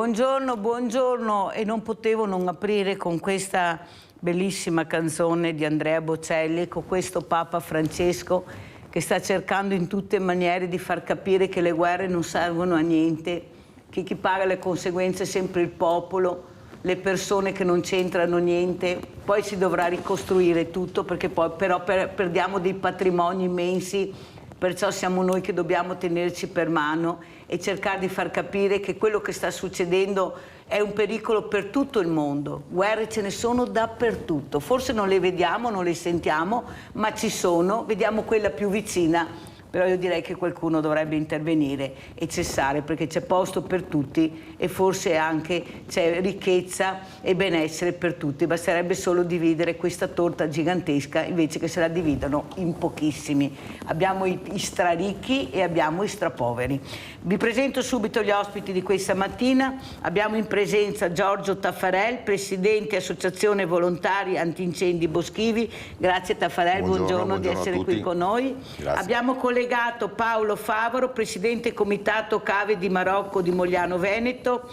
Buongiorno, buongiorno, e non potevo non aprire con questa bellissima canzone di Andrea Bocelli, con questo Papa Francesco che sta cercando in tutte le maniere di far capire che le guerre non servono a niente, che chi paga le conseguenze è sempre il popolo, le persone che non c'entrano niente, poi si dovrà ricostruire tutto perché poi però perdiamo dei patrimoni immensi, perciò siamo noi che dobbiamo tenerci per mano e cercare di far capire che quello che sta succedendo è un pericolo per tutto il mondo. Guerre ce ne sono dappertutto, forse non le vediamo, non le sentiamo, ma ci sono, vediamo quella più vicina. Però io direi che qualcuno dovrebbe intervenire e cessare, perché c'è posto per tutti e forse anche c'è ricchezza e benessere per tutti. Basterebbe solo dividere questa torta gigantesca invece che se la dividono in pochissimi. Abbiamo i straricchi e abbiamo i strapoveri. Vi presento subito gli ospiti di questa mattina. Abbiamo in presenza Giorgio Taffarel, Presidente Associazione Volontari Antincendi Boschivi. Grazie Taffarel, buongiorno di essere qui con noi. Grazie. Abbiamo collegato Paolo Favaro, Presidente Comitato Cave di Marocco di Mogliano Veneto,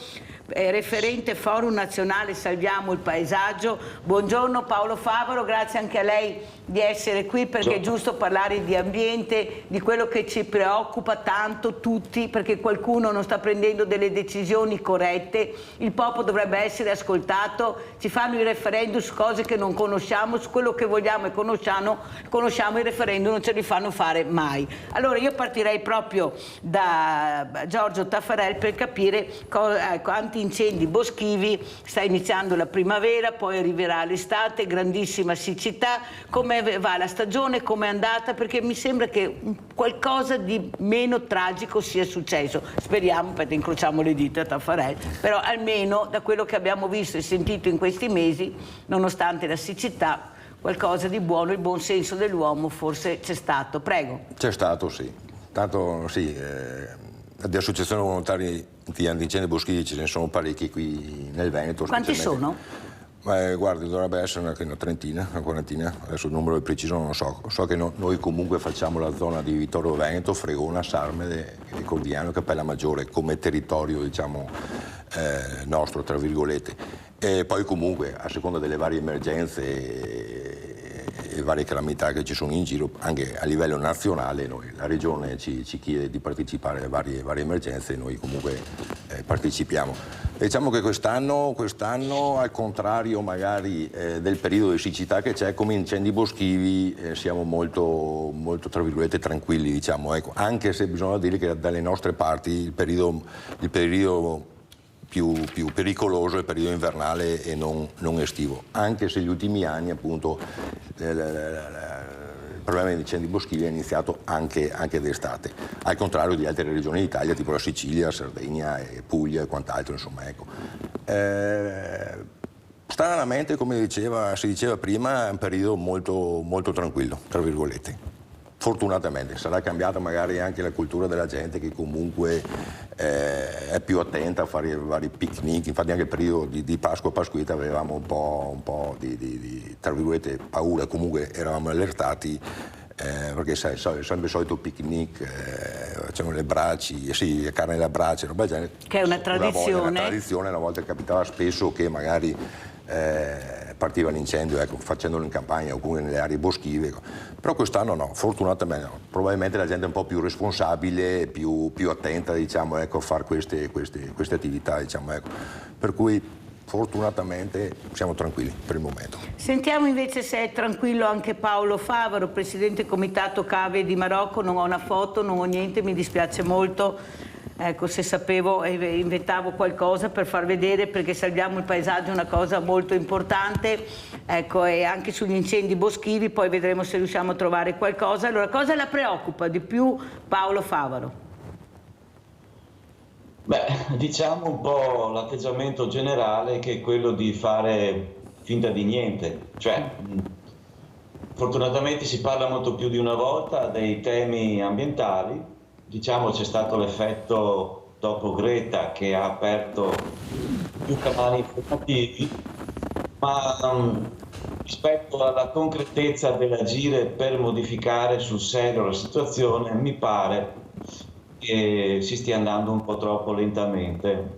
referente Forum Nazionale Salviamo il Paesaggio. Buongiorno Paolo Favaro, grazie anche a lei di essere qui perché è giusto parlare di ambiente, di quello che ci preoccupa tanto tutti, perché qualcuno non sta prendendo delle decisioni corrette, il popolo dovrebbe essere ascoltato, ci fanno i referendum su cose che non conosciamo, su quello che vogliamo e conosciamo, i referendum non ce li fanno fare mai. Allora io partirei proprio da Giorgio Taffarel per capire antincendi boschivi, sta iniziando la primavera, poi arriverà l'estate, grandissima siccità, come va la stagione, come è andata, perché mi sembra che qualcosa di meno tragico sia successo. Speriamo, perché incrociamo le dita Taffarel, però almeno da quello che abbiamo visto e sentito in questi mesi, nonostante la siccità, qualcosa di buono, il buon senso dell'uomo forse c'è stato. Prego. C'è stato, sì. Tanto sì, di associazioni volontarie di antincendi boschivi ce ne sono parecchi qui nel Veneto. Quanti sono? Guardi, dovrebbe essere una trentina, una quarantina, adesso il numero preciso non lo so. So che noi comunque facciamo la zona di Vittorio Veneto, Fregona, Sarmede e Cordiano e Cappella Maggiore come territorio, diciamo, nostro, tra virgolette. E poi comunque, a seconda delle varie emergenze e varie calamità che ci sono in giro, anche a livello nazionale, la Regione ci chiede di partecipare alle varie emergenze e noi comunque partecipiamo. Diciamo che quest'anno, al contrario magari del periodo di siccità che c'è, come incendi boschivi siamo molto, tra virgolette, tranquilli, diciamo, ecco. Anche se bisogna dire che dalle nostre parti il periodo più pericoloso è il periodo invernale e non estivo, anche se gli ultimi anni appunto il problema degli incendi boschivi è iniziato anche d'estate, al contrario di altre regioni d'Italia, tipo la Sicilia, Sardegna, Puglia e quant'altro, insomma, ecco. Stranamente, come si diceva prima, è un periodo molto tranquillo, tra virgolette. Fortunatamente sarà cambiata magari anche la cultura della gente che comunque è più attenta a fare vari picnic, infatti anche il periodo di Pasqua e Pasquetta avevamo un po' di tra virgolette paura, comunque eravamo allertati perché sai, sempre il solito picnic, facciamo le braci, sì, la carne alla brace, roba del genere. Che è una tradizione. Una volta capitava spesso che magari partiva l'incendio, ecco, facendolo in campagna oppure nelle aree boschive, però quest'anno no, fortunatamente no. Probabilmente la gente è un po' più responsabile, più attenta, diciamo, ecco, a fare queste attività, diciamo, ecco. Per cui fortunatamente siamo tranquilli per il momento. Sentiamo invece se è tranquillo anche Paolo Favaro, Presidente Comitato Cave di Marocco. Non ho una foto, non ho niente, mi dispiace molto. Ecco, se sapevo inventavo qualcosa per far vedere, perché salviamo il paesaggio è una cosa molto importante, ecco, e anche sugli incendi boschivi poi vedremo se riusciamo a trovare qualcosa. Allora, cosa la preoccupa di più Paolo Favaro? Beh, diciamo un po' l'atteggiamento generale che è quello di fare finta di niente, cioè fortunatamente si parla molto più di una volta dei temi ambientali. Diciamo c'è stato l'effetto dopo Greta che ha aperto più canali informativi, ma rispetto alla concretezza dell'agire per modificare sul serio la situazione mi pare che si stia andando un po' troppo lentamente.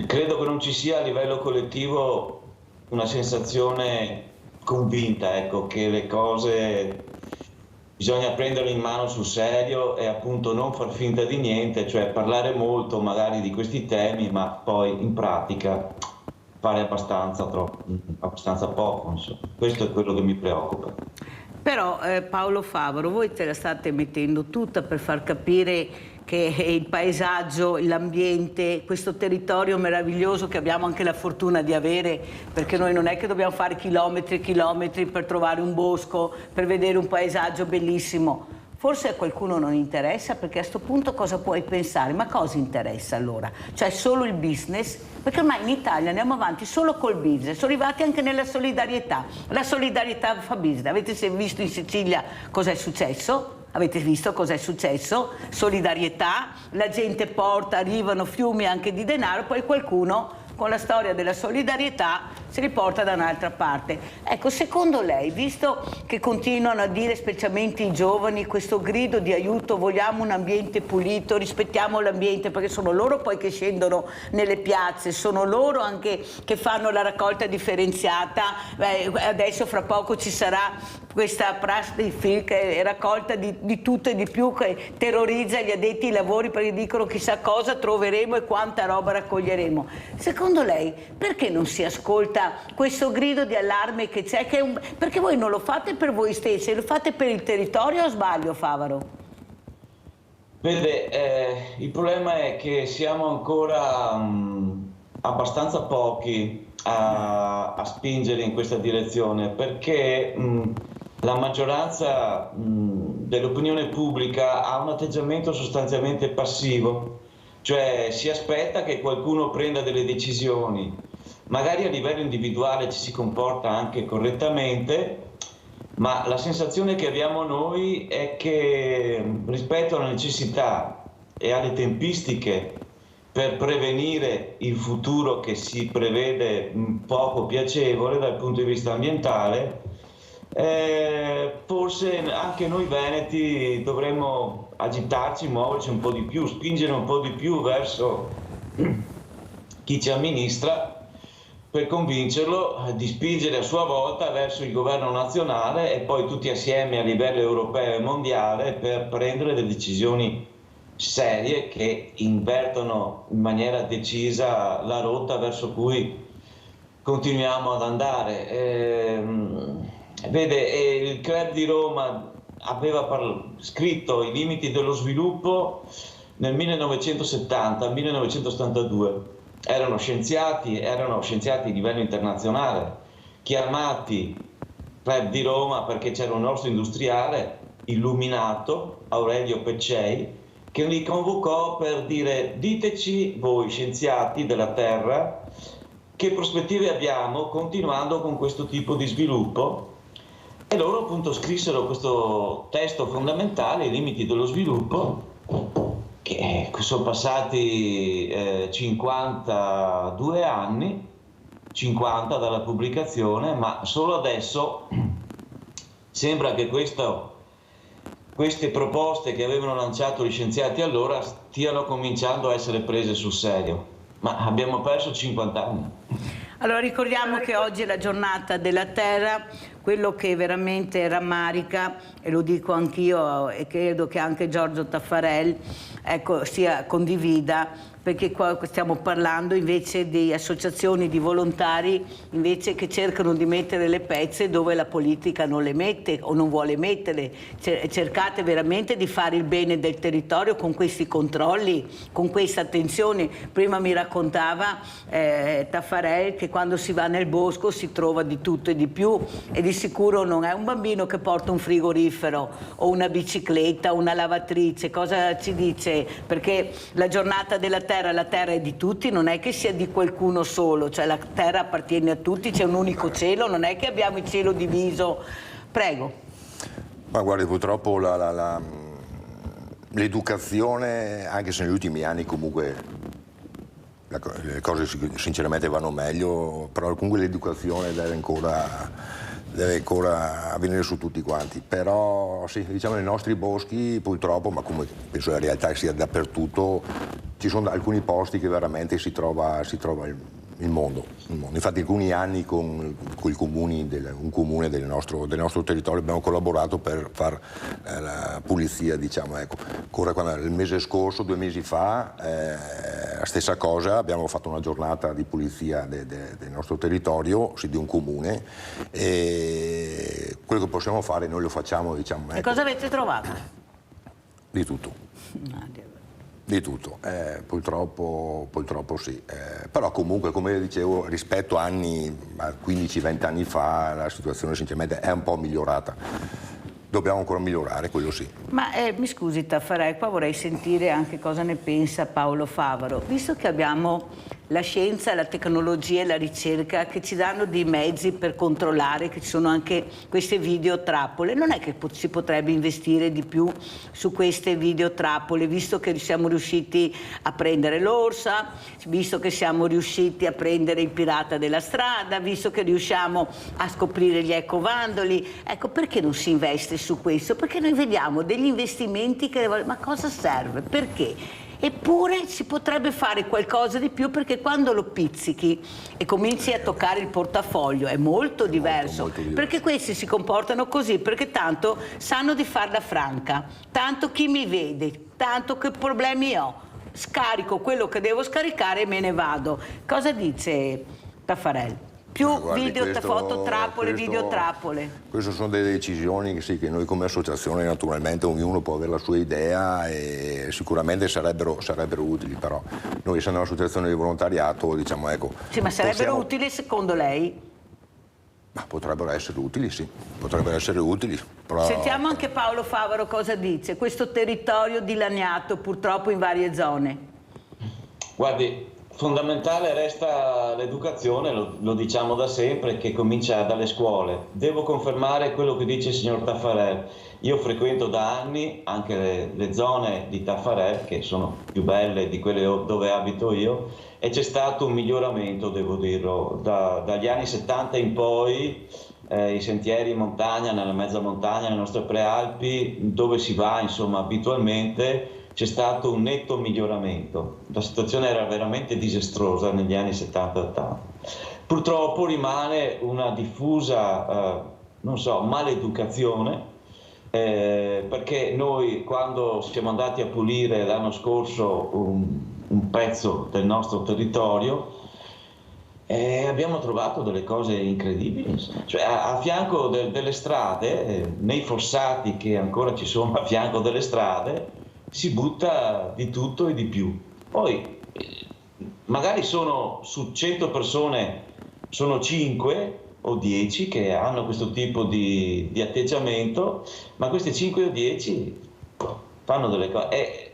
Credo che non ci sia a livello collettivo una sensazione convinta, ecco, che le cose bisogna prenderle in mano sul serio e appunto non far finta di niente, cioè parlare molto magari di questi temi, ma poi in pratica fare abbastanza poco, insomma. Questo è quello che mi preoccupa. Però Paolo Favaro, voi te la state mettendo tutta per far capire che il paesaggio, l'ambiente, questo territorio meraviglioso che abbiamo anche la fortuna di avere, perché noi non è che dobbiamo fare chilometri e chilometri per trovare un bosco, per vedere un paesaggio bellissimo. Forse a qualcuno non interessa, perché a questo punto cosa puoi pensare? Ma cosa interessa allora? Cioè solo il business? Perché ormai in Italia andiamo avanti solo col business, sono arrivati anche nella solidarietà. La solidarietà fa business. Avete visto in Sicilia cosa è successo? Avete visto cosa è successo? Solidarietà, la gente porta, arrivano fiumi anche di denaro, poi qualcuno con la storia della solidarietà si riporta da un'altra parte. Ecco, secondo lei, visto che continuano a dire, specialmente i giovani, questo grido di aiuto, vogliamo un ambiente pulito, rispettiamo l'ambiente, perché sono loro poi che scendono nelle piazze, sono loro anche che fanno la raccolta differenziata, adesso fra poco ci sarà questa plastic che è raccolta di tutto e di più, che terrorizza gli addetti ai lavori perché dicono chissà cosa troveremo e quanta roba raccoglieremo. Secondo lei perché non si ascolta questo grido di allarme che c'è? Perché voi non lo fate per voi stessi, lo fate per il territorio, o sbaglio, Favaro? Vede, il problema è che siamo ancora abbastanza pochi a spingere in questa direzione, perché la maggioranza dell'opinione pubblica ha un atteggiamento sostanzialmente passivo, cioè si aspetta che qualcuno prenda delle decisioni, magari a livello individuale ci si comporta anche correttamente, ma la sensazione che abbiamo noi è che rispetto alla necessità e alle tempistiche per prevenire il futuro che si prevede poco piacevole dal punto di vista ambientale, forse anche noi veneti dovremmo agitarci, muoverci un po' di più, spingere un po' di più verso chi ci amministra per convincerlo di spingere a sua volta verso il governo nazionale e poi tutti assieme a livello europeo e mondiale per prendere delle decisioni serie che invertono in maniera decisa la rotta verso cui continuiamo ad andare. Vede, il Club di Roma aveva scritto i limiti dello sviluppo nel 1970-1972. Erano scienziati a livello internazionale, chiamati Club di Roma perché c'era un nostro industriale illuminato, Aurelio Peccei, che li convocò per dire: diteci voi scienziati della Terra che prospettive abbiamo continuando con questo tipo di sviluppo. E loro appunto scrissero questo testo fondamentale, i limiti dello sviluppo, che sono passati 52 anni, 50 dalla pubblicazione, ma solo adesso sembra che queste proposte che avevano lanciato gli scienziati allora stiano cominciando a essere prese sul serio, ma abbiamo perso 50 anni. Allora ricordiamo che oggi è la giornata della Terra. Quello che veramente rammarica, e lo dico anch'io e credo che anche Giorgio Taffarel sia condivida, perché qua stiamo parlando invece di associazioni di volontari invece che cercano di mettere le pezze dove la politica non le mette o non vuole metterle. Cercate veramente di fare il bene del territorio con questi controlli, con questa attenzione. Prima mi raccontava Taffarel che quando si va nel bosco si trova di tutto e di più, e di sicuro non è un bambino che porta un frigorifero o una bicicletta o una lavatrice. Cosa ci dice? Perché la giornata della Terra, la Terra è di tutti, non è che sia di qualcuno solo, cioè la Terra appartiene a tutti, c'è un unico cielo, non è che abbiamo il cielo diviso. Prego. Ma guardi, purtroppo l'educazione, anche se negli ultimi anni comunque le cose sinceramente vanno meglio, però comunque l'educazione deve ancora avvenire su tutti quanti. Però sì, diciamo nei nostri boschi purtroppo, ma come penso la realtà sia dappertutto, ci sono alcuni posti che veramente si trova il mondo. Infatti alcuni anni con i comuni, un comune del nostro territorio abbiamo collaborato per fare la pulizia, diciamo, ecco. Il mese scorso, 2 mesi fa, la stessa cosa, abbiamo fatto una giornata di pulizia del nostro territorio, di un comune, e quello che possiamo fare noi lo facciamo, diciamo. E ecco. cosa avete trovato? Di tutto. Di tutto, purtroppo sì, però comunque, come dicevo, rispetto a 15-20 anni fa la situazione sinceramente è un po' migliorata. Dobbiamo ancora migliorare, quello sì. Ma mi scusi Taffarel, qua vorrei sentire anche cosa ne pensa Paolo Favaro, visto che abbiamo la scienza, la tecnologia e la ricerca che ci danno dei mezzi per controllare che ci sono anche queste videotrappole, non è che si potrebbe investire di più su queste videotrappole, visto che siamo riusciti a prendere l'orsa, visto che siamo riusciti a prendere il pirata della strada, visto che riusciamo a scoprire gli ecovandoli, ecco, perché non si investe su questo? Perché noi vediamo degli investimenti che, ma cosa serve? Perché? Eppure si potrebbe fare qualcosa di più, perché quando lo pizzichi e cominci a toccare il portafoglio è molto diverso, molto diverso. Perché questi si comportano così, perché tanto sanno di farla franca, tanto chi mi vede, tanto che problemi ho, scarico quello che devo scaricare e me ne vado. Cosa dice Taffarel? Più fototrappole, videotrappole. Queste sono delle decisioni che noi come associazione, naturalmente ognuno può avere la sua idea e sicuramente sarebbero utili, però noi essendo un'associazione di volontariato, diciamo, ecco. Sì, ma sarebbero utili secondo lei? Ma potrebbero essere utili, sì, potrebbero essere utili. Però... Sentiamo anche Paolo Favaro cosa dice, questo territorio dilaniato purtroppo in varie zone. Guardi, fondamentale resta l'educazione, lo diciamo da sempre, che comincia dalle scuole. Devo confermare quello che dice il signor Taffarel. Io frequento da anni anche le zone di Taffarel, che sono più belle di quelle dove abito io, e c'è stato un miglioramento, devo dirlo, dagli anni 70 in poi. I sentieri in montagna, nella mezza montagna, nelle nostre prealpi, dove si va insomma abitualmente, c'è stato un netto miglioramento. La situazione era veramente disastrosa negli anni 70-80. Purtroppo rimane una diffusa, maleducazione, perché noi quando siamo andati a pulire l'anno scorso un pezzo del nostro territorio, abbiamo trovato delle cose incredibili, cioè a fianco delle strade, nei fossati che ancora ci sono a fianco delle strade, si butta di tutto e di più. Poi magari su 100 persone sono 5 o 10 che hanno questo tipo di atteggiamento, ma questi 5 o 10 fanno delle cose.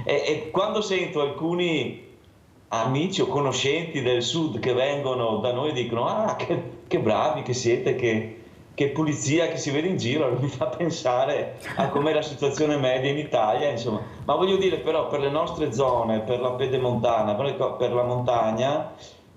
E quando sento alcuni amici o conoscenti del sud che vengono da noi e dicono che bravi che siete, che pulizia che si vede in giro, mi fa pensare a com'è la situazione media in Italia, insomma. Ma voglio dire, però, per le nostre zone, per la pedemontana, per la montagna,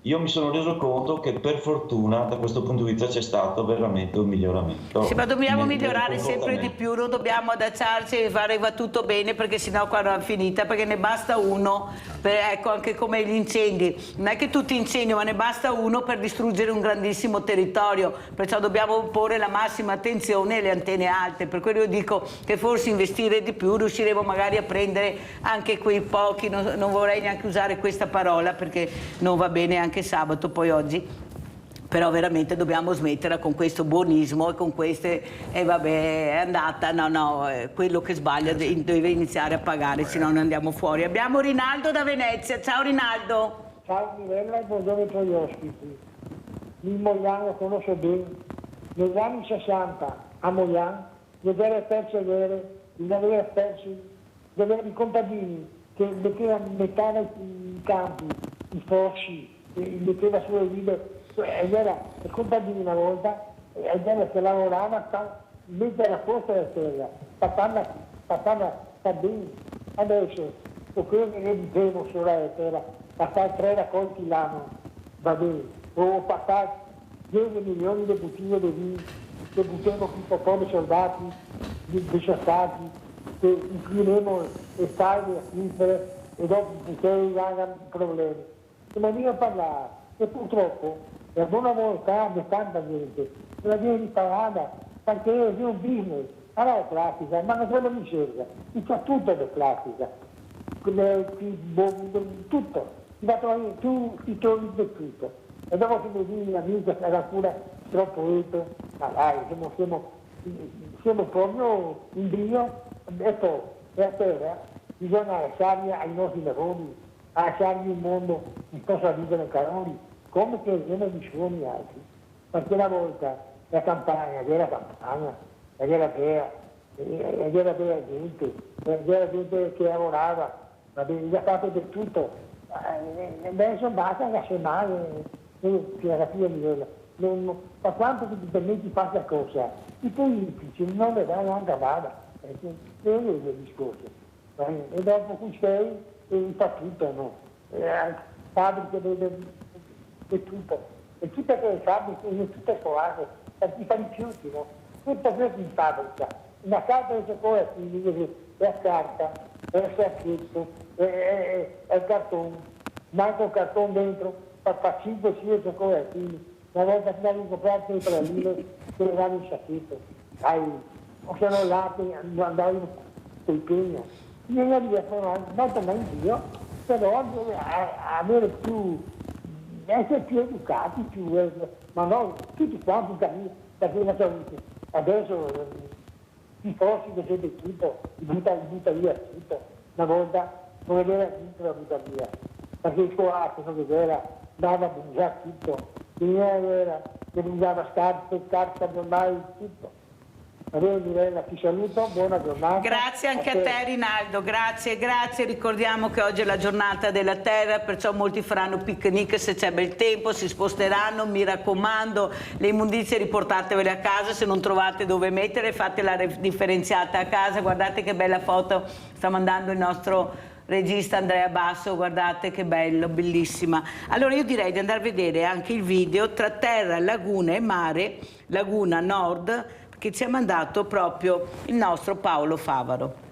io mi sono reso conto che per fortuna da questo punto di vista c'è stato veramente un miglioramento. Sì, ma dobbiamo migliorare sempre di più, non dobbiamo adagiarci e fare va tutto bene, perché sennò qua non è finita, perché ne basta uno, ecco, anche come gli incendi, non è che tutti incendiano, ma ne basta uno per distruggere un grandissimo territorio, perciò dobbiamo porre la massima attenzione alle antenne alte. Per quello io dico che forse investire di più riusciremo magari a prendere anche quei pochi, non vorrei neanche usare questa parola perché non va bene anche sabato, poi oggi, però veramente dobbiamo smettere con questo buonismo e con queste vabbè, è andata, quello che sbaglia deve iniziare a pagare, se no non andiamo fuori. Abbiamo Rinaldo da Venezia. Ciao Rinaldo. Ciao Mirella e buongiorno ai tuoi ospiti. Il Mogliano lo conosco bene. Negli anni 60 a Mogliano gli avere perso i contadini che mettevano i campi, i fossi, metteva sulle rive, ed era il contadino una volta, ed era che lavorava mettere a posto la terra, passava bene. Adesso, quello che noi dicevo sulla terra, passare 3 raccolti l'anno, va bene, o passare 10 milioni di bottiglie di vino, che buttiamo qui come soldati, disciassati, che incliniamo le salve acquifere, e dopo se hanno problemi. Ma viene a parlare e purtroppo la buona volontà di tanta gente la viene riparata perché è un business, allora è plastica, ma non quello mi cerca, c'è tutto di plastica, tutto, ti trovi di tutto. E dopo che mi dici l'amica che era pure troppo alto, ma dai, siamo proprio in Dio, e poi a terra bisogna lasciarli ai nostri lavori, lasciargli il mondo in possa vivere caroni, come che viene di suoni altri. Perché una volta la campagna, era campagna, era vera gente, era gente che lavorava, va bene, già fatto del tutto. Adesso basta lasciare male, che alla fine livello. Ma quanto ti permetti di fare la cosa, i politici non le danno anche a vada, perché è il discorso. E dopo qui sei e fa tutto, no? Fabbriche e tutto. E tutte quelle fabbriche, tutte cose, perché fa rifiuti, no? Tutto questo in fabbrica. Una carta che poi è la carta, è il sacchetto, è il cartone, manca un cartone dentro, fa 5-6 copertine. Una volta che avevi comprato il praline, che le davi il sacchetto. Dai, o se no là, andavi con i pegni. Io riescono molto meglio, però avere più, essere più educati, ma no, tutti quanti perché la salute. Adesso i forti che siete tutto, butta via tutto. Una volta non era tutto da buttare via, perché il coatto che era, dava già tutto, era che usava scarpe, giornali, tutto. Allora Mirella, ti saluto, buona giornata. Grazie anche a te Rinaldo, grazie. Ricordiamo che oggi è la giornata della terra, perciò molti faranno picnic se c'è bel tempo, si sposteranno, mi raccomando, le immondizie riportatevele a casa, se non trovate dove mettere fate la differenziata a casa. Guardate che bella foto sta mandando il nostro regista Andrea Basso, guardate che bello, bellissima. Allora io direi di andare a vedere anche il video tra terra, laguna e mare, Laguna Nord, che ci ha mandato proprio il nostro Paolo Favaro.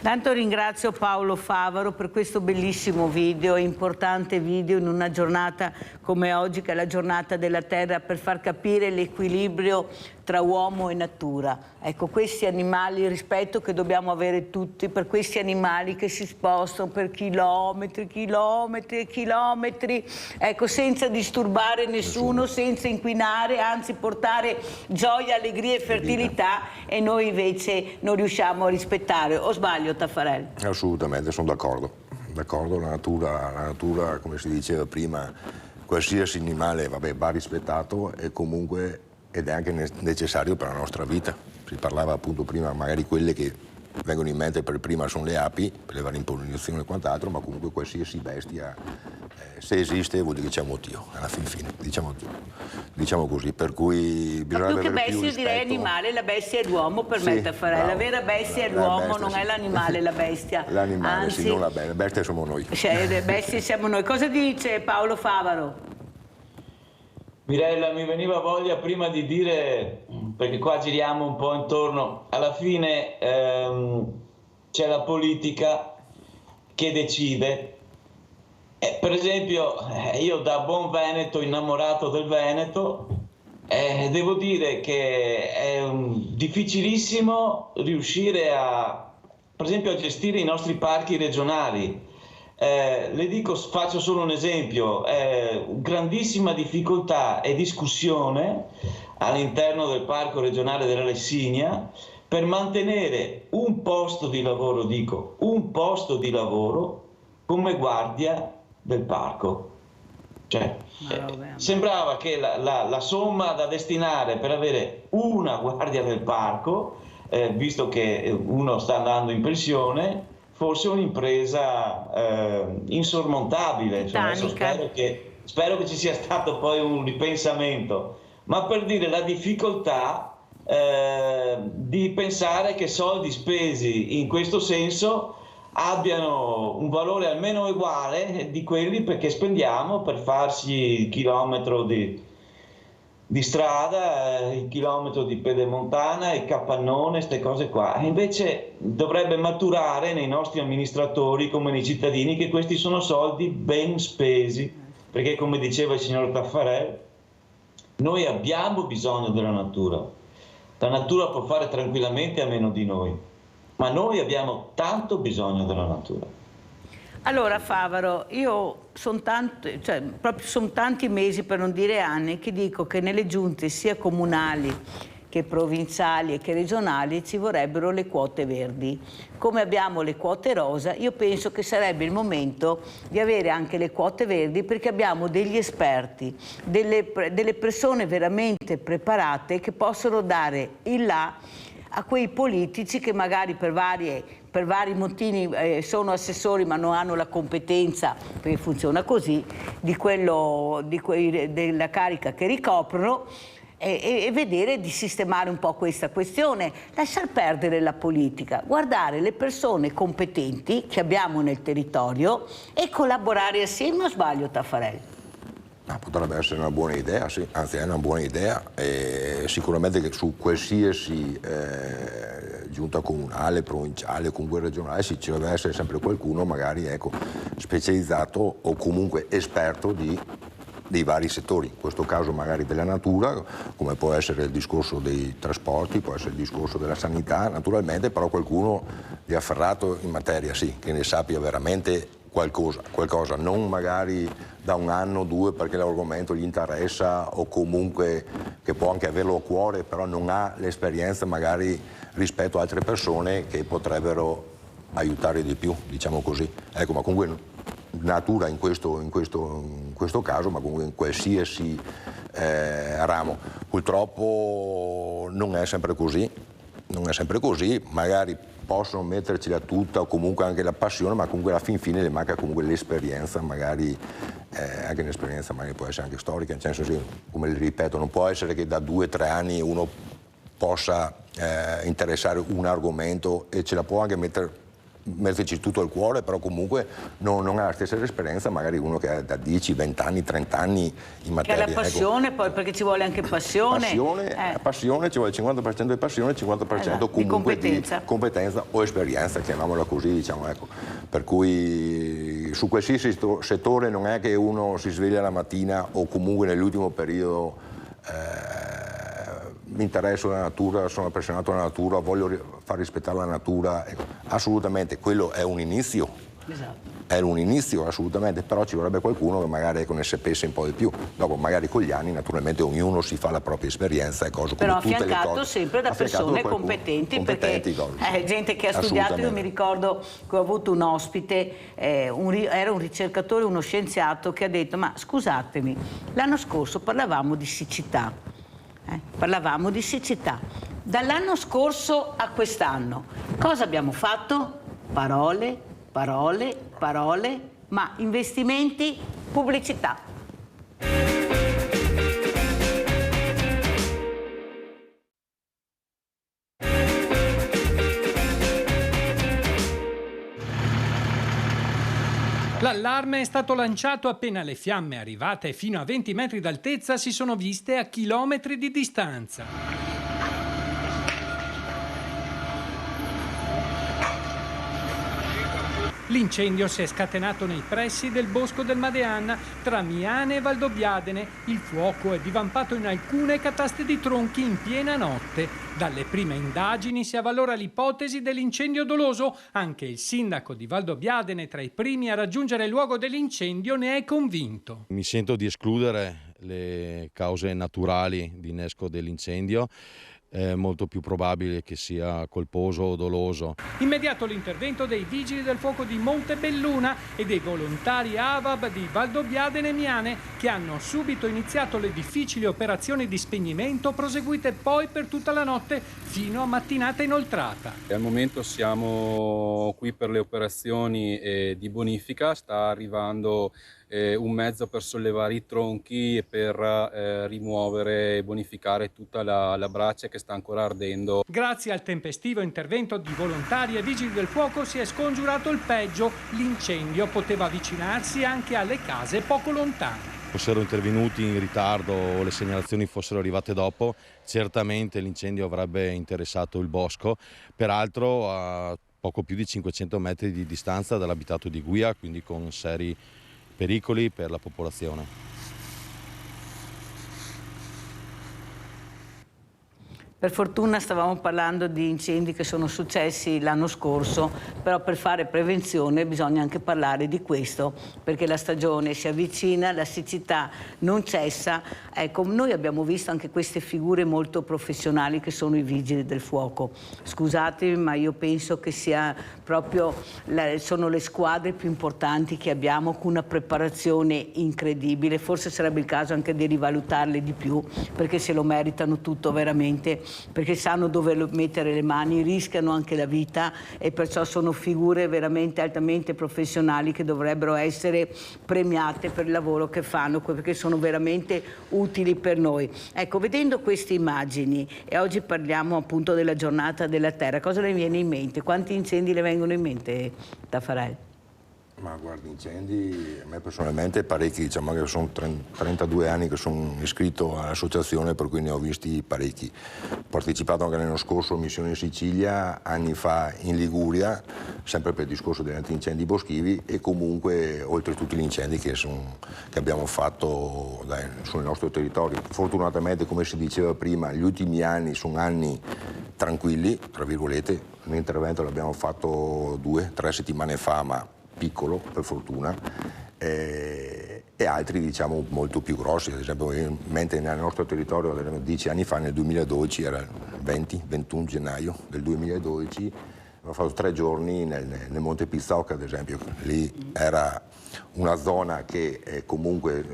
Tanto ringrazio Paolo Favaro per questo bellissimo video, importante video in una giornata come oggi, che è la giornata della Terra, per far capire l'equilibrio tra uomo e natura. Ecco, questi animali, il rispetto che dobbiamo avere tutti per questi animali che si spostano per chilometri, chilometri e chilometri, ecco, senza disturbare nessuno, senza inquinare, anzi portare gioia, allegria e fertilità, e noi invece non riusciamo a rispettare. O sbaglio, Taffarel? Assolutamente, sono d'accordo. D'accordo, la natura, come si diceva prima, qualsiasi animale va rispettato e comunque, ed è anche necessario per la nostra vita. Si parlava appunto prima, magari quelle che vengono in mente per prima sono le api, per le varie impollinazioni e quant'altro, ma comunque qualsiasi bestia, se esiste vuol dire che c'è un motivo, alla fine, diciamo così, per cui bisogna avere più rispetto. Più che bestia direi animale, la bestia è l'uomo, per me, Taffarel. Bravo. La vera bestia è l'uomo, non è l'animale la bestia. L'animale, sì, non la bestia siamo noi. Cioè, le bestie siamo noi. Cosa dice Paolo Favaro? Mirella, mi veniva voglia prima di dire, perché qua giriamo un po' intorno, alla fine c'è la politica che decide. Per esempio, io da buon veneto, innamorato del Veneto, devo dire che è difficilissimo riuscire per esempio, a gestire i nostri parchi regionali. Le dico, faccio solo un esempio, grandissima difficoltà e discussione all'interno del Parco regionale della Lessinia per mantenere un posto di lavoro, come guardia del parco. Cioè, sembrava che la somma da destinare per avere una guardia del parco, visto che uno sta andando in pensione, fosse un'impresa insormontabile. Insomma, adesso spero che ci sia stato poi un ripensamento, ma per dire la difficoltà di pensare che soldi spesi in questo senso abbiano un valore almeno uguale di quelli che spendiamo per farsi il chilometro di strada, il chilometro di pedemontana, il capannone, queste cose qua. E invece dovrebbe maturare nei nostri amministratori come nei cittadini che questi sono soldi ben spesi, perché come diceva il signor Taffarel, noi abbiamo bisogno della natura. La natura può fare tranquillamente a meno di noi, ma noi abbiamo tanto bisogno della natura. Allora Favaro, io sono tanti mesi, per non dire anni, che dico che nelle giunte sia comunali che provinciali e che regionali ci vorrebbero le quote verdi. Come abbiamo le quote rosa, io penso che sarebbe il momento di avere anche le quote verdi, perché abbiamo degli esperti, delle persone veramente preparate che possono dare il là a quei politici che magari per vari motivi sono assessori ma non hanno la competenza, perché funziona così, della carica che ricoprono, e vedere di sistemare un po' questa questione, lasciar perdere la politica, guardare le persone competenti che abbiamo nel territorio e collaborare assieme. O sbaglio, Taffarel? Potrebbe essere una buona idea, sì, anzi è una buona idea, e sicuramente che su qualsiasi giunta comunale, provinciale o comunque regionale ci deve essere sempre qualcuno magari specializzato o comunque esperto dei vari settori, in questo caso magari della natura, come può essere il discorso dei trasporti, può essere il discorso della sanità, naturalmente, però qualcuno di afferrato in materia, sì, che ne sappia veramente qualcosa, non magari da un anno o due perché l'argomento gli interessa o comunque che può anche averlo a cuore, però non ha l'esperienza magari rispetto a altre persone che potrebbero aiutare di più, diciamo così. Ecco, ma comunque natura in questo caso, ma comunque in qualsiasi ramo. Purtroppo non è sempre così, magari possono mettercela tutta o comunque anche la passione, ma comunque alla fin fine le manca comunque l'esperienza, magari anche un'esperienza magari può essere anche storica, nel senso, come ripeto, non può essere che da 2 o 3 anni uno possa interessare un argomento e ce la può anche mettere metterci tutto il cuore, però comunque non ha la stessa esperienza magari uno che ha da 10, 20 anni, 30 anni in materia. Che ha la passione, poi perché ci vuole anche passione. Passione, ci vuole il 50% di passione, il 50% comunque di competenza o esperienza, chiamiamola così, diciamo, ecco. Per cui su qualsiasi settore non è che uno si sveglia la mattina o comunque nell'ultimo periodo mi interesso della natura, sono appassionato della natura, voglio far rispettare la natura, ecco. Assolutamente, quello è un inizio. Esatto. È un inizio assolutamente, però ci vorrebbe qualcuno che magari ne sapesse un po' di più. Dopo magari con gli anni naturalmente ognuno si fa la propria esperienza e cose come però tutte le cose. Però affiancato sempre da persone competenti perché gente che ha studiato. Io mi ricordo che ho avuto un ospite, era un ricercatore, uno scienziato che ha detto: ma scusatemi, l'anno scorso parlavamo di siccità, dall'anno scorso a quest'anno cosa abbiamo fatto? Parole, parole, parole, ma investimenti, pubblicità. L'allarme è stato lanciato appena le fiamme, arrivate fino a 20 metri d'altezza, si sono viste a chilometri di distanza. L'incendio si è scatenato nei pressi del bosco del Madeanna, tra Miane e Valdobbiadene. Il fuoco è divampato in alcune cataste di tronchi in piena notte. Dalle prime indagini si avvalora l'ipotesi dell'incendio doloso. Anche il sindaco di Valdobbiadene, tra i primi a raggiungere il luogo dell'incendio, ne è convinto. Mi sento di escludere le cause naturali di innesco dell'incendio. È molto più probabile che sia colposo o doloso. Immediato l'intervento dei vigili del fuoco di Montebelluna e dei volontari AVAB di Valdobbiadene e Miane, che hanno subito iniziato le difficili operazioni di spegnimento, proseguite poi per tutta la notte fino a mattinata inoltrata. Al momento siamo qui per le operazioni di bonifica, sta arrivando un mezzo per sollevare i tronchi e per rimuovere e bonificare tutta la brace che sta ancora ardendo. Grazie al tempestivo intervento di volontari e vigili del fuoco si è scongiurato il peggio. L'incendio poteva avvicinarsi anche alle case poco lontane. Fossero intervenuti in ritardo o le segnalazioni fossero arrivate dopo, certamente l'incendio avrebbe interessato il bosco, peraltro a poco più di 500 metri di distanza dall'abitato di Guia, quindi con seri pericoli per la popolazione. Per fortuna stavamo parlando di incendi che sono successi l'anno scorso, però per fare prevenzione bisogna anche parlare di questo, perché la stagione si avvicina, la siccità non cessa. Ecco, noi abbiamo visto anche queste figure molto professionali che sono i vigili del fuoco. Scusatemi, ma io penso che sia proprio sono le squadre più importanti che abbiamo, con una preparazione incredibile. Forse sarebbe il caso anche di rivalutarle di più, perché se lo meritano tutto veramente, perché sanno dove mettere le mani, rischiano anche la vita e perciò sono figure veramente altamente professionali che dovrebbero essere premiate per il lavoro che fanno, perché sono veramente utili per noi. Ecco, vedendo queste immagini, e oggi parliamo appunto della giornata della terra, cosa le viene in mente? Quanti incendi le vengono in mente, Taffarel? Ma guardi, incendi, a me personalmente parecchi, diciamo che sono 32 anni che sono iscritto all'associazione, per cui ne ho visti parecchi. Ho partecipato anche l'anno scorso a Missione in Sicilia, anni fa in Liguria, sempre per il discorso degli incendi boschivi, e comunque oltre a tutti gli incendi che abbiamo fatto sul nostro territorio. Fortunatamente, come si diceva prima, gli ultimi anni sono anni tranquilli, tra virgolette. L'intervento l'abbiamo fatto 2-3 settimane fa, ma piccolo per fortuna, e altri diciamo molto più grossi. Ad esempio, mentre nel nostro territorio 10 anni fa, nel 2012, era il 20-21 gennaio del 2012, abbiamo fatto 3 giorni nel Monte Pizzocca, ad esempio. Lì era una zona che comunque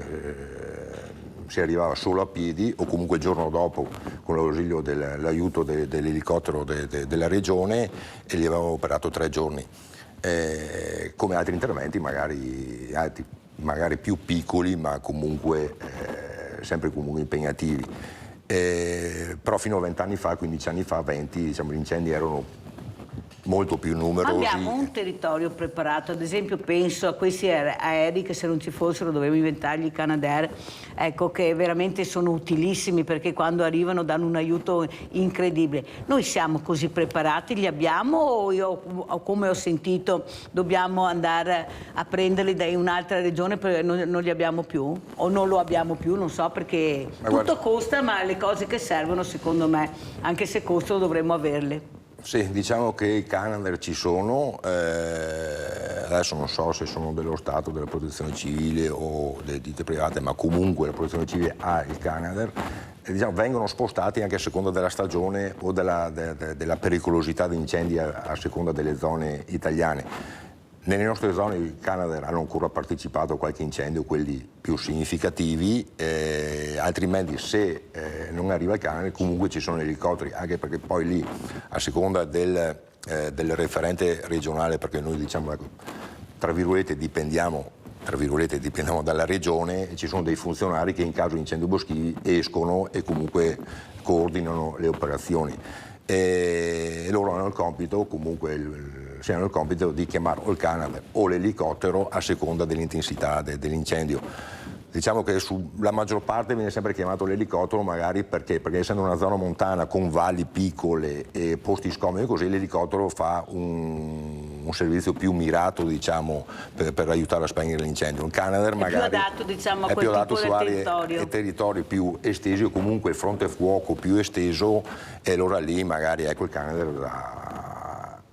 si arrivava solo a piedi, o comunque il giorno dopo con l'ausilio l'aiuto dell'elicottero della regione, e lì avevamo operato 3 giorni. Come altri interventi magari più piccoli, ma comunque sempre comunque impegnativi. Però fino a 20 anni fa, 15 anni fa, 20, diciamo, gli incendi erano molto più numerosi. Abbiamo un territorio preparato, ad esempio penso a questi aerei che se non ci fossero dovremmo inventargli i Canadair, ecco, che veramente sono utilissimi perché quando arrivano danno un aiuto incredibile. Noi siamo così preparati, li abbiamo o io, come ho sentito, dobbiamo andare a prenderli da un'altra regione perché non li abbiamo più o non lo abbiamo più, non so, perché tutto costa, ma le cose che servono secondo me, anche se costano, dovremmo averle. Sì, diciamo che i Canadair ci sono, adesso non so se sono dello Stato, della Protezione Civile o delle ditte private, ma comunque la Protezione Civile ha il Canadair, diciamo, vengono spostati anche a seconda della stagione o della pericolosità di incendi a seconda delle zone italiane. Nelle nostre zone i Canadair hanno ancora partecipato a qualche incendio, quelli più significativi, altrimenti se non arriva il Canadair comunque ci sono gli elicotteri, anche perché poi lì a seconda del referente regionale, perché noi diciamo, ecco, tra virgolette dipendiamo dalla regione, ci sono dei funzionari che in caso di incendi boschivi escono e comunque coordinano le operazioni. E loro hanno il compito, hanno il compito di chiamare o il Canadair o l'elicottero a seconda dell'intensità dell'incendio. Diciamo che sulla maggior parte viene sempre chiamato l'elicottero, magari perché essendo una zona montana con valli piccole e posti scomodi così, l'elicottero fa un servizio più mirato, diciamo, per aiutare a spegnere l'incendio. Il Canadair magari più adatto, diciamo, a è quel più adatto tipo su di aree territorio. e territori più estesi o comunque il fronte fuoco più esteso, e allora lì magari ecco il Canadair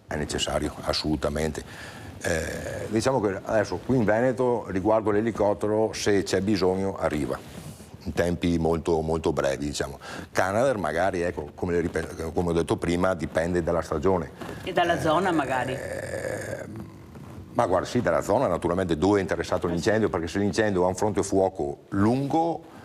è necessario assolutamente. Diciamo che adesso qui in Veneto riguardo l'elicottero, se c'è bisogno arriva in tempi molto, molto brevi, diciamo. Canadair magari, ecco, come ho detto prima, dipende dalla stagione E dalla zona magari. ma guarda, sì, dalla zona naturalmente dove è interessato l'incendio, perché se l'incendio ha un fronte fuoco lungo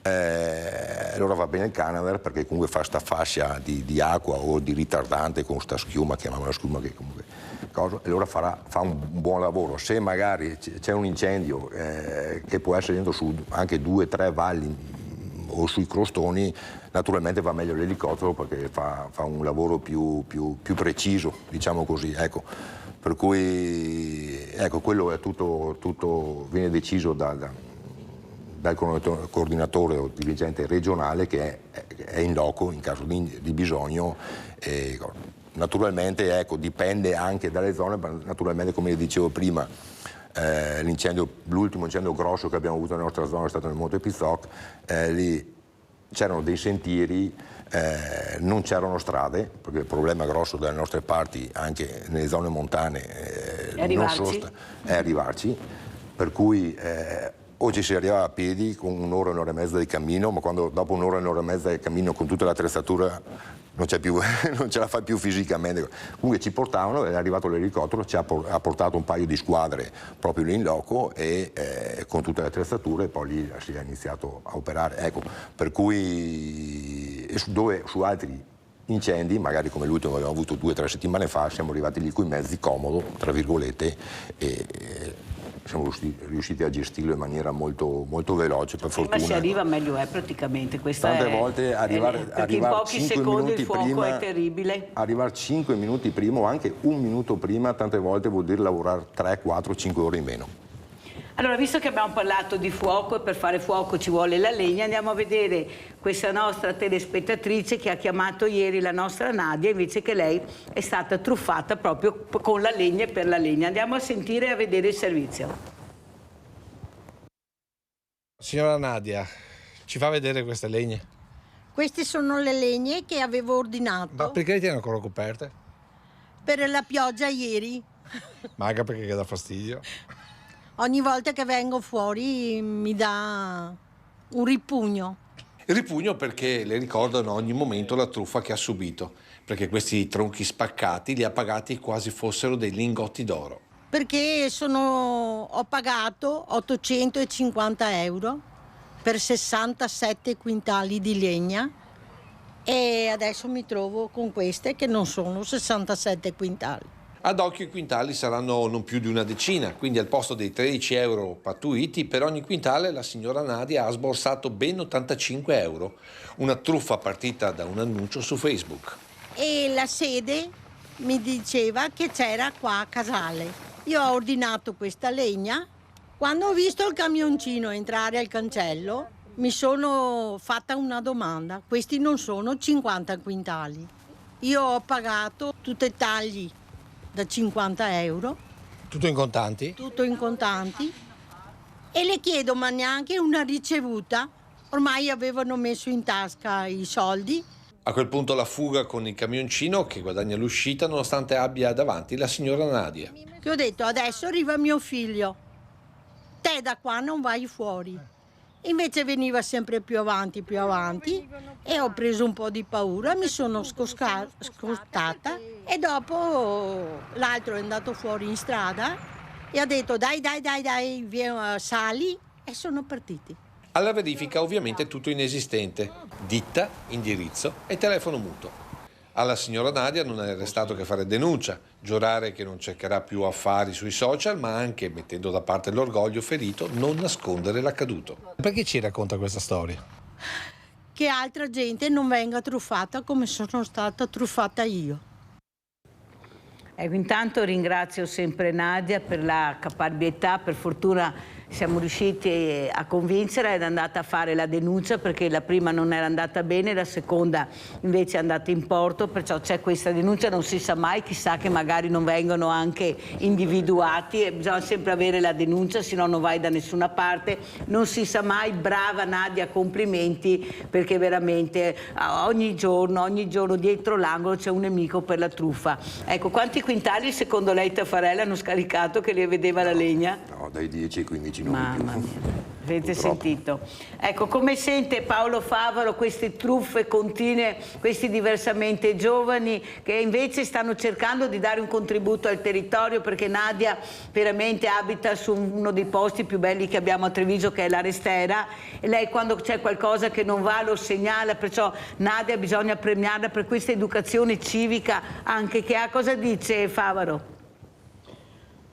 allora va bene il Canadair, perché comunque fa sta fascia di acqua o di ritardante con sta schiuma, chiamiamola schiuma, che comunque cosa, e allora fa un buon lavoro. Se magari c'è un incendio che può essere dentro su anche 2 o 3 valli o sui crostoni, naturalmente va meglio l'elicottero perché fa un lavoro più preciso, diciamo così, ecco. Per cui ecco, quello è tutto viene deciso dal coordinatore o dirigente regionale che è in loco in caso di bisogno. Naturalmente ecco, dipende anche dalle zone, ma naturalmente, come dicevo prima, l'ultimo incendio grosso che abbiamo avuto nella nostra zona è stato nel Monte Pizzoc, lì c'erano dei sentieri, non c'erano strade, perché il problema grosso dalle nostre parti, anche nelle zone montane, è arrivarci, per cui o ci si arriva a piedi con un'ora e un'ora e mezza di cammino, ma quando dopo un'ora e un'ora e mezza di cammino con tutta l'attrezzatura non ce la fai più fisicamente. Comunque ci portavano, è arrivato l'elicottero, ha portato un paio di squadre proprio lì in loco e con tutte le attrezzature poi lì si è iniziato a operare. Ecco, per cui su altri incendi, magari come l'ultimo che abbiamo avuto 2 o 3 settimane fa, siamo arrivati lì con i mezzi comodo, tra virgolette, e siamo riusciti a gestirlo in maniera molto, molto veloce, per fortuna. Ma se arriva meglio è praticamente. Tante volte arrivare in pochi 5 secondi minuti il fuoco prima, è terribile. Arrivare 5 minuti prima o anche 1 minuto prima, tante volte vuol dire lavorare 3, 4, 5 ore in meno. Allora, visto che abbiamo parlato di fuoco e per fare fuoco ci vuole la legna, andiamo a vedere questa nostra telespettatrice che ha chiamato ieri la nostra Nadia, invece che lei è stata truffata proprio con la legna e per la legna. Andiamo a sentire e a vedere il servizio. Signora Nadia, ci fa vedere queste legne? Queste sono le legne che avevo ordinato. Ma perché le tiene ancora coperte? Per la pioggia ieri. Ma anche perché dà fastidio. Ogni volta che vengo fuori mi dà un ripugno. Il ripugno perché le ricordano a ogni momento la truffa che ha subito, perché questi tronchi spaccati li ha pagati quasi fossero dei lingotti d'oro. Perché ho pagato 850 euro per 67 quintali di legna e adesso mi trovo con queste che non sono 67 quintali. Ad occhio i quintali saranno non più di una decina, quindi al posto dei 13 euro pattuiti per ogni quintale la signora Nadia ha sborsato ben 85 euro, una truffa partita da un annuncio su Facebook. E la sede mi diceva che c'era qua a Casale. Io ho ordinato questa legna. Quando ho visto il camioncino entrare al cancello, mi sono fatta una domanda. Questi non sono 50 quintali. Io ho pagato tutti i tagli da 50 euro. Tutto in contanti? Tutto in contanti. E le chiedo, ma neanche una ricevuta? Ormai avevano messo in tasca i soldi. A quel punto la fuga con il camioncino che guadagna l'uscita nonostante abbia davanti la signora Nadia. Che ho detto, adesso arriva mio figlio. Te da qua non vai fuori. Invece veniva sempre più avanti e ho preso un po' di paura, mi sono scostata e dopo l'altro è andato fuori in strada e ha detto dai, via, sali, e sono partiti. Alla verifica ovviamente tutto inesistente, ditta, indirizzo e telefono muto. Alla signora Nadia non è restato che fare denuncia, giurare che non cercherà più affari sui social, ma anche, mettendo da parte l'orgoglio ferito, non nascondere l'accaduto. Perché ci racconta questa storia? Che altra gente non venga truffata come sono stata truffata io. Ecco, intanto ringrazio sempre Nadia per la caparbietà, per fortuna siamo riusciti a convincere, ed è andata a fare la denuncia perché la prima non era andata bene, la seconda invece è andata in porto, perciò c'è questa denuncia, non si sa mai, chissà che magari non vengono anche individuati, e bisogna sempre avere la denuncia, se no non vai da nessuna parte, non si sa mai. Brava Nadia, complimenti, perché veramente ogni giorno dietro l'angolo c'è un nemico per la truffa. Ecco, quanti quintali secondo lei Taffarella hanno scaricato che le vedeva la legna? No, dai 10 ai 15. Mamma mia, avete sentito? Ecco, come sente Paolo Favaro queste truffe continue, questi diversamente giovani che invece stanno cercando di dare un contributo al territorio, perché Nadia veramente abita su uno dei posti più belli che abbiamo a Treviso, che è la Restera, e lei quando c'è qualcosa che non va lo segnala, perciò Nadia bisogna premiarla per questa educazione civica anche che ha. Cosa dice Favaro?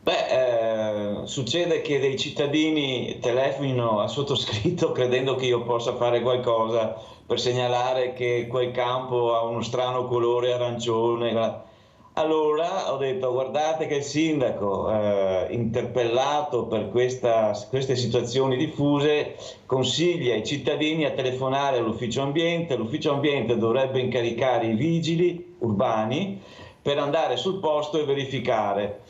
Beh, succede che dei cittadini telefonino al sottoscritto credendo che io possa fare qualcosa per segnalare che quel campo ha uno strano colore arancione. Allora ho detto, guardate che il sindaco, interpellato per queste situazioni diffuse, consiglia ai cittadini a telefonare all'ufficio ambiente. L'ufficio ambiente dovrebbe incaricare i vigili urbani per andare sul posto e verificare.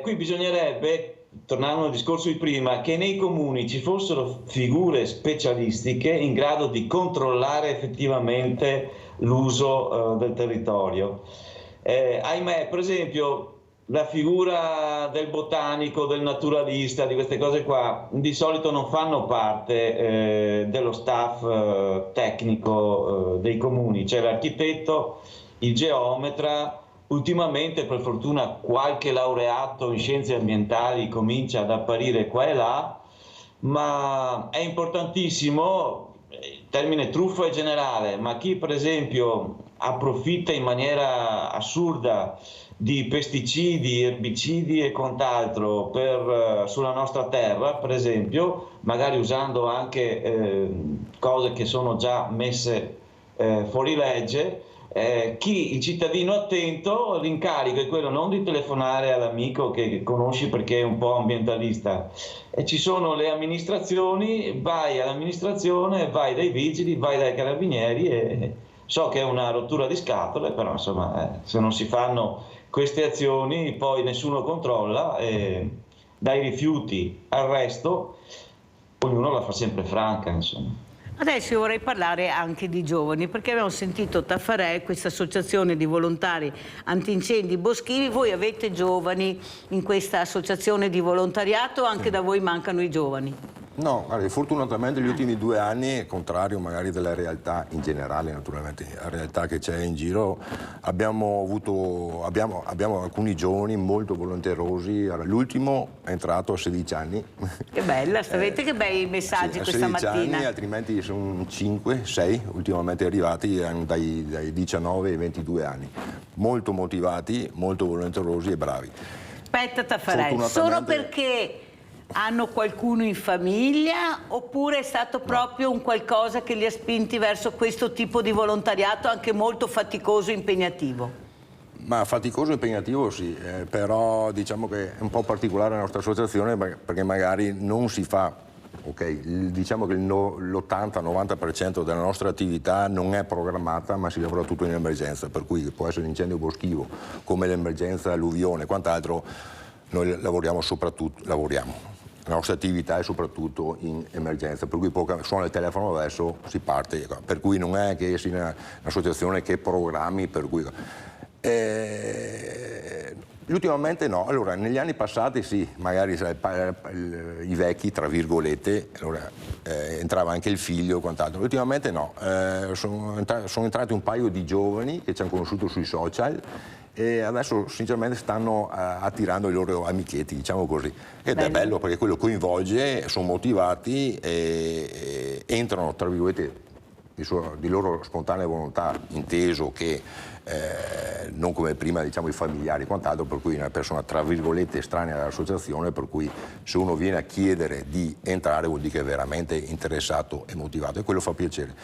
Qui bisognerebbe, tornando al discorso di prima, che nei comuni ci fossero figure specialistiche in grado di controllare effettivamente l'uso del territorio. Ahimè, per esempio, la figura del botanico, del naturalista, di queste cose qua, di solito non fanno parte dello staff tecnico dei comuni. C'è l'architetto, il geometra. Ultimamente, per fortuna, qualche laureato in scienze ambientali comincia ad apparire qua e là, ma è importantissimo, il termine truffa è generale, ma chi per esempio approfitta in maniera assurda di pesticidi, erbicidi e quant'altro sulla nostra terra, per esempio, magari usando anche cose che sono già messe fuori legge, il cittadino attento, l'incarico è quello non di telefonare all'amico che conosci perché è un po' ambientalista, e ci sono le amministrazioni, vai all'amministrazione, vai dai vigili, vai dai carabinieri, e so che è una rottura di scatole, però insomma se non si fanno queste azioni poi nessuno controlla, e dai rifiuti al resto ognuno la fa sempre franca, insomma. Adesso io vorrei parlare anche di giovani, perché abbiamo sentito Taffarè, questa associazione di volontari antincendi boschivi. Voi avete giovani in questa associazione di volontariato, anche da voi mancano i giovani? No, guarda, fortunatamente negli ultimi 2 anni, contrario magari della realtà in generale, naturalmente, la realtà che c'è in giro, abbiamo alcuni giovani molto volenterosi. L'ultimo è entrato a 16 anni. Che bella, sapete che bei messaggi questa mattina. 16 anni, altrimenti sono 5, 6 ultimamente arrivati dai 19 ai 22 anni. Molto motivati, molto volenterosi e bravi. Aspetta Taffarè, solo perché hanno qualcuno in famiglia, oppure è stato proprio un qualcosa che li ha spinti verso questo tipo di volontariato anche molto faticoso e impegnativo? Ma faticoso e impegnativo sì, però diciamo che è un po' particolare la nostra associazione perché magari non si fa, diciamo che l'80-90% della nostra attività non è programmata, ma si lavora tutto in emergenza, per cui può essere l'incendio boschivo, come l'emergenza alluvione, quant'altro, noi lavoriamo. La nostra attività è soprattutto in emergenza, per cui suona il telefono adesso si parte, per cui non è che sia un'associazione che programmi, per cui... ultimamente no, allora negli anni passati sì, magari i vecchi, tra virgolette, allora, entrava anche il figlio e quant'altro, ultimamente no, sono entrati un paio di giovani che ci hanno conosciuto sui social e adesso sinceramente stanno attirando i loro amichetti, diciamo così, ed è bello perché quello coinvolge, sono motivati e entrano, tra virgolette, di loro spontanea volontà, inteso che non come prima, diciamo, i familiari e quant'altro, per cui una persona tra virgolette estranea all'associazione, per cui se uno viene a chiedere di entrare vuol dire che è veramente interessato e motivato e quello fa piacere.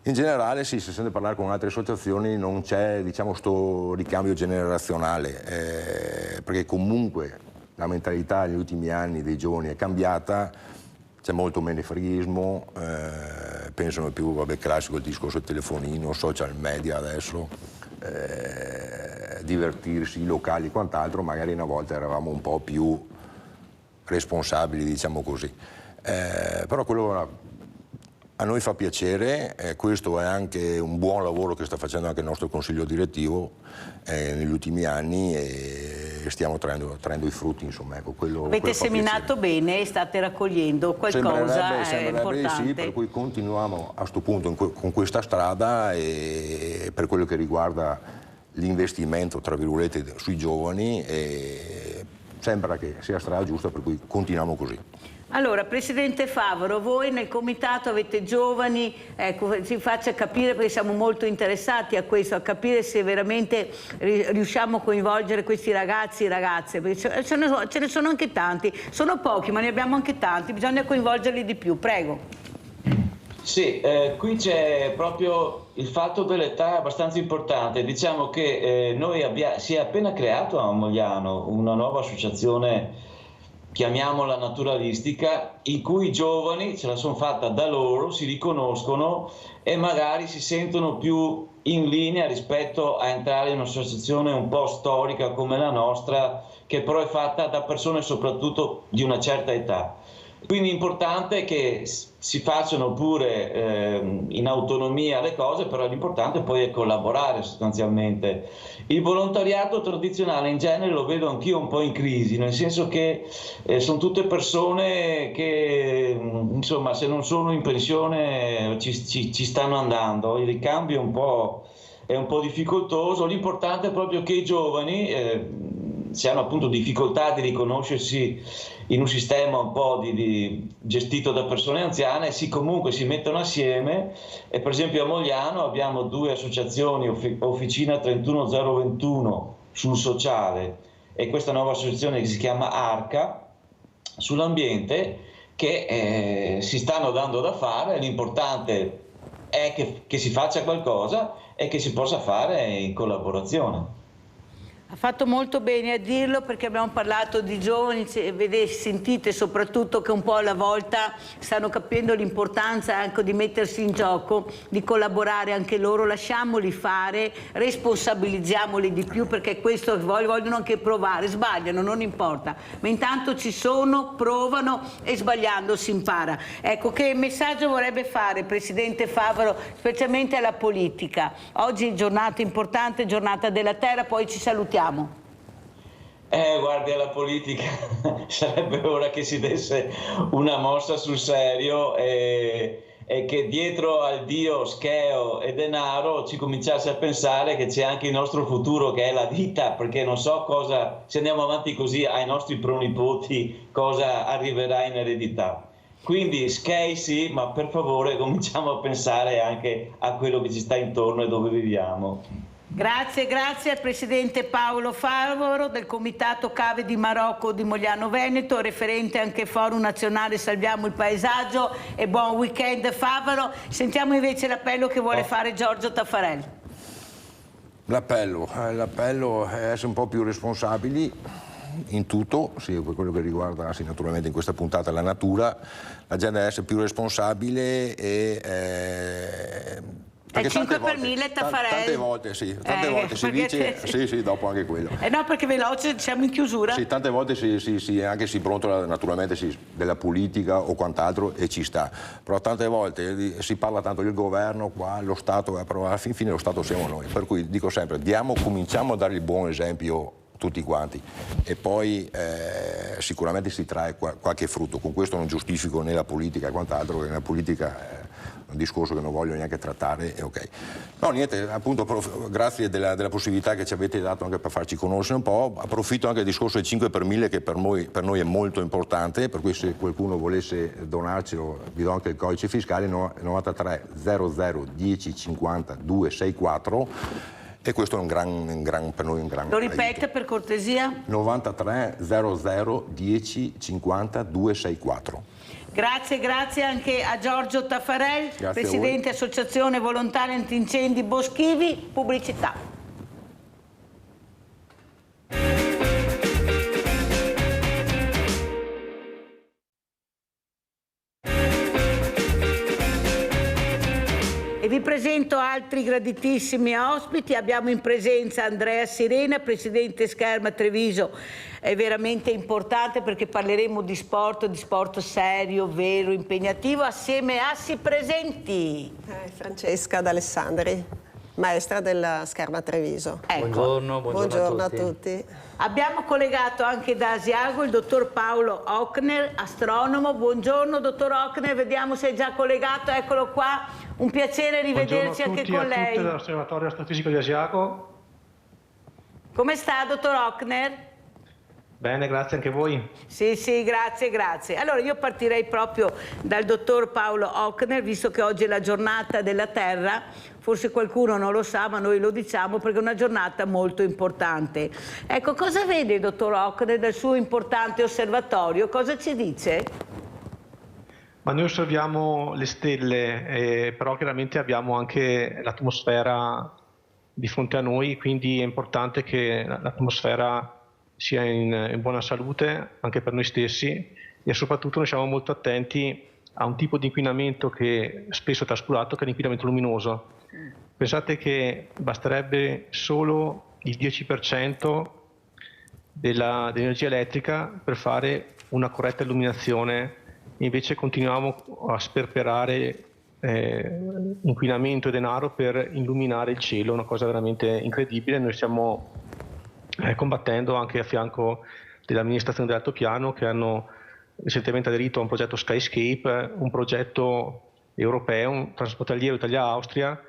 In generale sì, se sente parlare con altre associazioni non c'è, diciamo, sto ricambio generazionale, perché comunque la mentalità negli ultimi anni dei giovani è cambiata, c'è molto menefreghismo, pensano più, vabbè, classico il discorso del telefonino, social media adesso, divertirsi, i locali e quant'altro, magari una volta eravamo un po' più responsabili, diciamo così. Però quello a noi fa piacere, questo è anche un buon lavoro che sta facendo anche il nostro consiglio direttivo negli ultimi anni e stiamo traendo i frutti, insomma. Ecco, avete seminato bene e state raccogliendo qualcosa, è importante. Sì, per cui continuiamo a questo punto con questa strada e per quello che riguarda l'investimento, tra virgolette, sui giovani, sembra che sia la strada giusta, per cui continuiamo così. Allora, Presidente Favaro, voi nel comitato avete giovani, ecco, ci faccia capire, perché siamo molto interessati a questo, a capire se veramente riusciamo a coinvolgere questi ragazzi e ragazze, perché ce ne sono anche tanti, sono pochi ma ne abbiamo anche tanti, bisogna coinvolgerli di più, prego. Sì, qui c'è proprio il fatto dell'età abbastanza importante, diciamo che si è appena creato a Mogliano una nuova associazione, chiamiamola naturalistica, in cui i giovani ce la sono fatta da loro, si riconoscono e magari si sentono più in linea rispetto a entrare in un'associazione un po' storica come la nostra, che però è fatta da persone soprattutto di una certa età. Quindi è importante che si facciano pure in autonomia le cose, però l'importante poi è collaborare sostanzialmente. Il volontariato tradizionale in genere lo vedo anch'io un po' in crisi, nel senso che sono tutte persone che insomma se non sono in pensione ci stanno andando, il ricambio è un po' difficoltoso. L'importante è proprio che i giovani se hanno appunto difficoltà di riconoscersi in un sistema un po' gestito da persone anziane, comunque si mettono assieme e per esempio a Mogliano abbiamo due associazioni, Officina 31021 sul sociale e questa nuova associazione che si chiama Arca sull'ambiente, che si stanno dando da fare. L'importante è che si faccia qualcosa e che si possa fare in collaborazione. Ha fatto molto bene a dirlo, perché abbiamo parlato di giovani, sentite soprattutto che un po' alla volta stanno capendo l'importanza anche di mettersi in gioco, di collaborare anche loro, lasciamoli fare, responsabilizziamoli di più, perché questo vogliono anche provare, sbagliano, non importa, ma intanto ci sono, provano e sbagliando si impara. Ecco, che messaggio vorrebbe fare Presidente Favaro, specialmente alla politica? Oggi giornata importante, giornata della terra, poi ci salutiamo. Guardi, alla politica sarebbe ora che si desse una mossa sul serio e che dietro al dio scheo e denaro ci cominciasse a pensare che c'è anche il nostro futuro, che è la vita, perché non so cosa, se andiamo avanti così ai nostri pronipoti, cosa arriverà in eredità. Quindi schei sì, ma per favore cominciamo a pensare anche a quello che ci sta intorno e dove viviamo. Grazie al Presidente Paolo Favaro del Comitato Cave di Marocco di Mogliano Veneto, referente anche Forum Nazionale Salviamo il Paesaggio, e buon weekend Favaro. Sentiamo invece l'appello che vuole fare Giorgio Taffarel. L'appello è essere un po' più responsabili in tutto, sì, per quello che riguarda naturalmente in questa puntata la natura, la gente deve essere più responsabile e... È 5 per 1000 Taffarel. Tante volte si dice, sì, dopo anche quello. No, perché veloce, siamo in chiusura. Sì, tante volte si brontola naturalmente della politica o quant'altro e ci sta, però tante volte si parla tanto del governo, qua, lo Stato, però alla fine lo Stato siamo noi, per cui dico sempre, cominciamo a dare il buon esempio tutti quanti e poi sicuramente si trae qualche frutto. Con questo non giustifico né la politica e quant'altro, perché nella politica un discorso che non voglio neanche trattare, è ok. No, niente, appunto grazie della possibilità che ci avete dato anche per farci conoscere un po', approfitto anche del discorso del 5 per 1000 che per noi è molto importante, per cui se qualcuno volesse donarcelo vi do anche il codice fiscale 93 00 10 50 264 e questo è per noi un gran Lo ripete aiuto. per cortesia? 93 00 10 50 264. Grazie anche a Giorgio Taffarel, Grazie Presidente Associazione Volontari Antincendi Boschivi, pubblicità. E vi presento altri graditissimi ospiti. Abbiamo in presenza Andrea Sirena, Presidente Scherma Treviso. È veramente importante perché parleremo di sport serio, vero, impegnativo, assieme a Si Presenti. Francesca D'Alessandri, maestra della Scherma Treviso. Ecco. Buongiorno a tutti. Abbiamo collegato anche da Asiago il dottor Paolo Ochner, astronomo. Buongiorno dottor Ochner, vediamo se è già collegato, eccolo qua. Un piacere rivederci anche con lei. Buongiorno a tutti dall'Osservatorio Astrofisico di Asiago. Come sta dottor Ochner? Bene, grazie anche voi. Sì, grazie. Allora io partirei proprio dal dottor Paolo Ochner, visto che oggi è la giornata della Terra, forse qualcuno non lo sa, ma noi lo diciamo perché è una giornata molto importante. Ecco, cosa vede il dottor Ochner dal suo importante osservatorio? Cosa ci dice? Ma noi osserviamo le stelle, però chiaramente abbiamo anche l'atmosfera di fronte a noi, quindi è importante che l'atmosfera sia in buona salute anche per noi stessi e soprattutto noi siamo molto attenti a un tipo di inquinamento che spesso è trascurato, che è l'inquinamento luminoso. Pensate che basterebbe solo il 10% dell'energia elettrica per fare una corretta illuminazione, invece continuiamo a sperperare inquinamento e denaro per illuminare il cielo, una cosa veramente incredibile. Noi stiamo combattendo anche a fianco dell'amministrazione dell'altopiano che hanno recentemente aderito a un progetto Skyscape, un progetto europeo transfrontaliero Italia-Austria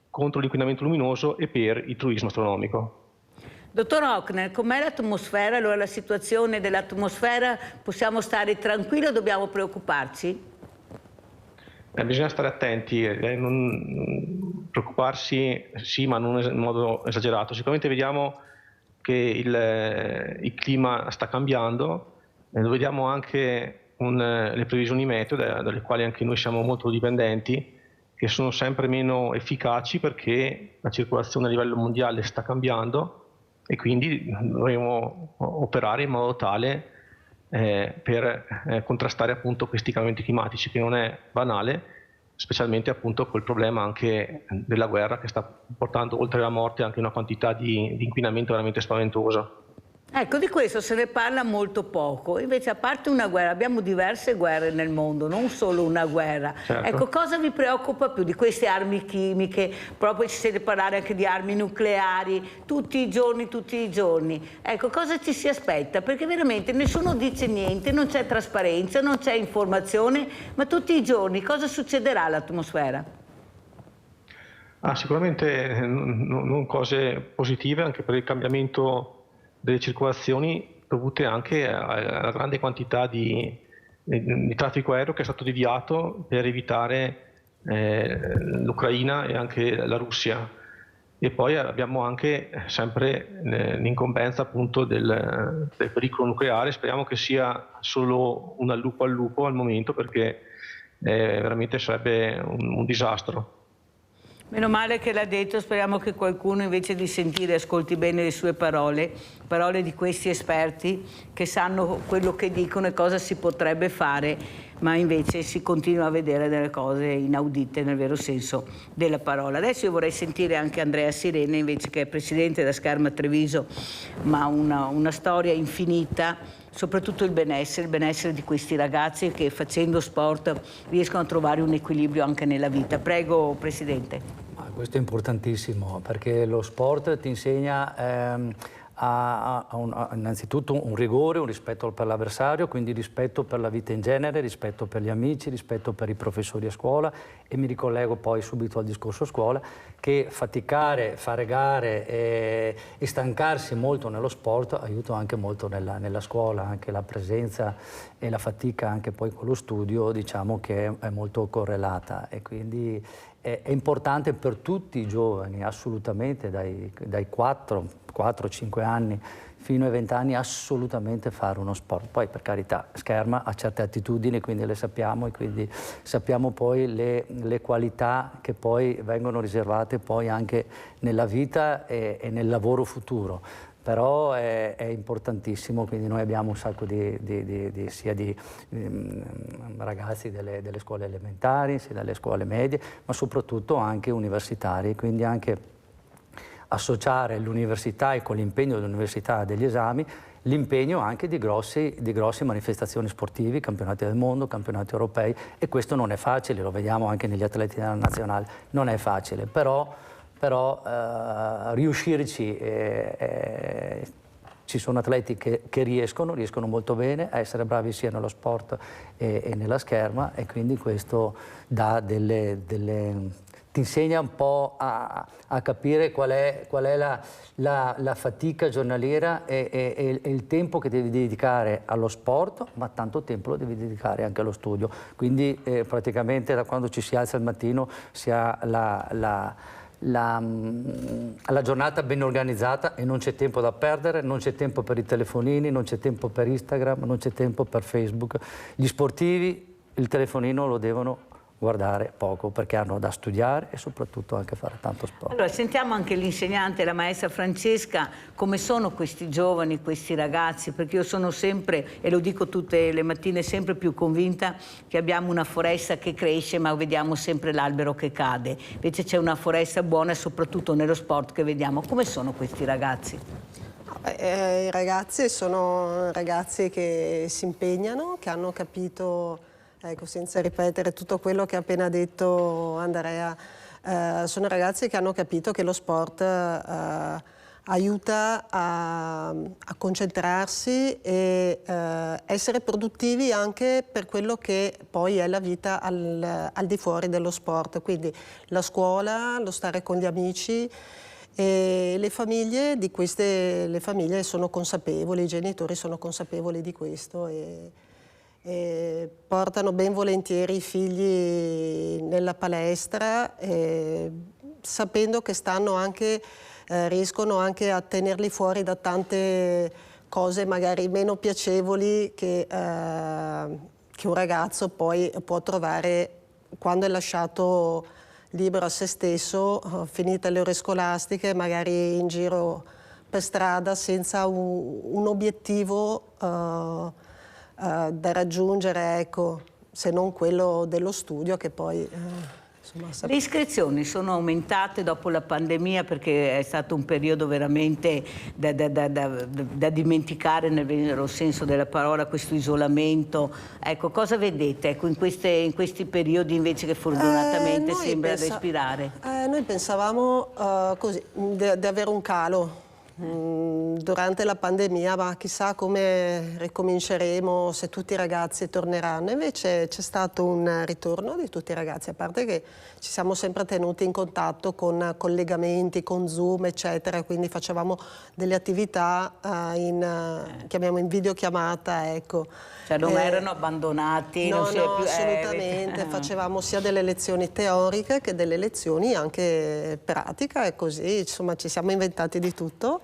contro l'inquinamento luminoso e per il turismo astronomico. Dottor Ochner, com'è l'atmosfera? Allora la situazione dell'atmosfera, possiamo stare tranquilli o dobbiamo preoccuparci? Bisogna stare attenti, non preoccuparsi sì, ma non in modo esagerato. Sicuramente vediamo che il clima sta cambiando, lo vediamo anche con le previsioni meteo, dalle quali anche noi siamo molto dipendenti, che sono sempre meno efficaci perché la circolazione a livello mondiale sta cambiando e quindi dovremo operare in modo tale per contrastare appunto questi cambiamenti climatici, che non è banale, specialmente appunto col problema anche della guerra che sta portando oltre la morte anche una quantità di inquinamento veramente spaventosa. Ecco, di questo se ne parla molto poco, invece a parte una guerra, abbiamo diverse guerre nel mondo, non solo una guerra. Certo. Ecco, cosa vi preoccupa più di queste armi chimiche? Proprio ci sente parlare anche di armi nucleari, tutti i giorni. Ecco, cosa ci si aspetta? Perché veramente nessuno dice niente, non c'è trasparenza, non c'è informazione, ma tutti i giorni cosa succederà all'atmosfera? Sicuramente non cose positive, anche per il cambiamento delle circolazioni dovute anche alla grande quantità di traffico aereo che è stato deviato per evitare l'Ucraina e anche la Russia. E poi abbiamo anche sempre l'incombenza appunto del pericolo nucleare. Speriamo che sia solo un allupo al lupo al momento, perché veramente sarebbe un disastro. Meno male che l'ha detto, speriamo che qualcuno invece di sentire ascolti bene le sue parole di questi esperti che sanno quello che dicono e cosa si potrebbe fare, ma invece si continua a vedere delle cose inaudite nel vero senso della parola. Adesso io vorrei sentire anche Andrea Sirena, invece, che è presidente della Scherma Treviso, ma una storia infinita, soprattutto il benessere di questi ragazzi che facendo sport riescono a trovare un equilibrio anche nella vita. Prego, Presidente. Questo è importantissimo perché lo sport ti insegna innanzitutto un rigore, un rispetto per l'avversario, quindi rispetto per la vita in genere, rispetto per gli amici, rispetto per i professori a scuola, e mi ricollego poi subito al discorso scuola, che faticare, fare gare e stancarsi molto nello sport aiuta anche molto nella scuola, anche la presenza e la fatica anche poi con lo studio, diciamo che è molto correlata, e quindi è importante per tutti i giovani, assolutamente, dai 4-5 anni fino ai 20 anni, assolutamente fare uno sport. Poi, per carità, Scherma ha certe attitudini, quindi le sappiamo, e quindi sappiamo poi le qualità che poi vengono riservate poi anche nella vita e nel lavoro futuro. Però è importantissimo, quindi noi abbiamo un sacco di ragazzi delle scuole elementari, sia delle scuole medie, ma soprattutto anche universitari, quindi anche associare l'università, e con l'impegno dell'università degli esami, l'impegno anche di grosse manifestazioni sportive, campionati del mondo, campionati europei, e questo non è facile, lo vediamo anche negli atleti della nazionale, non è facile, però riuscirci, ci sono atleti che riescono molto bene a essere bravi sia nello sport e nella scherma, e quindi questo dà ti insegna un po' a capire qual è la fatica giornaliera e il tempo che devi dedicare allo sport, ma tanto tempo lo devi dedicare anche allo studio. Quindi praticamente da quando ci si alza il mattino si ha la giornata ben organizzata, e non c'è tempo da perdere, non c'è tempo per i telefonini, non c'è tempo per Instagram, non c'è tempo per Facebook. Gli sportivi il telefonino lo devono guardare poco, perché hanno da studiare e soprattutto anche fare tanto sport. Allora, sentiamo anche l'insegnante, la maestra Francesca, come sono questi giovani, questi ragazzi, perché io sono sempre, e lo dico tutte le mattine, sempre più convinta che abbiamo una foresta che cresce, ma vediamo sempre l'albero che cade. Invece c'è una foresta buona, soprattutto nello sport, che vediamo. Come sono questi ragazzi? I ragazzi sono ragazzi che si impegnano, che hanno capito, ecco, senza ripetere tutto quello che ha appena detto Andrea, sono ragazzi che hanno capito che lo sport aiuta a concentrarsi e essere produttivi anche per quello che poi è la vita al di fuori dello sport, quindi la scuola, lo stare con gli amici. E le famiglie sono consapevoli, i genitori sono consapevoli di questo e portano ben volentieri i figli nella palestra, sapendo che riescono anche a tenerli fuori da tante cose magari meno piacevoli che un ragazzo poi può trovare quando è lasciato libero a se stesso, finite le ore scolastiche, magari in giro per strada senza un obiettivo da raggiungere, ecco, se non quello dello studio, che poi Le iscrizioni sono aumentate dopo la pandemia, perché è stato un periodo veramente da dimenticare nel vero senso della parola, questo isolamento. Ecco, cosa vedete in questi periodi invece che fortunatamente sembra respirare? Noi pensavamo così, di avere un calo durante la pandemia, ma chissà come ricominceremo, se tutti i ragazzi torneranno. Invece c'è stato un ritorno di tutti i ragazzi, a parte che ci siamo sempre tenuti in contatto con collegamenti, con Zoom, eccetera, quindi facevamo delle attività chiamiamo in videochiamata, ecco. Cioè non erano abbandonati? No, non si è più, assolutamente, facevamo sia delle lezioni teoriche che delle lezioni anche pratica, e così, insomma, ci siamo inventati di tutto.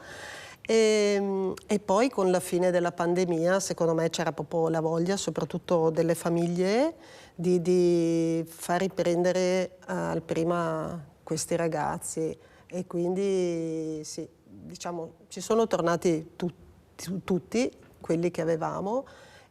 E poi con la fine della pandemia, secondo me, c'era proprio la voglia, soprattutto delle famiglie, di far riprendere al prima questi ragazzi, e quindi sì, diciamo, ci sono tornati tutti quelli che avevamo,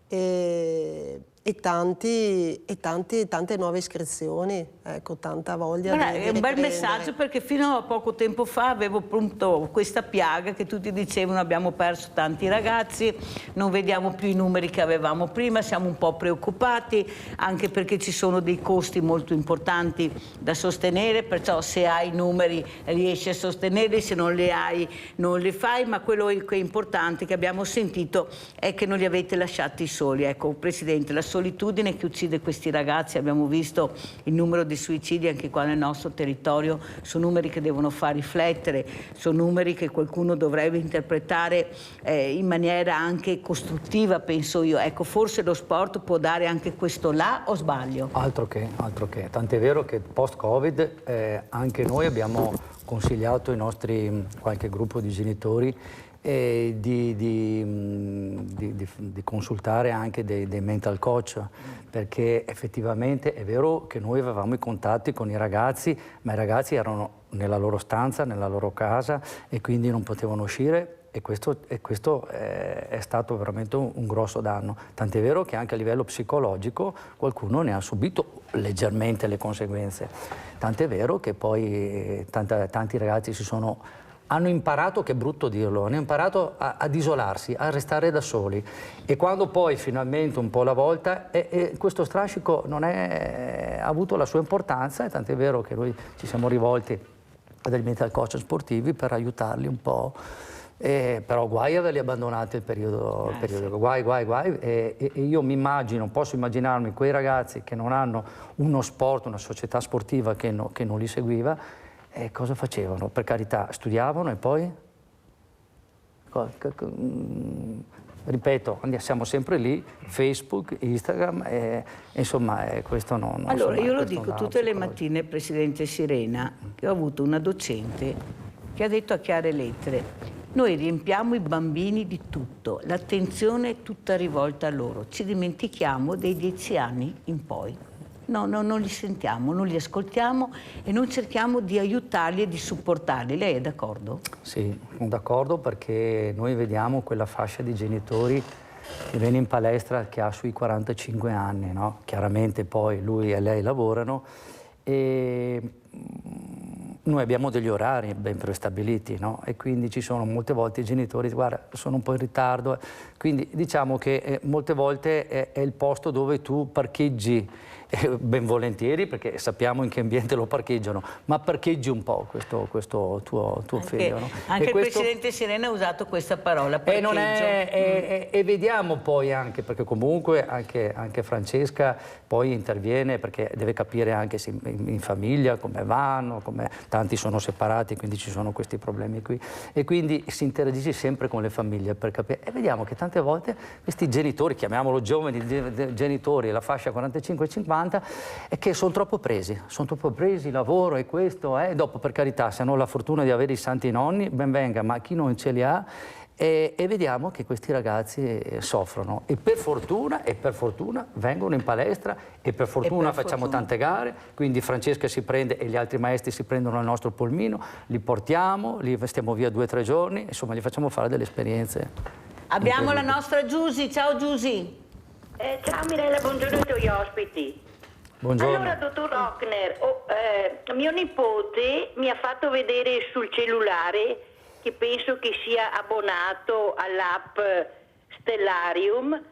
e tante nuove iscrizioni, ecco, tanta voglia di È un bel riprendere. messaggio, perché fino a poco tempo fa avevo appunto questa piaga che tutti dicevano: abbiamo perso tanti ragazzi, non vediamo più i numeri che avevamo prima, siamo un po' preoccupati, anche perché ci sono dei costi molto importanti da sostenere, perciò se hai i numeri riesci a sostenerli, se non li hai non li fai, ma quello che è importante che abbiamo sentito è che non li avete lasciati soli. Ecco, Presidente, la solitudine che uccide questi ragazzi, abbiamo visto il numero di suicidi anche qua nel nostro territorio, sono numeri che devono far riflettere, sono numeri che qualcuno dovrebbe interpretare in maniera anche costruttiva, penso io. Ecco, forse lo sport può dare anche questo là, o sbaglio? Altro che, tant'è vero che post-Covid anche noi abbiamo consigliato ai nostri, qualche gruppo di genitori, di consultare anche dei mental coach, perché effettivamente è vero che noi avevamo i contatti con i ragazzi, ma i ragazzi erano nella loro stanza, nella loro casa, e quindi non potevano uscire, e questo è stato veramente un grosso danno. Tant'è vero che anche a livello psicologico qualcuno ne ha subito leggermente le conseguenze. Tant'è vero che poi tanti ragazzi hanno imparato, che è brutto dirlo, hanno imparato ad isolarsi, a restare da soli, e quando poi finalmente un po' alla volta questo strascico ha avuto la sua importanza, e tant'è vero che noi ci siamo rivolti a dei mental coach sportivi per aiutarli un po', però guai averli abbandonati il periodo, guai, e io posso immaginarmi quei ragazzi che non hanno uno sport, una società sportiva che non li seguiva. E cosa facevano? Per carità, studiavano, e poi? Ripeto, siamo sempre lì, Facebook, Instagram, insomma, questo non... Allora, insomma, io lo questo dico non tutte le mattine, Presidente Sirena, che ho avuto una docente che ha detto a chiare lettere: noi riempiamo i bambini di tutto, l'attenzione è tutta rivolta a loro, ci dimentichiamo dei 10 anni in poi. No, non li sentiamo, non li ascoltiamo e non cerchiamo di aiutarli e di supportarli. Lei è d'accordo? Sì, sono d'accordo, perché noi vediamo quella fascia di genitori che viene in palestra che ha sui 45 anni, no? Chiaramente poi lui e lei lavorano, e noi abbiamo degli orari ben prestabiliti, no? E quindi ci sono molte volte i genitori: guarda, sono un po' in ritardo. Quindi diciamo che molte volte è il posto dove tu parcheggi, ben volentieri, perché sappiamo in che ambiente lo parcheggiano, ma parcheggi un po' questo tuo figlio. No? Anche il Presidente Sirena ha usato questa parola, parcheggio. E vediamo poi anche, perché comunque anche Francesca poi interviene, perché deve capire anche in famiglia come vanno, come tanti sono separati, quindi ci sono questi problemi qui, e quindi si interagisce sempre con le famiglie per capire, e vediamo che tante volte questi genitori, chiamiamolo giovani genitori, la fascia 45-50, è che sono troppo presi, lavoro e questo, dopo, per carità, se hanno la fortuna di avere i santi nonni, ben venga, ma chi non ce li ha, e vediamo che questi ragazzi soffrono, e per fortuna vengono in palestra, e per fortuna facciamo tante gare, quindi Francesca si prende e gli altri maestri si prendono il nostro polmino, li portiamo, li stiamo via 2 o 3 giorni, insomma li facciamo fare delle esperienze. Abbiamo la nostra Giusy. Ciao Giusy. Ciao Mirella, buongiorno ai tuoi ospiti. Buongiorno. Allora, dottor Rockner, mio nipote mi ha fatto vedere sul cellulare, che penso che sia abbonato all'app Stellarium,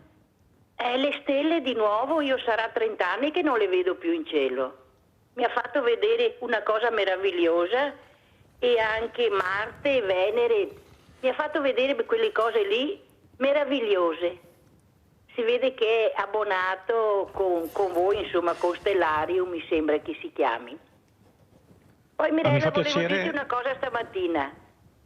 le stelle di nuovo. Io sarà 30 anni che non le vedo più in cielo. Mi ha fatto vedere una cosa meravigliosa, e anche Marte, Venere, mi ha fatto vedere quelle cose lì meravigliose. Si vede che è abbonato con voi, insomma, con Stellarium, mi sembra che si chiami. Poi Mirella, volevo dirti una cosa stamattina.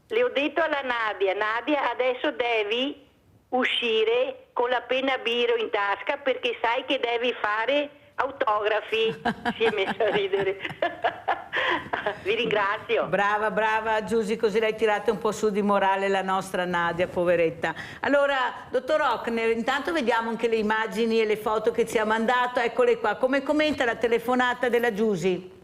Le ho detto alla Nadia, adesso devi uscire con la penna biro in tasca, perché sai che devi fare autografi. Si è messa a ridere. Vi ringrazio. Brava Giusy, così l'hai tirata un po' su di morale la nostra Nadia, poveretta. Allora, dottor Rockner, intanto vediamo anche le immagini e le foto che ci ha mandato. Eccole qua. Come commenta la telefonata della Giusy?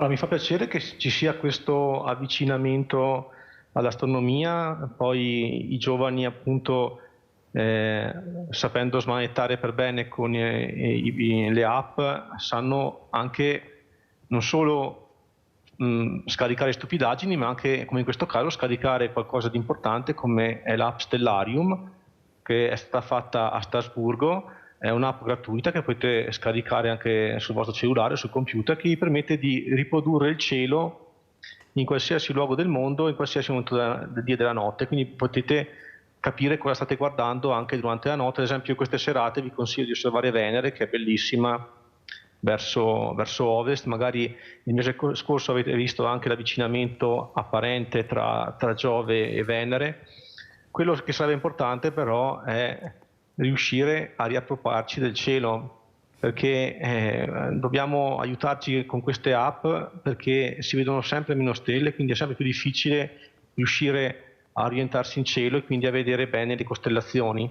Allora, mi fa piacere che ci sia questo avvicinamento all'astronomia, poi i giovani appunto sapendo smanettare per bene con le app sanno anche non solo scaricare stupidaggini, ma anche, come in questo caso, scaricare qualcosa di importante come è l'app Stellarium, che è stata fatta a Strasburgo. È un'app gratuita che potete scaricare anche sul vostro cellulare, sul computer, che vi permette di riprodurre il cielo in qualsiasi luogo del mondo, in qualsiasi momento del dia e della notte, quindi potete capire cosa state guardando anche durante la notte. Ad esempio queste serate vi consiglio di osservare Venere, che è bellissima, verso ovest. Magari il mese scorso avete visto anche l'avvicinamento apparente tra Giove e Venere. Quello che sarebbe importante però è riuscire a riappropriarci del cielo, perché dobbiamo aiutarci con queste app, perché si vedono sempre meno stelle, quindi è sempre più difficile riuscire a orientarsi in cielo e quindi a vedere bene le costellazioni.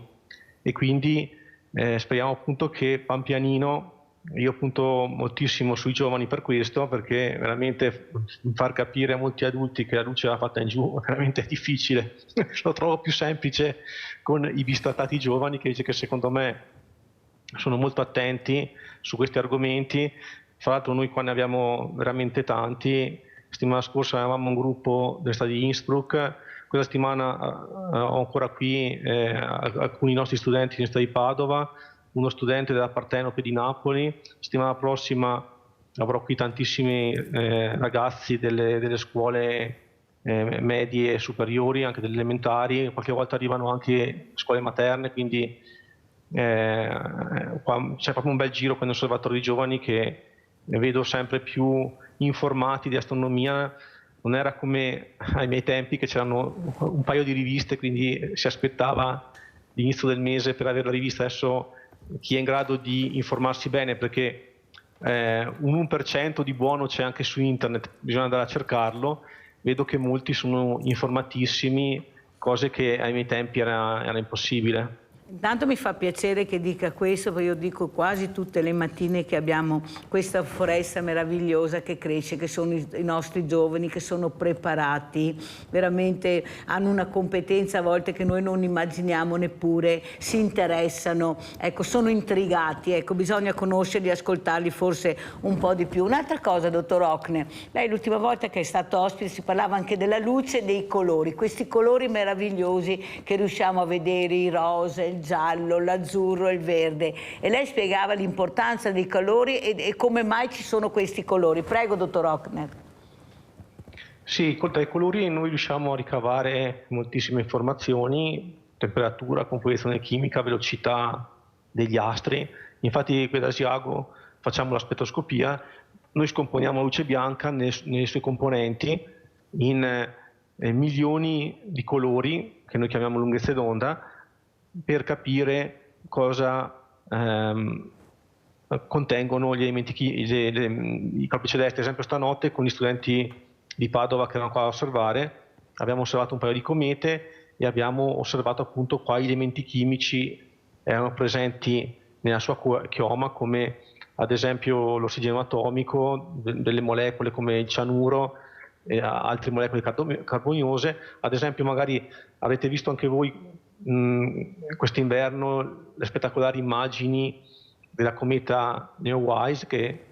E quindi speriamo appunto che pian pianino, io punto moltissimo sui giovani per questo, perché veramente far capire a molti adulti che la luce va fatta in giù è veramente difficile. Lo trovo più semplice con i bistrattati giovani, che secondo me sono molto attenti su questi argomenti. Fra l'altro noi qua ne abbiamo veramente tanti. Settimana scorsa avevamo un gruppo dell'Università di Innsbruck, questa settimana ho ancora qui alcuni nostri studenti dell'Università di Padova, uno studente della Partenope di Napoli. Settimana prossima avrò qui tantissimi ragazzi delle scuole medie e superiori, anche delle elementari, qualche volta arrivano anche scuole materne, quindi qua c'è proprio un bel giro con l'osservatorio di giovani che vedo sempre più informati di astronomia. Non era come ai miei tempi che c'erano un paio di riviste, quindi si aspettava l'inizio del mese per avere la rivista. Adesso chi è in grado di informarsi bene, perché un 1% di buono c'è anche su internet, bisogna andare a cercarlo. Vedo che molti sono informatissimi, cose che ai miei tempi era impossibile. Intanto mi fa piacere che dica questo, perché io dico quasi tutte le mattine che abbiamo questa foresta meravigliosa che cresce, che sono i nostri giovani, che sono preparati, veramente hanno una competenza a volte che noi non immaginiamo neppure, si interessano, ecco, sono intrigati, ecco, bisogna conoscerli, ascoltarli forse un po' di più. Un'altra cosa, dottor Hochner, lei l'ultima volta che è stato ospite si parlava anche della luce e dei colori, questi colori meravigliosi che riusciamo a vedere, i rosa, il giallo, l'azzurro e il verde, e lei spiegava l'importanza dei colori e come mai ci sono questi colori. Prego, dottor Hochner. Sì, dai colori noi riusciamo a ricavare moltissime informazioni: temperatura, composizione chimica, velocità degli astri. Infatti qui ad Asiago facciamo la spettroscopia, noi scomponiamo la luce bianca nei suoi componenti in milioni di colori, che noi chiamiamo lunghezze d'onda, per capire cosa contengono gli elementi, i corpi celesti. Ad esempio stanotte con gli studenti di Padova che erano qua a osservare, abbiamo osservato un paio di comete e abbiamo osservato appunto quali elementi chimici erano presenti nella sua chioma, come ad esempio l'ossigeno atomico, delle molecole come il cianuro e altre molecole carboniose. Ad esempio magari avete visto anche voi quest'inverno le spettacolari immagini della cometa Neowise, che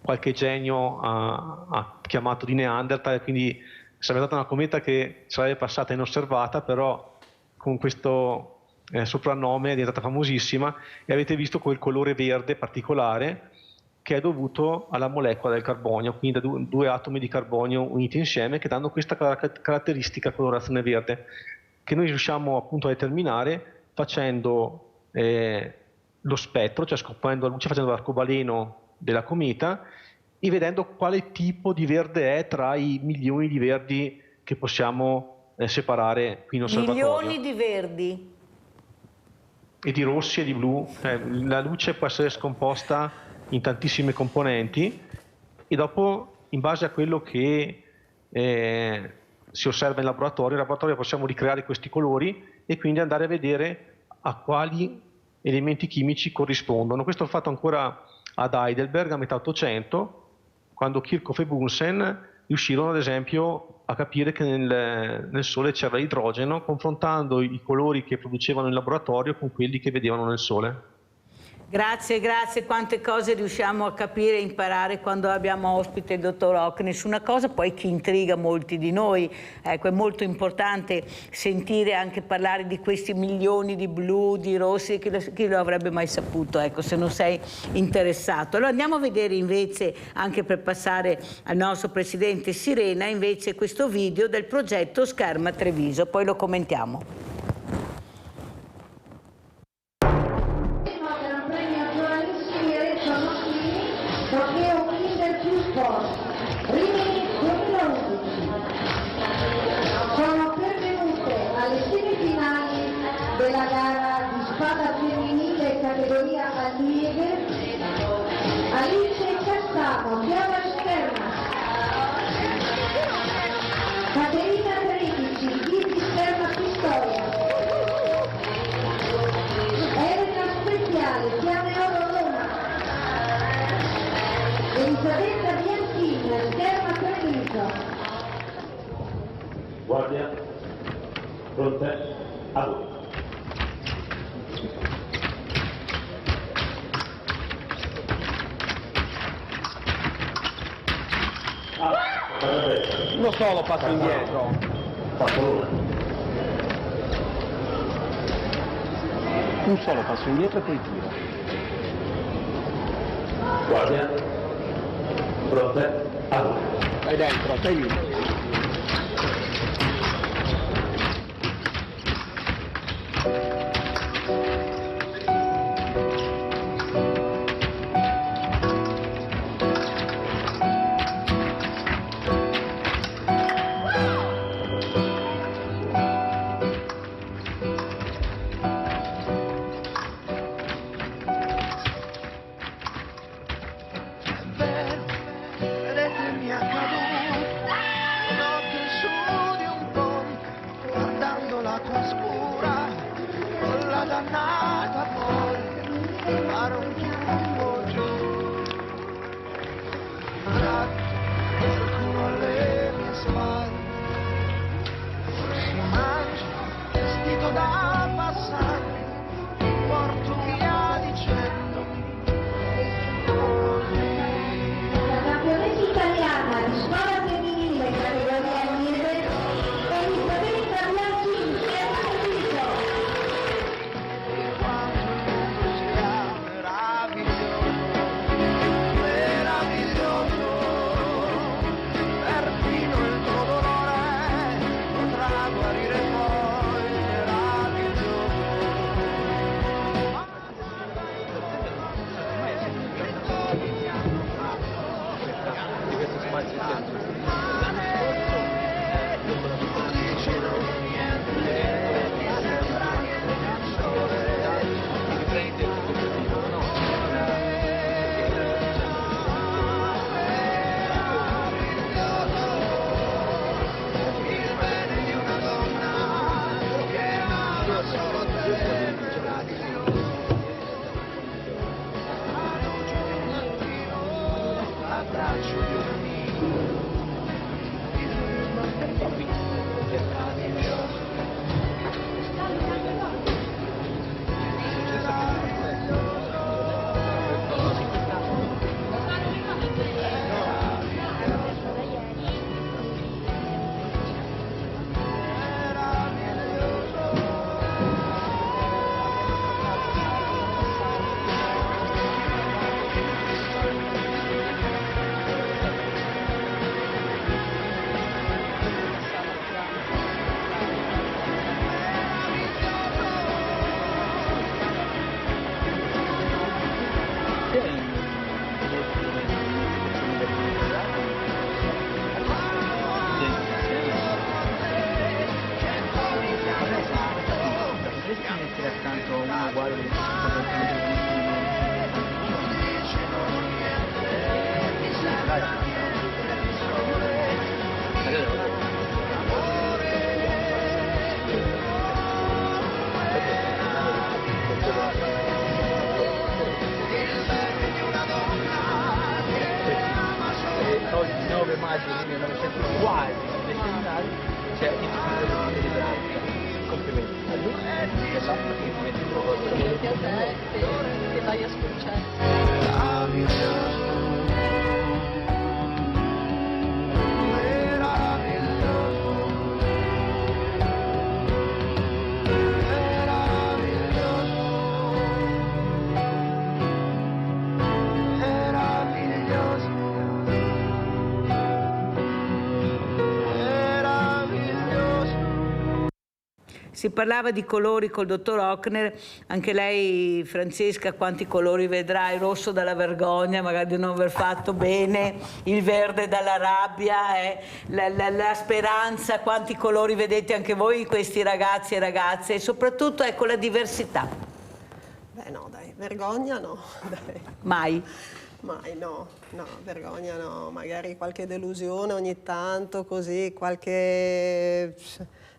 qualche genio ha chiamato di Neanderthal, quindi sarebbe stata una cometa che sarebbe passata inosservata, però con questo soprannome è diventata famosissima. E avete visto quel colore verde particolare che è dovuto alla molecola del carbonio, quindi da due atomi di carbonio uniti insieme, che danno questa caratteristica colorazione verde, che noi riusciamo appunto a determinare facendo lo spettro, cioè scoprendo la luce, facendo l'arcobaleno della cometa e vedendo quale tipo di verde è tra i milioni di verdi che possiamo separare qui in osservatorio. Milioni di verdi? E di rossi e di blu. La luce può essere scomposta in tantissime componenti e dopo, in base a quello che si osserva in laboratorio possiamo ricreare questi colori e quindi andare a vedere a quali elementi chimici corrispondono. Questo è fatto ancora ad Heidelberg a metà 800, quando Kirchhoff e Bunsen riuscirono ad esempio a capire che nel Sole c'era idrogeno, confrontando i colori che producevano in laboratorio con quelli che vedevano nel Sole. Grazie, grazie, quante cose riusciamo a capire e imparare quando abbiamo ospite il dottor Ocknes. Una cosa poi che intriga molti di noi, ecco, è molto importante sentire anche parlare di questi milioni di blu, di rossi, chi lo avrebbe mai saputo, ecco, se non sei interessato. Allora andiamo a vedere invece, anche per passare al nostro presidente Sirena, invece questo video del progetto Scherma Treviso, poi lo commentiamo. Rimini 2011 sono pervenute alle semifinali della gara di spada femminile categoria allieve Alice Castano, Chiara Scherma, Caterina Tredici, Vivi Scherma Pistoia, Elena Speciale, Pianeolo Roma, Elisabetta Bianchini, Scherma Treviso. Guardia, pronte, a voi. Uno solo passo indietro. Passo l'una. Un solo passo indietro e poi tiro. Guardia, pronte, a voi. Vai dentro, stai lì. Perfino il tuo dolore potrà guarire poi, meraviglioso. nel 1900 quasi nei seminari c'è il figlio di libertà. Complimenti a lui, complimenti a te che vai a scorciare. Si parlava di colori col dottor Hochner, anche lei Francesca quanti colori vedrà? Il rosso dalla vergogna, magari di non aver fatto bene, il verde dalla rabbia, la speranza, quanti colori vedete anche voi in questi ragazzi e ragazze e soprattutto ecco la diversità. Beh no dai, vergogna no. Dai. Mai? Mai no, vergogna no, magari qualche delusione ogni tanto così, qualche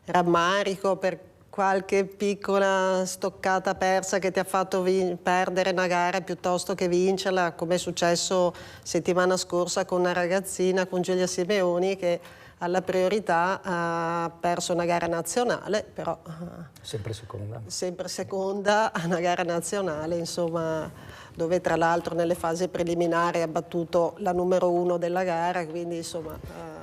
rammarico per qualche piccola stoccata persa che ti ha fatto perdere una gara piuttosto che vincerla, come è successo settimana scorsa con una ragazzina, con Giulia Simeoni, che alla priorità ha perso una gara nazionale, però sempre seconda. Sempre seconda a una gara nazionale, insomma, dove tra l'altro nelle fasi preliminari ha battuto la numero 1 della gara, quindi insomma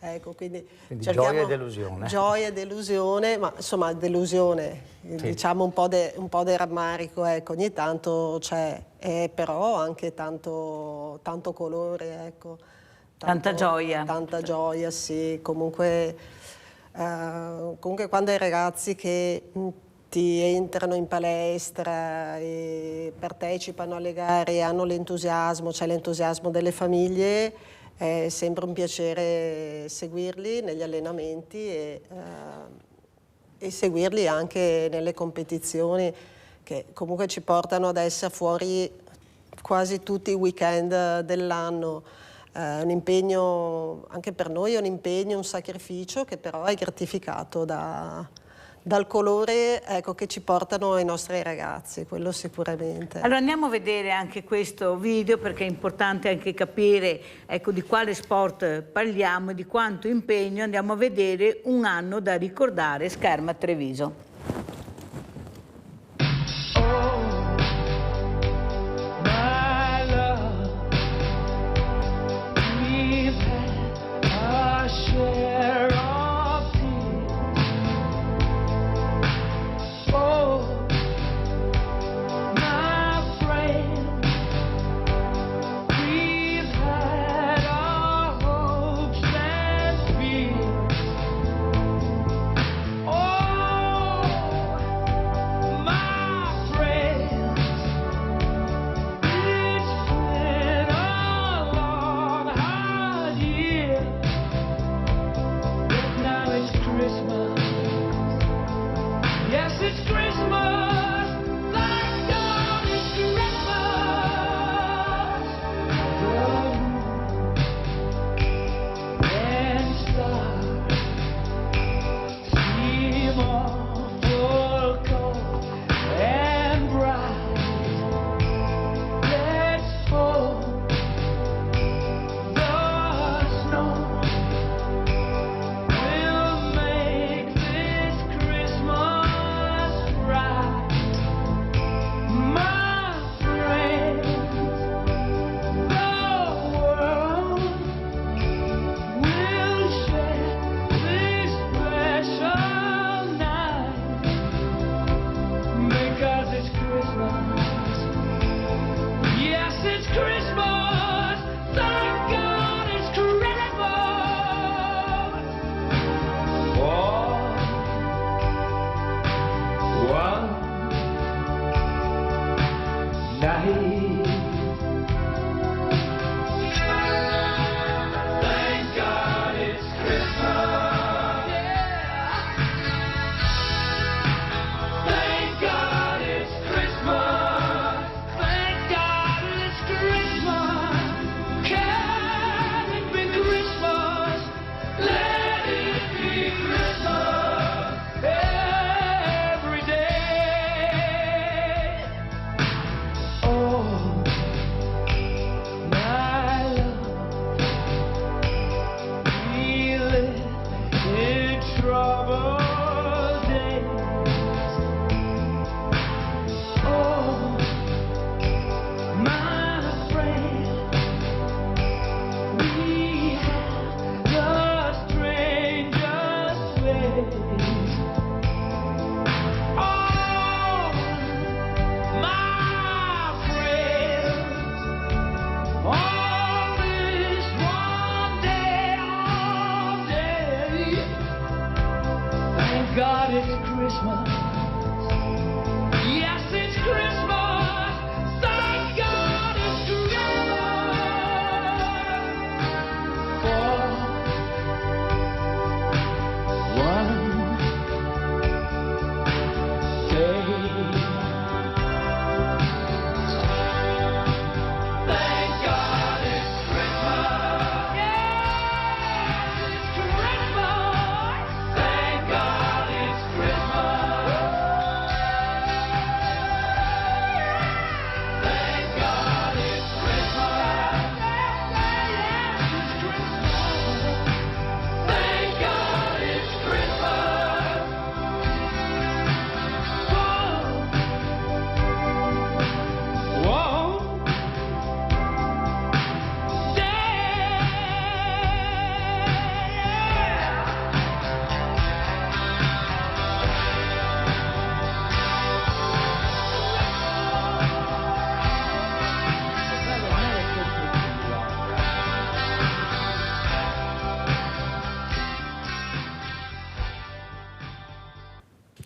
ecco, quindi gioia e delusione. Gioia e delusione, ma insomma delusione, sì. Diciamo un po' di rammarico, ecco, ogni tanto c'è, però anche tanto colore, ecco. Tanta gioia. Tanta gioia, sì. Comunque quando hai ragazzi che ti entrano in palestra e partecipano alle gare e hanno l'entusiasmo, c'è l'entusiasmo delle famiglie, è sempre un piacere seguirli negli allenamenti e seguirli anche nelle competizioni che comunque ci portano ad essere fuori quasi tutti i weekend dell'anno. Un impegno, anche per noi è un impegno, un sacrificio che però è gratificato dal colore, ecco, che ci portano i nostri ragazzi, quello sicuramente. Allora andiamo a vedere anche questo video perché è importante anche capire, ecco, di quale sport parliamo e di quanto impegno. Andiamo a vedere un anno da ricordare, scherma Treviso. Oh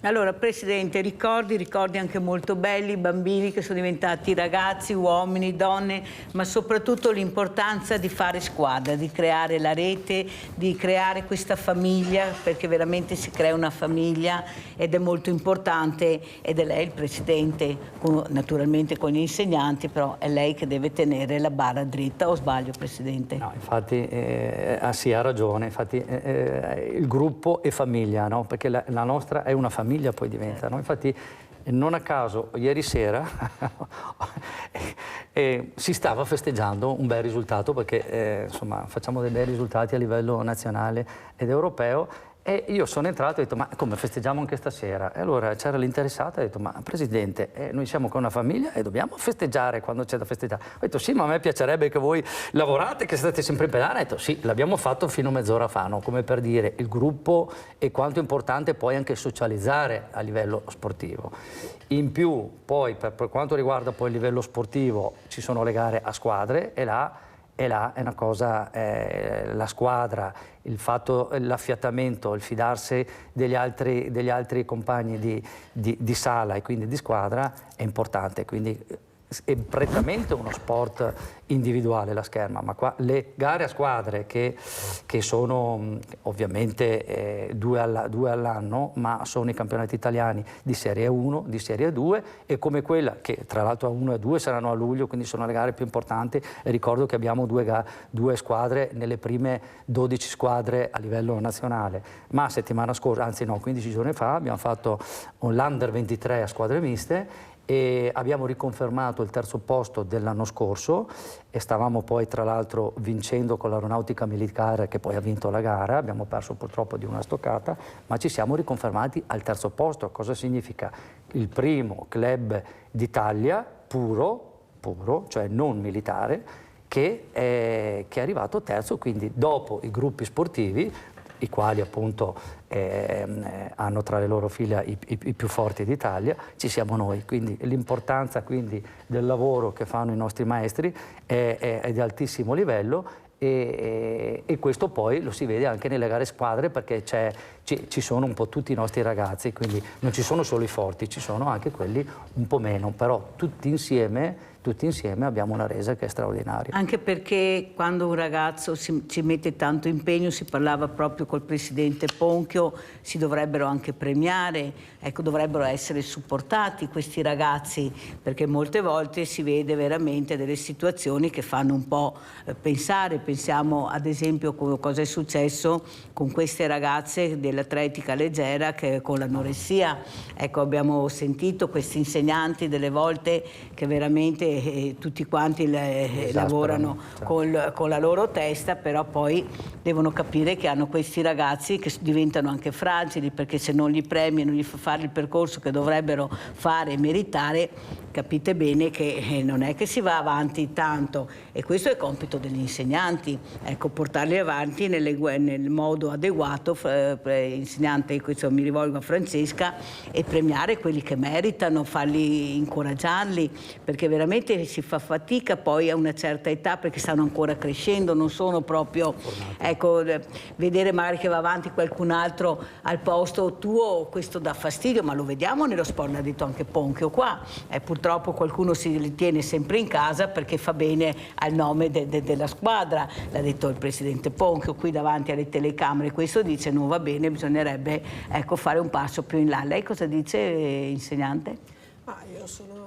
Allora, Presidente, ricordi anche molto belli, bambini che sono diventati ragazzi, uomini, donne, ma soprattutto l'importanza di fare squadra, di creare la rete, di creare questa famiglia, perché veramente si crea una famiglia ed è molto importante, ed è lei il Presidente, naturalmente con gli insegnanti, però è lei che deve tenere la barra dritta, o sbaglio, Presidente? No, infatti, sì, ha ragione, infatti il gruppo è famiglia, no? Perché la nostra è una famiglia, poi diventa, no? Infatti non a caso ieri sera si stava festeggiando un bel risultato, perché insomma facciamo dei bei risultati a livello nazionale ed europeo. E io sono entrato e ho detto, ma come festeggiamo anche stasera? E allora c'era l'interessata e ha detto, ma Presidente, noi siamo con una famiglia e dobbiamo festeggiare quando c'è da festeggiare. Ho detto, sì, ma a me piacerebbe che voi lavorate, che state sempre in pedana. Ha detto, sì, l'abbiamo fatto fino a mezz'ora fa, no? Come per dire, il gruppo e quanto è importante poi anche socializzare a livello sportivo. In più, poi, per quanto riguarda poi il livello sportivo, ci sono le gare a squadre e là è una cosa, la squadra, il fatto, l'affiatamento, il fidarsi degli altri compagni di sala e quindi di squadra è importante. Quindi è prettamente uno sport individuale la scherma, ma qua le gare a squadre che sono ovviamente due all'anno, ma sono i campionati italiani di Serie 1, di Serie 2 e come quella che tra l'altro a 1 e 2 saranno a luglio, quindi sono le gare più importanti. E ricordo che abbiamo due squadre nelle prime 12 squadre a livello nazionale, ma settimana scorsa, anzi no, 15 giorni fa abbiamo fatto l'Under 23 a squadre miste e abbiamo riconfermato il terzo posto dell'anno scorso e stavamo poi tra l'altro vincendo con l'Aeronautica Militare, che poi ha vinto la gara. Abbiamo perso purtroppo di una stoccata, ma ci siamo riconfermati al terzo posto. Cosa significa? Il primo club d'Italia puro, cioè non militare, che è arrivato terzo, quindi dopo i gruppi sportivi, i quali appunto hanno tra le loro fila i più forti d'Italia, ci siamo noi. Quindi l'importanza del lavoro che fanno i nostri maestri è di altissimo livello e questo poi lo si vede anche nelle gare squadre, perché ci sono un po' tutti i nostri ragazzi, quindi non ci sono solo i forti, ci sono anche quelli un po' meno, però tutti insieme abbiamo una resa che è straordinaria. Anche perché quando un ragazzo ci mette tanto impegno, si parlava proprio col Presidente Ponchio, si dovrebbero anche premiare, ecco, dovrebbero essere supportati questi ragazzi, perché molte volte si vede veramente delle situazioni che fanno un po' pensare. Pensiamo ad esempio cosa è successo con queste ragazze dell'atletica leggera che con l'anoressia. Ecco, abbiamo sentito questi insegnanti delle volte che veramente tutti quanti lavorano con la loro testa, però poi devono capire che hanno questi ragazzi che diventano anche fragili, perché se non li premi e non gli fa fare il percorso che dovrebbero fare e meritare, capite bene che non è che si va avanti tanto, e questo è compito degli insegnanti, ecco, portarli avanti nel modo adeguato. Insegnante, questo mi rivolgo a Francesca, e premiare quelli che meritano, farli, incoraggiarli, perché veramente si fa fatica poi a una certa età, perché stanno ancora crescendo, non sono proprio, ecco, vedere magari che va avanti qualcun altro al posto tuo, questo dà fastidio, ma lo vediamo nello sport, l'ha detto anche Ponchio qua, purtroppo qualcuno si li tiene sempre in casa perché fa bene al nome della squadra, l'ha detto il Presidente Ponchio qui davanti alle telecamere. Questo dice non va bene, bisognerebbe, ecco, fare un passo più in là. Lei cosa dice, insegnante? Io sono...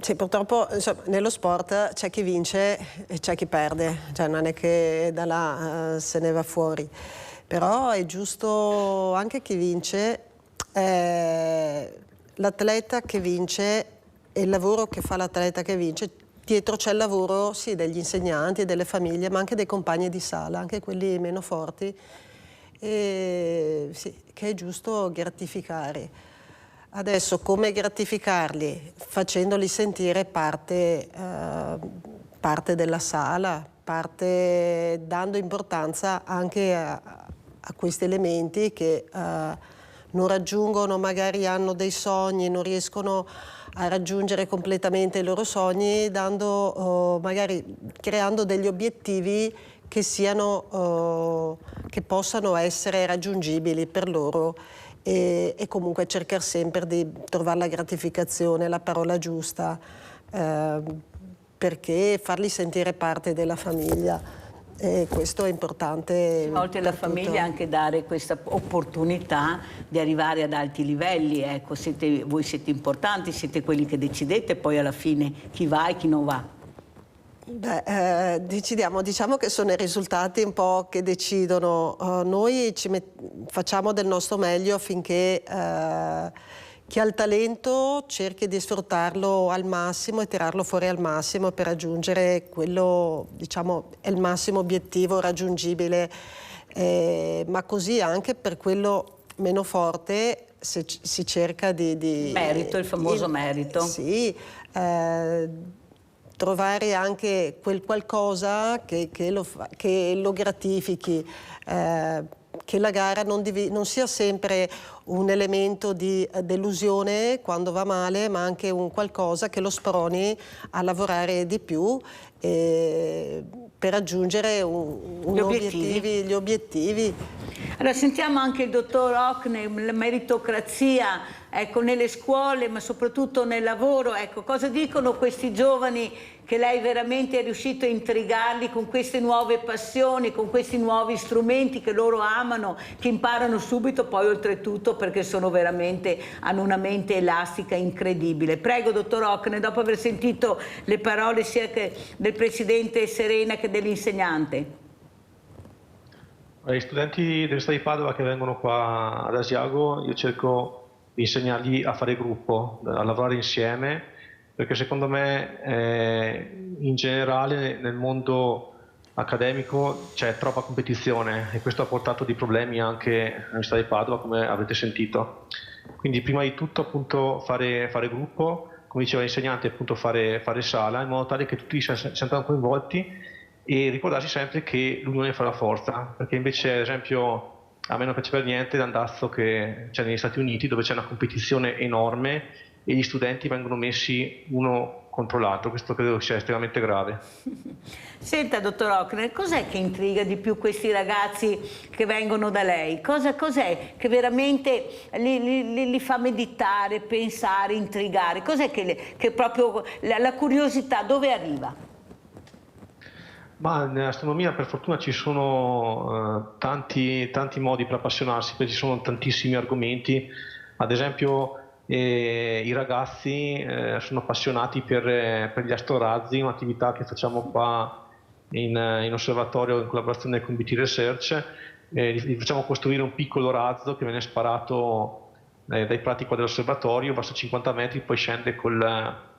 Sì, purtroppo insomma, nello sport c'è chi vince e c'è chi perde, cioè non è che da là se ne va fuori, però è giusto anche chi vince, l'atleta che vince e il lavoro che fa l'atleta che vince. Dietro c'è il lavoro sì degli insegnanti, delle famiglie, ma anche dei compagni di sala, anche quelli meno forti, e sì, che è giusto gratificare. Adesso come gratificarli? Facendoli sentire parte della sala, dando importanza anche a questi elementi che non raggiungono, magari hanno dei sogni, non riescono a raggiungere completamente i loro sogni, magari creando degli obiettivi che possano essere raggiungibili per loro e comunque cercare sempre di trovare la gratificazione, la parola giusta, perché farli sentire parte della famiglia. E questo è importante. Oltre alla famiglia anche dare questa opportunità di arrivare ad alti livelli, ecco, voi siete importanti, siete quelli che decidete poi alla fine chi va e chi non va. Beh, diciamo che sono i risultati un po' che decidono. Noi facciamo del nostro meglio affinché chi ha il talento cerchi di sfruttarlo al massimo e tirarlo fuori al massimo per raggiungere quello, diciamo, è il massimo obiettivo raggiungibile, ma così anche per quello meno forte si cerca di merito, il famoso merito. Sì, trovare anche quel qualcosa che lo gratifichi, che la gara non sia sempre un elemento di delusione quando va male, ma anche un qualcosa che lo sproni a lavorare di più per raggiungere gli obiettivi. Allora sentiamo anche il dottor Ockne, la meritocrazia, ecco, nelle scuole ma soprattutto nel lavoro, ecco, cosa dicono questi giovani che lei veramente è riuscito a intrigarli con queste nuove passioni, con questi nuovi strumenti che loro amano, che imparano subito, poi oltretutto perché hanno una mente elastica incredibile. Prego dottor Ockne, dopo aver sentito le parole sia del presidente Serena che dell'insegnante. Gli studenti dell'Università di Padova che vengono qua ad Asiago, io cerco di insegnargli a fare gruppo, a lavorare insieme, perché secondo me in generale nel mondo accademico c'è troppa competizione e questo ha portato dei problemi anche all'Università di Padova, come avrete sentito. Quindi prima di tutto appunto fare gruppo, come diceva l'insegnante, appunto fare sala, in modo tale che tutti si sentano coinvolti e ricordarsi sempre che l'unione fa la forza, perché invece ad esempio a me non piace per niente l'andazzo che c'è negli Stati Uniti, dove c'è una competizione enorme e gli studenti vengono messi uno contro l'altro. Questo credo sia estremamente grave. Senta dottor Ockner, cos'è che intriga di più questi ragazzi che vengono da lei? Cos'è che veramente li fa meditare, pensare, intrigare? Cos'è che proprio la curiosità dove arriva? Ma nell'astronomia per fortuna ci sono tanti modi per appassionarsi, perché ci sono tantissimi argomenti. Ad esempio i ragazzi sono appassionati per gli astrorazzi, un'attività che facciamo qua in osservatorio in collaborazione con BT Research. Gli facciamo costruire un piccolo razzo che viene sparato dai prati qua dell'osservatorio verso 50 metri, poi scende col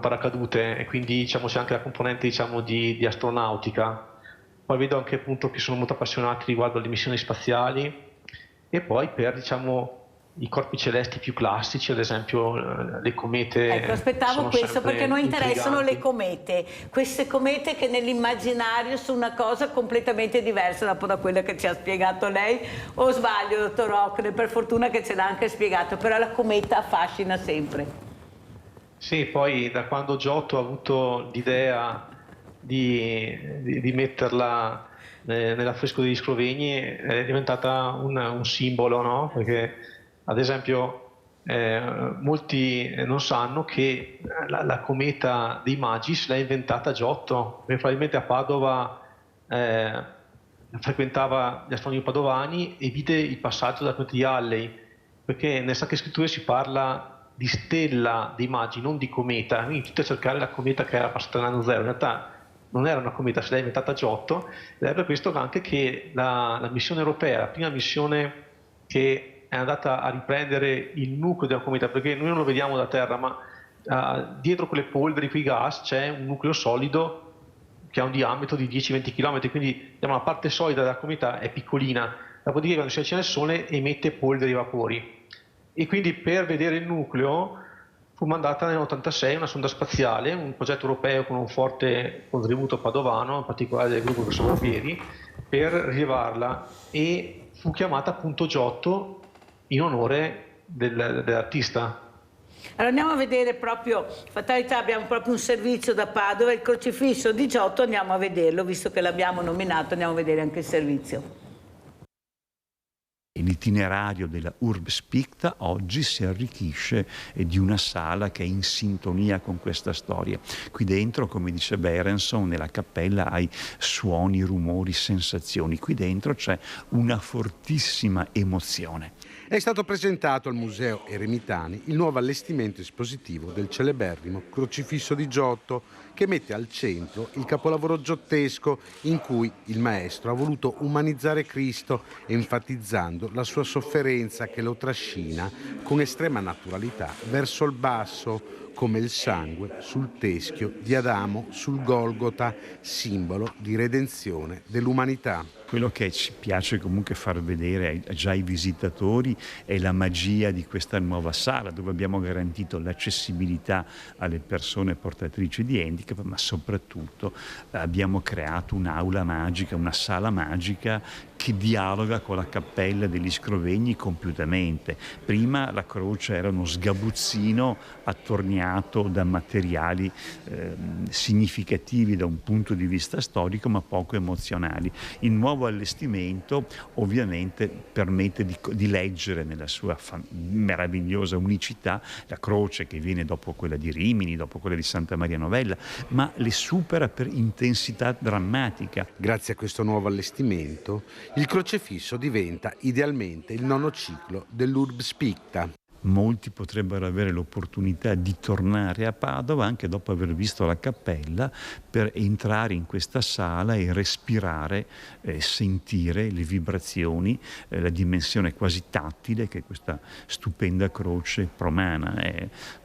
paracadute, e quindi diciamo, c'è anche la componente di astronautica. Poi vedo anche appunto che sono molto appassionati riguardo alle missioni spaziali e poi per i corpi celesti più classici, ad esempio le comete. Ecco, aspettavo questo perché noi interessano le comete, queste comete che nell'immaginario sono una cosa completamente diversa da quella che ci ha spiegato lei. O sbaglio, dottor Ockner? Per fortuna che ce l'ha anche spiegato, però la cometa affascina sempre. Sì, poi da quando Giotto ha avuto l'idea di metterla nell'affresco degli Scrovegni è diventata un simbolo, no? Perché ad esempio molti non sanno che la cometa dei Magis l'ha inventata Giotto, perché probabilmente a Padova frequentava gli astronomi padovani e vide il passaggio della cometa di Halley, perché nelle Sacre Scritture si parla di stella dei Magi, non di cometa, quindi tutti a cercare la cometa che era passata nell'anno zero. In realtà non era una cometa, se l'ha inventata Giotto, ed è per questo anche che la missione europea, la prima missione che è andata a riprendere il nucleo della cometa, perché noi non lo vediamo da Terra, ma dietro quelle polveri, quei gas, c'è un nucleo solido che ha un diametro di 10-20 km, quindi la parte solida della cometa è piccolina, dopodiché quando si avvicina al Sole emette polveri e vapori. E quindi per vedere il nucleo fu mandata nell'86 una sonda spaziale, un progetto europeo con un forte contributo padovano, in particolare del gruppo che sono Pieri, per rilevarla, e fu chiamata appunto Giotto in onore dell'artista. Allora andiamo a vedere proprio, fatalità, abbiamo proprio un servizio da Padova, il crocifisso di Giotto, andiamo a vederlo, visto che l'abbiamo nominato, andiamo a vedere anche il servizio. L'itinerario della Urbs Picta oggi si arricchisce di una sala che è in sintonia con questa storia. Qui dentro, come dice Berenson, nella cappella hai suoni, rumori, sensazioni. Qui dentro c'è una fortissima emozione. È stato presentato al Museo Eremitani il nuovo allestimento espositivo del celeberrimo Crocifisso di Giotto, che mette al centro il capolavoro giottesco in cui il maestro ha voluto umanizzare Cristo, enfatizzando la sua sofferenza che lo trascina con estrema naturalità verso il basso, come il sangue sul teschio di Adamo sul Golgota, simbolo di redenzione dell'umanità. Quello che ci piace comunque far vedere già ai visitatori è la magia di questa nuova sala, dove abbiamo garantito l'accessibilità alle persone portatrici di handicap, ma soprattutto abbiamo creato un'aula magica, una sala magica che dialoga con la cappella degli Scrovegni compiutamente. Prima la croce era uno sgabuzzino attorniato da materiali significativi da un punto di vista storico, ma poco emozionali. Il nuovo allestimento ovviamente permette di leggere nella sua meravigliosa unicità la croce che viene dopo quella di Rimini, dopo quella di Santa Maria Novella, ma le supera per intensità drammatica. Grazie a questo nuovo allestimento, il crocefisso diventa idealmente il nono ciclo dell'Urbs Picta. Molti potrebbero avere l'opportunità di tornare a Padova anche dopo aver visto la cappella, per entrare in questa sala e respirare, sentire le vibrazioni, la dimensione quasi tattile che questa stupenda croce promana.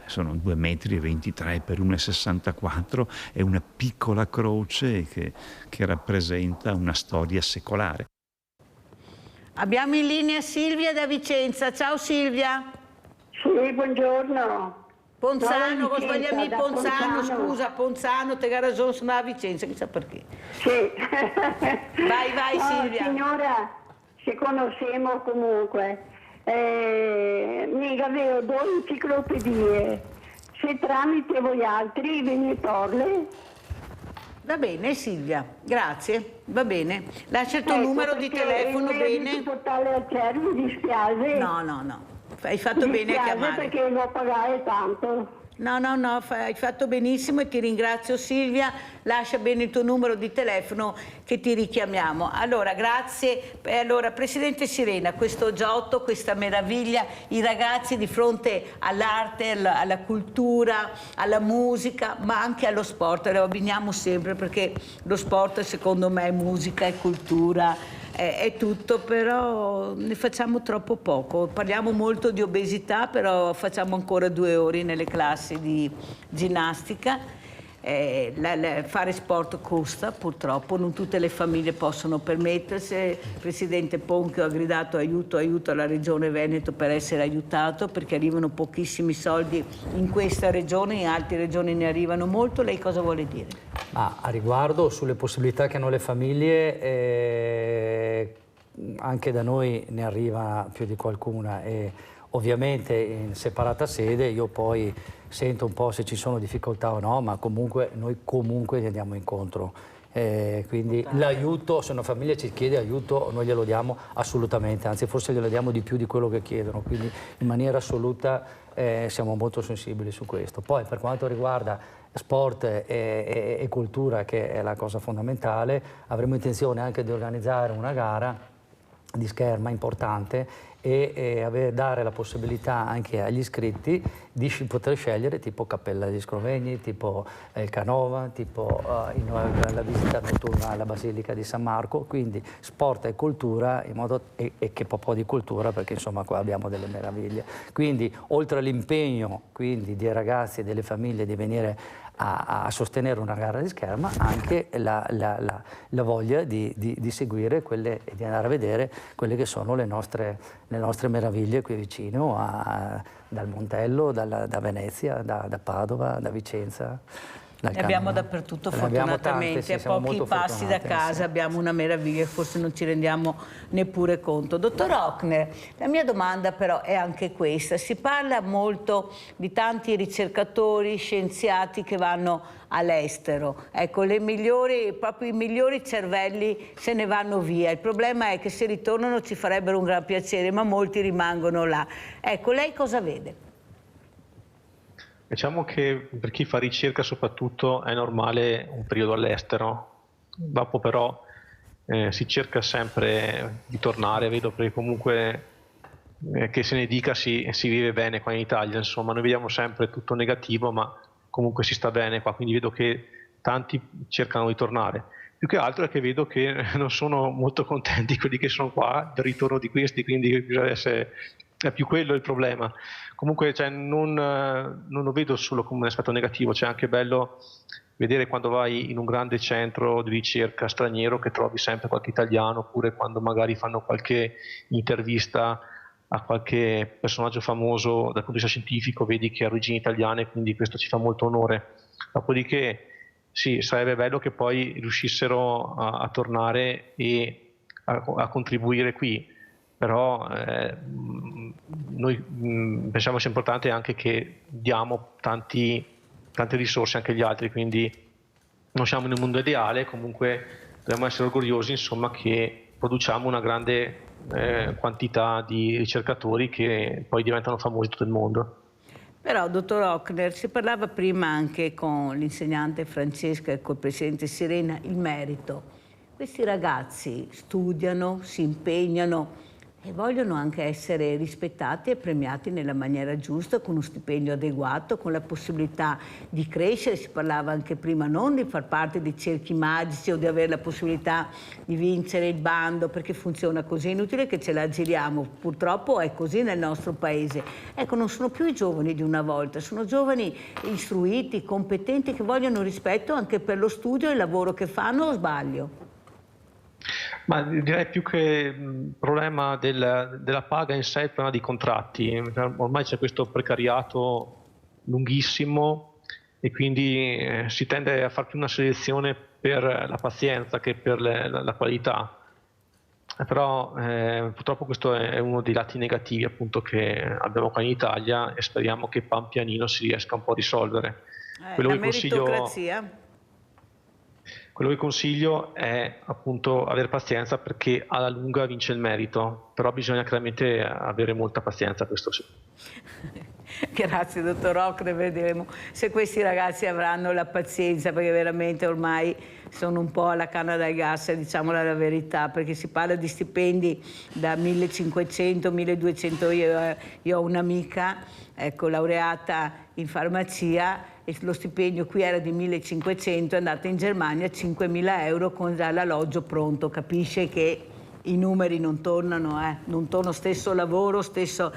Sono 2,23 m per 1,64 m, è una piccola croce che rappresenta una storia secolare. Abbiamo in linea Silvia da Vicenza. Ciao Silvia. Sì, buongiorno. Ponzano, con sbagliami Ponzano, scusa, Ponzano, te ragione, sono a Vicenza, chissà perché. Sì. Vai Silvia. Signora, ci conosciamo comunque. Mica avevo 2 enciclopedie. Se tramite voi altri venite. Va bene Silvia, grazie, va bene. Lascia il tuo numero di telefono, bene? Di portarle al CERV, mi dispiace. No. Hai fatto bene a chiamare. Perché devo pagare tanto. No, hai fatto benissimo e ti ringrazio Silvia, lascia bene il tuo numero di telefono che ti richiamiamo. Allora, grazie. Allora, Presidente Sirena, questo Giotto, questa meraviglia, i ragazzi di fronte all'arte, alla cultura, alla musica, ma anche allo sport, lo abbiniamo sempre perché lo sport secondo me è musica, è cultura, è tutto, però ne facciamo troppo poco. Parliamo molto di obesità, però facciamo ancora 2 ore nelle classi di ginnastica. Fare sport costa, purtroppo, non tutte le famiglie possono permettersi. Il Presidente Ponchio ha gridato aiuto alla Regione Veneto per essere aiutato, perché arrivano pochissimi soldi in questa regione, in altre regioni ne arrivano molto. Lei cosa vuole dire? A riguardo sulle possibilità che hanno le famiglie, anche da noi ne arriva più di qualcuna e ovviamente in separata sede io poi sento un po' se ci sono difficoltà o no, ma comunque noi comunque gli andiamo incontro. Quindi l'aiuto, se una famiglia ci chiede aiuto noi glielo diamo assolutamente, anzi forse glielo diamo di più di quello che chiedono, quindi in maniera assoluta siamo molto sensibili su questo. Poi per quanto riguarda sport e cultura, che è la cosa fondamentale, avremo intenzione anche di organizzare una gara di scherma importante e dare la possibilità anche agli iscritti di poter scegliere tipo Cappella degli Scrovegni, tipo il Canova, tipo la visita notturna alla Basilica di San Marco, quindi sport e cultura in modo, e che un po' di cultura, perché insomma qua abbiamo delle meraviglie. Quindi oltre all'impegno dei ragazzi e delle famiglie di venire a sostenere una gara di scherma, anche la voglia di seguire e di andare a vedere quelle che sono le nostre meraviglie qui vicino, dal Montello, da Venezia, da Padova, da Vicenza. dal Ne abbiamo Canada. dappertutto Ne abbiamo fortunatamente, tante, sì, a siamo pochi molto passi da fortunati, casa sì. abbiamo una meraviglia, forse non ci rendiamo neppure conto. Dottor Ochner, la mia domanda però è anche questa, si parla molto di tanti ricercatori, scienziati che vanno all'estero, ecco, proprio i migliori cervelli se ne vanno via, il problema è che se ritornano ci farebbero un gran piacere, ma molti rimangono là. Ecco, lei cosa vede? Diciamo che per chi fa ricerca soprattutto è normale un periodo all'estero, dopo però si cerca sempre di tornare, vedo, perché comunque che se ne dica si vive bene qua in Italia, insomma noi vediamo sempre tutto negativo ma comunque si sta bene qua, quindi vedo che tanti cercano di tornare. Più che altro è che vedo che non sono molto contenti quelli che sono qua del ritorno di questi, quindi bisogna essere... È più quello il problema. Comunque non lo vedo solo come un aspetto negativo, c'è anche bello vedere quando vai in un grande centro di ricerca straniero che trovi sempre qualche italiano, oppure quando magari fanno qualche intervista a qualche personaggio famoso dal punto di vista scientifico, vedi che ha origini italiane, quindi questo ci fa molto onore. Dopodiché sì, sarebbe bello che poi riuscissero a tornare e a contribuire qui. Però noi pensiamo sia importante anche che diamo tante risorse anche agli altri, quindi non siamo in un mondo ideale, comunque dobbiamo essere orgogliosi insomma che produciamo una grande quantità di ricercatori che poi diventano famosi in tutto il mondo. Però, dottor Ochner, si parlava prima anche con l'insegnante Francesca e col presidente Sirena, il merito. Questi ragazzi studiano, si impegnano e vogliono anche essere rispettati e premiati nella maniera giusta, con uno stipendio adeguato, con la possibilità di crescere. Si parlava anche prima non di far parte di cerchi magici o di avere la possibilità di vincere il bando, perché funziona così, è inutile che ce la giriamo, purtroppo è così nel nostro paese. Ecco, non sono più i giovani di una volta, sono giovani istruiti, competenti, che vogliono rispetto anche per lo studio e il lavoro che fanno, o sbaglio? Ma direi più che il problema della paga in sé, il problema dei contratti. Ormai c'è questo precariato lunghissimo e quindi si tende a fare più una selezione per la pazienza che per la qualità. Però purtroppo questo è uno dei lati negativi appunto che abbiamo qua in Italia e speriamo che pian pianino si riesca un po' a risolvere. La meritocrazia? Quello che consiglio è appunto avere pazienza, perché alla lunga vince il merito, però bisogna chiaramente avere molta pazienza, questo sì. Grazie dottor Ochner, vedremo se questi ragazzi avranno la pazienza, perché veramente ormai sono un po' alla canna dal gas, diciamola la verità, perché si parla di stipendi da 1.500, 1.200, io ho un'amica, ecco, laureata in farmacia, e lo stipendio qui era di 1.500, è andata in Germania a 5.000 euro con già l'alloggio pronto, capisce che i numeri non tornano, non torna, stesso lavoro, stessa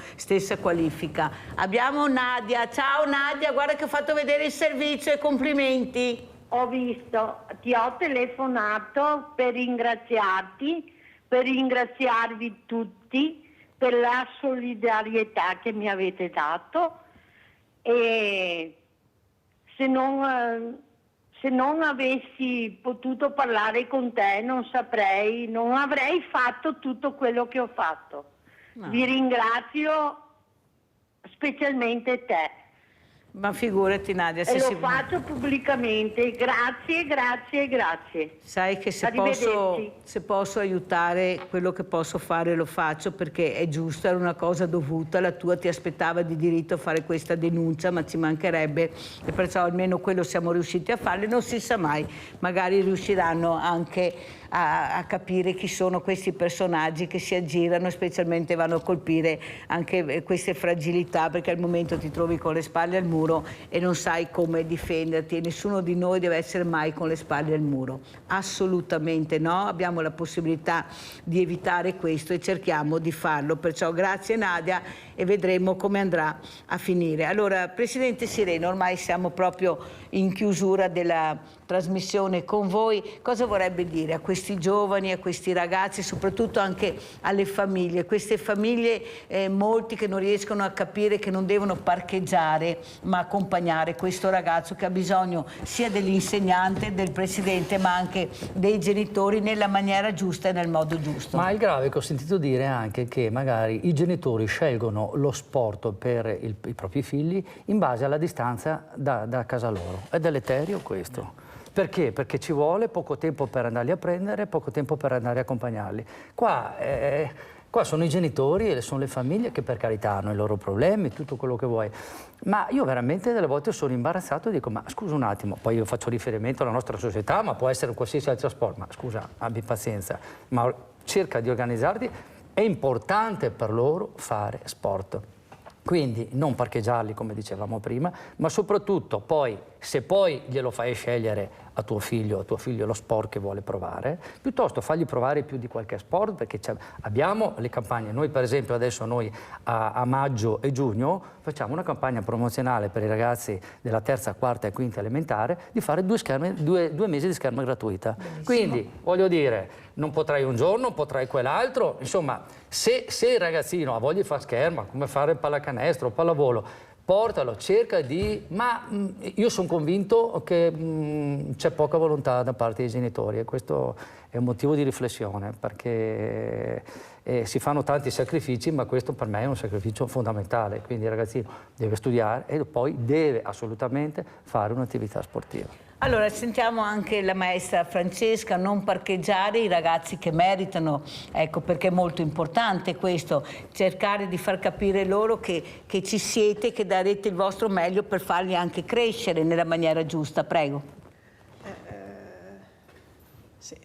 qualifica. Abbiamo Nadia, ciao Nadia, guarda che ho fatto vedere il servizio e complimenti. Ho visto, ti ho telefonato per ringraziarti, per ringraziarvi tutti per la solidarietà che mi avete dato, e se non avessi potuto parlare con te non avrei fatto tutto quello che ho fatto. No. Vi ringrazio specialmente te. Ma figurati Nadia, e lo faccio pubblicamente, grazie. Sai che se posso aiutare, quello che posso fare lo faccio, perché è giusto, era una cosa dovuta, la tua ti aspettava di diritto fare questa denuncia, ma ci mancherebbe, e perciò almeno quello siamo riusciti a farlo, non si sa mai, magari riusciranno anche a capire chi sono questi personaggi che si aggirano, specialmente vanno a colpire anche queste fragilità, perché al momento ti trovi con le spalle al muro e non sai come difenderti, e nessuno di noi deve essere mai con le spalle al muro, assolutamente no, abbiamo la possibilità di evitare questo e cerchiamo di farlo, perciò grazie Nadia e vedremo come andrà a finire. Allora, Presidente Sirena, ormai siamo proprio in chiusura della trasmissione con voi, cosa vorrebbe dire a questi giovani, a questi ragazzi, soprattutto anche alle famiglie, queste famiglie molti che non riescono a capire che non devono parcheggiare, ma accompagnare questo ragazzo che ha bisogno sia dell'insegnante, del presidente, ma anche dei genitori nella maniera giusta e nel modo giusto. Ma il grave che ho sentito dire anche che magari i genitori scelgono lo sport per i propri figli in base alla distanza da casa loro. È deleterio questo. Perché? Perché ci vuole poco tempo per andarli a prendere, poco tempo per andare a accompagnarli. Qua sono i genitori e sono le famiglie che per carità hanno i loro problemi, tutto quello che vuoi. Ma io veramente delle volte sono imbarazzato e dico, ma scusa un attimo, poi io faccio riferimento alla nostra società, ma può essere qualsiasi altro sport, ma scusa, abbi pazienza, ma cerca di organizzarti, è importante per loro fare sport. Quindi non parcheggiarli come dicevamo prima, ma soprattutto poi, se poi glielo fai scegliere a tuo figlio lo sport che vuole provare, piuttosto fagli provare più di qualche sport, perché abbiamo le campagne. Noi per esempio adesso a maggio e giugno facciamo una campagna promozionale per i ragazzi della terza, quarta e quinta elementare di fare 2 mesi di scherma gratuita. Bellissimo. Quindi voglio dire, non potrai un giorno, potrai quell'altro, insomma se il ragazzino ha voglia di fare scherma, come fare pallacanestro o pallavolo, portalo, cerca di... Ma io sono convinto che c'è poca volontà da parte dei genitori e questo è un motivo di riflessione, perché si fanno tanti sacrifici, ma questo per me è un sacrificio fondamentale. Quindi il ragazzino deve studiare e poi deve assolutamente fare un'attività sportiva. Allora, sentiamo anche la maestra Francesca, non parcheggiare i ragazzi che meritano, ecco, perché è molto importante questo, cercare di far capire loro che ci siete, che darete il vostro meglio per farli anche crescere nella maniera giusta. Prego. Sì,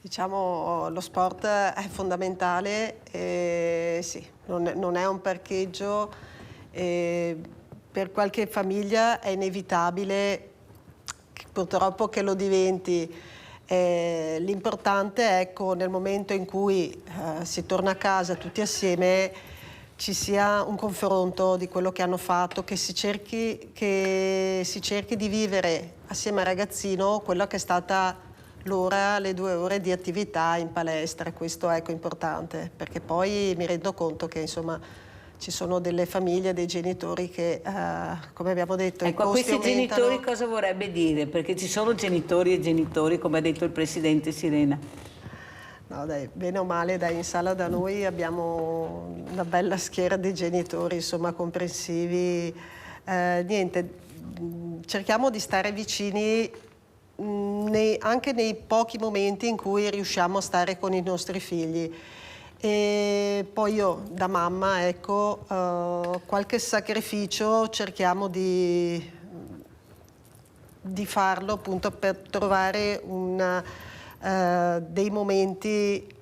diciamo lo sport è fondamentale, sì, non è un parcheggio, per qualche famiglia è inevitabile purtroppo che lo diventi. L'importante è, ecco, nel momento in cui si torna a casa tutti assieme, ci sia un confronto di quello che hanno fatto, che si cerchi di vivere assieme al ragazzino quello che è stata le 2 ore di attività in palestra. Questo ecco, è importante, perché poi mi rendo conto che insomma ci sono delle famiglie, dei genitori che, come abbiamo detto, ecco, i costi a questi aumentano. genitori cosa vorrebbe dire? Perché ci sono genitori e genitori, come ha detto il presidente Sirena. No, dai, bene o male, dai, in sala da noi abbiamo una bella schiera di genitori, insomma, comprensivi. Niente, cerchiamo di stare vicini anche nei pochi momenti in cui riusciamo a stare con i nostri figli. E poi io da mamma, ecco, qualche sacrificio cerchiamo di farlo appunto per trovare dei momenti,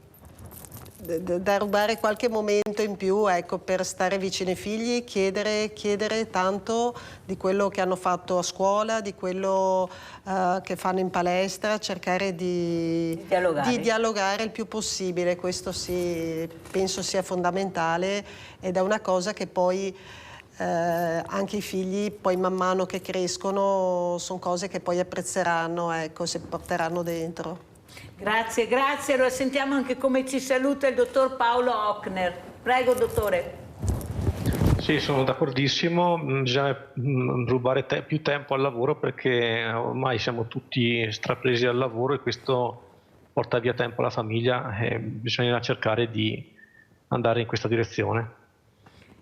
da rubare qualche momento in più, ecco, per stare vicino ai figli, chiedere tanto di quello che hanno fatto a scuola, di quello che fanno in palestra, cercare di dialogare il più possibile. Questo sì, penso sia fondamentale ed è una cosa che poi anche i figli poi man mano che crescono sono cose che poi apprezzeranno, ecco, si porteranno dentro. Grazie, grazie. Allora sentiamo anche come ci saluta il dottor Paolo Ochner. Prego, dottore. Sì, sono d'accordissimo, bisogna rubare più tempo al lavoro perché ormai siamo tutti strapresi al lavoro e questo porta via tempo alla famiglia e bisogna cercare di andare in questa direzione.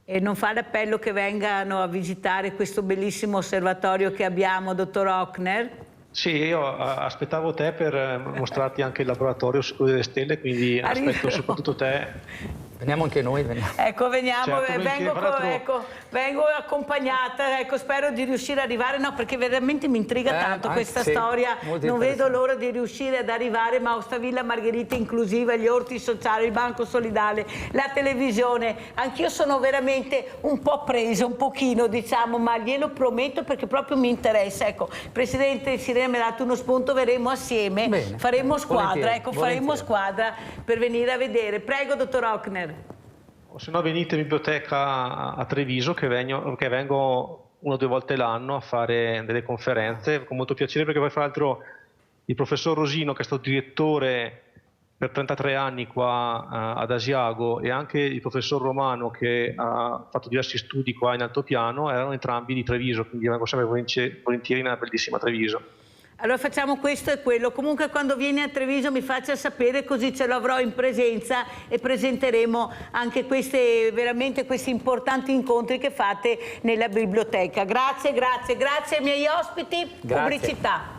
E non fa l'appello che vengano a visitare questo bellissimo osservatorio che abbiamo, dottor Ochner? Sì, io aspettavo te per mostrarti anche il laboratorio Oscuro delle Stelle, quindi aspetto soprattutto te. Veniamo anche noi. Ecco, veniamo, certo, vengo accompagnata, ecco, spero di riuscire ad arrivare, no, perché veramente mi intriga tanto questa storia, non vedo l'ora di riuscire ad arrivare, ma sta Villa Margherita inclusiva, gli orti sociali, il banco solidale, la televisione, anch'io sono veramente un po' presa, un pochino, diciamo, ma glielo prometto perché proprio mi interessa. Ecco, Presidente Sirena mi ha dato uno spunto, verremo assieme, faremo squadra, ecco, faremo squadra per venire a vedere. Prego, dottor Ochner. O se no venite in biblioteca a Treviso che vengo 1 o 2 volte l'anno a fare delle conferenze con molto piacere, perché poi fra l'altro il professor Rosino, che è stato direttore per 33 anni qua ad Asiago, e anche il professor Romano, che ha fatto diversi studi qua in altopiano, erano entrambi di Treviso, quindi vengo sempre volentieri nella bellissima Treviso. Allora facciamo questo e quello. Comunque quando vieni a Treviso mi faccia sapere, così ce l'avrò in presenza e presenteremo anche questi importanti incontri che fate nella biblioteca. Grazie ai miei ospiti. Grazie. Pubblicità.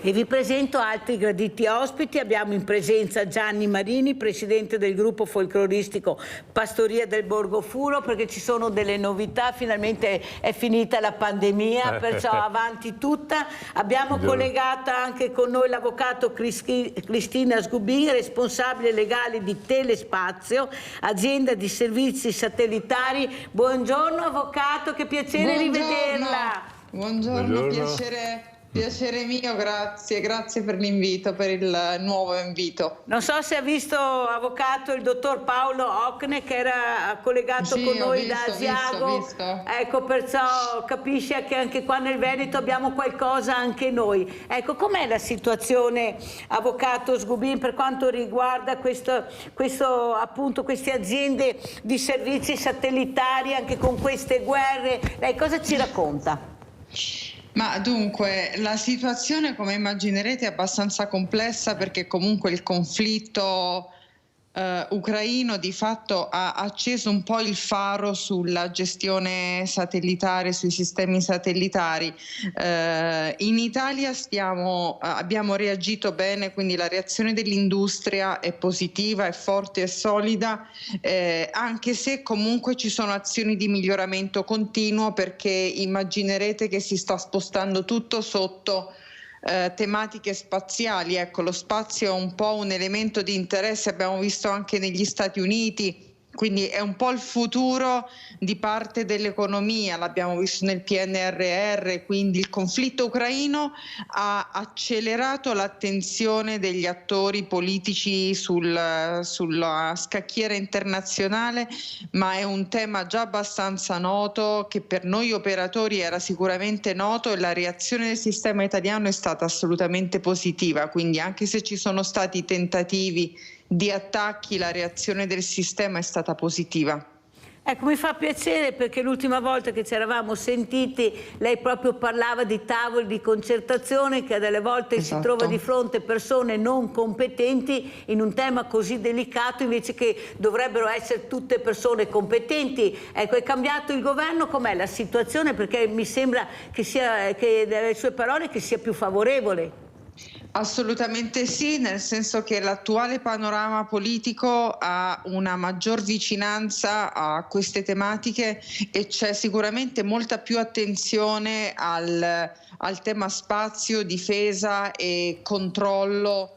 E vi presento altri graditi ospiti. Abbiamo in presenza Gianni Marini, presidente del gruppo folcloristico Pastoria del Borgo Furo, perché ci sono delle novità, finalmente è finita la pandemia, perciò avanti tutta. Abbiamo collegata anche con noi l'avvocato Cristina Sgubin, responsabile legale di Telespazio, azienda di servizi satellitari. Buongiorno avvocato, che piacere rivederla. Buongiorno. Piacere mio, grazie per l'invito, per il nuovo invito. Non so se ha visto, avvocato, il dottor Paolo Ocne, che era collegato con noi da Asiago. Visto. Ecco, perciò capisce che anche qua nel Veneto abbiamo qualcosa anche noi. Ecco, com'è la situazione, avvocato Sgubin, per quanto riguarda appunto queste aziende di servizi satellitari, anche con queste guerre? Lei cosa ci racconta? Ma dunque, la situazione, come immaginerete, è abbastanza complessa, perché comunque il conflitto ucraino di fatto ha acceso un po' il faro sulla gestione satellitare, sui sistemi satellitari. In Italia abbiamo reagito bene, quindi la reazione dell'industria è positiva, è forte e solida, anche se comunque ci sono azioni di miglioramento continuo, perché immaginerete che si sta spostando tutto sotto tematiche spaziali. Ecco, lo spazio è un po' un elemento di interesse, abbiamo visto anche negli Stati Uniti, quindi è un po' il futuro di parte dell'economia, l'abbiamo visto nel PNRR, quindi il conflitto ucraino ha accelerato l'attenzione degli attori politici sulla scacchiera internazionale, ma è un tema già abbastanza noto, che per noi operatori era sicuramente noto, e la reazione del sistema italiano è stata assolutamente positiva, quindi anche se ci sono stati tentativi di attacchi, la reazione del sistema è stata positiva. Ecco, mi fa piacere, perché l'ultima volta che ci eravamo sentiti lei proprio parlava di tavoli di concertazione, che delle volte si trova di fronte persone non competenti in un tema così delicato, invece che dovrebbero essere tutte persone competenti. Ecco, è cambiato il governo, com'è la situazione? Perché mi sembra che dalle sue parole che sia più favorevole. Assolutamente sì, nel senso che l'attuale panorama politico ha una maggior vicinanza a queste tematiche, e c'è sicuramente molta più attenzione al tema spazio, difesa e controllo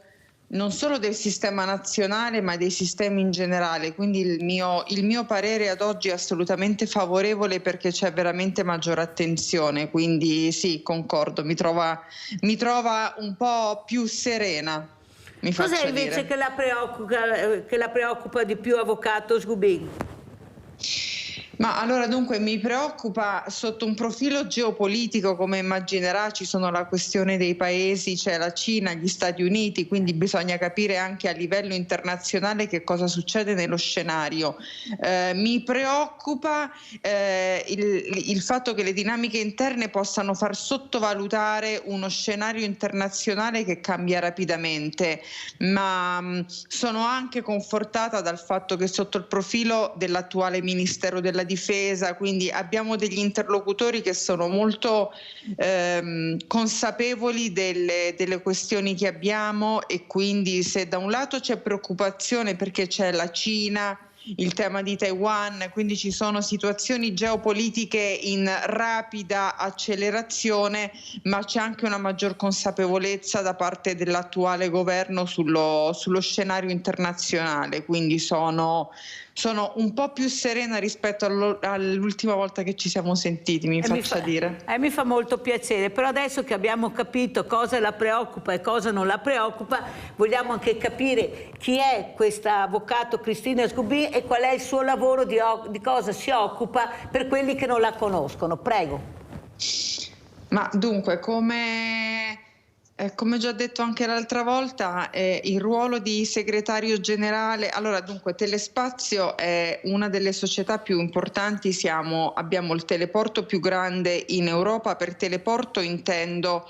non solo del sistema nazionale, ma dei sistemi in generale. Quindi il mio parere ad oggi è assolutamente favorevole, perché c'è veramente maggiore attenzione. Quindi sì, concordo, mi trova un po' più serena. Cos'è invece che la preoccupa di più, avvocato Sgubin? Ma allora, dunque, mi preoccupa sotto un profilo geopolitico, come immaginerà. Ci sono la questione dei paesi, c'è la Cina, gli Stati Uniti, quindi bisogna capire anche a livello internazionale che cosa succede nello scenario. Mi preoccupa il fatto che le dinamiche interne possano far sottovalutare uno scenario internazionale che cambia rapidamente, ma sono anche confortata dal fatto che sotto il profilo dell'attuale Ministero della Difesa, quindi abbiamo degli interlocutori che sono molto consapevoli delle questioni che abbiamo, e quindi se da un lato c'è preoccupazione perché c'è la Cina, il tema di Taiwan, quindi ci sono situazioni geopolitiche in rapida accelerazione, ma c'è anche una maggior consapevolezza da parte dell'attuale governo sullo scenario internazionale, quindi sono sono un po' più serena rispetto all'ultima volta che ci siamo sentiti, mi faccia dire. Mi fa molto piacere, però adesso che abbiamo capito cosa la preoccupa e cosa non la preoccupa, vogliamo anche capire chi è questa avvocato Cristina Sgubin e qual è il suo lavoro, di cosa si occupa, per quelli che non la conoscono. Prego. Ma dunque, come già detto anche l'altra volta, il ruolo di segretario generale, allora dunque Telespazio è una delle società più importanti, abbiamo il teleporto più grande in Europa. Per teleporto intendo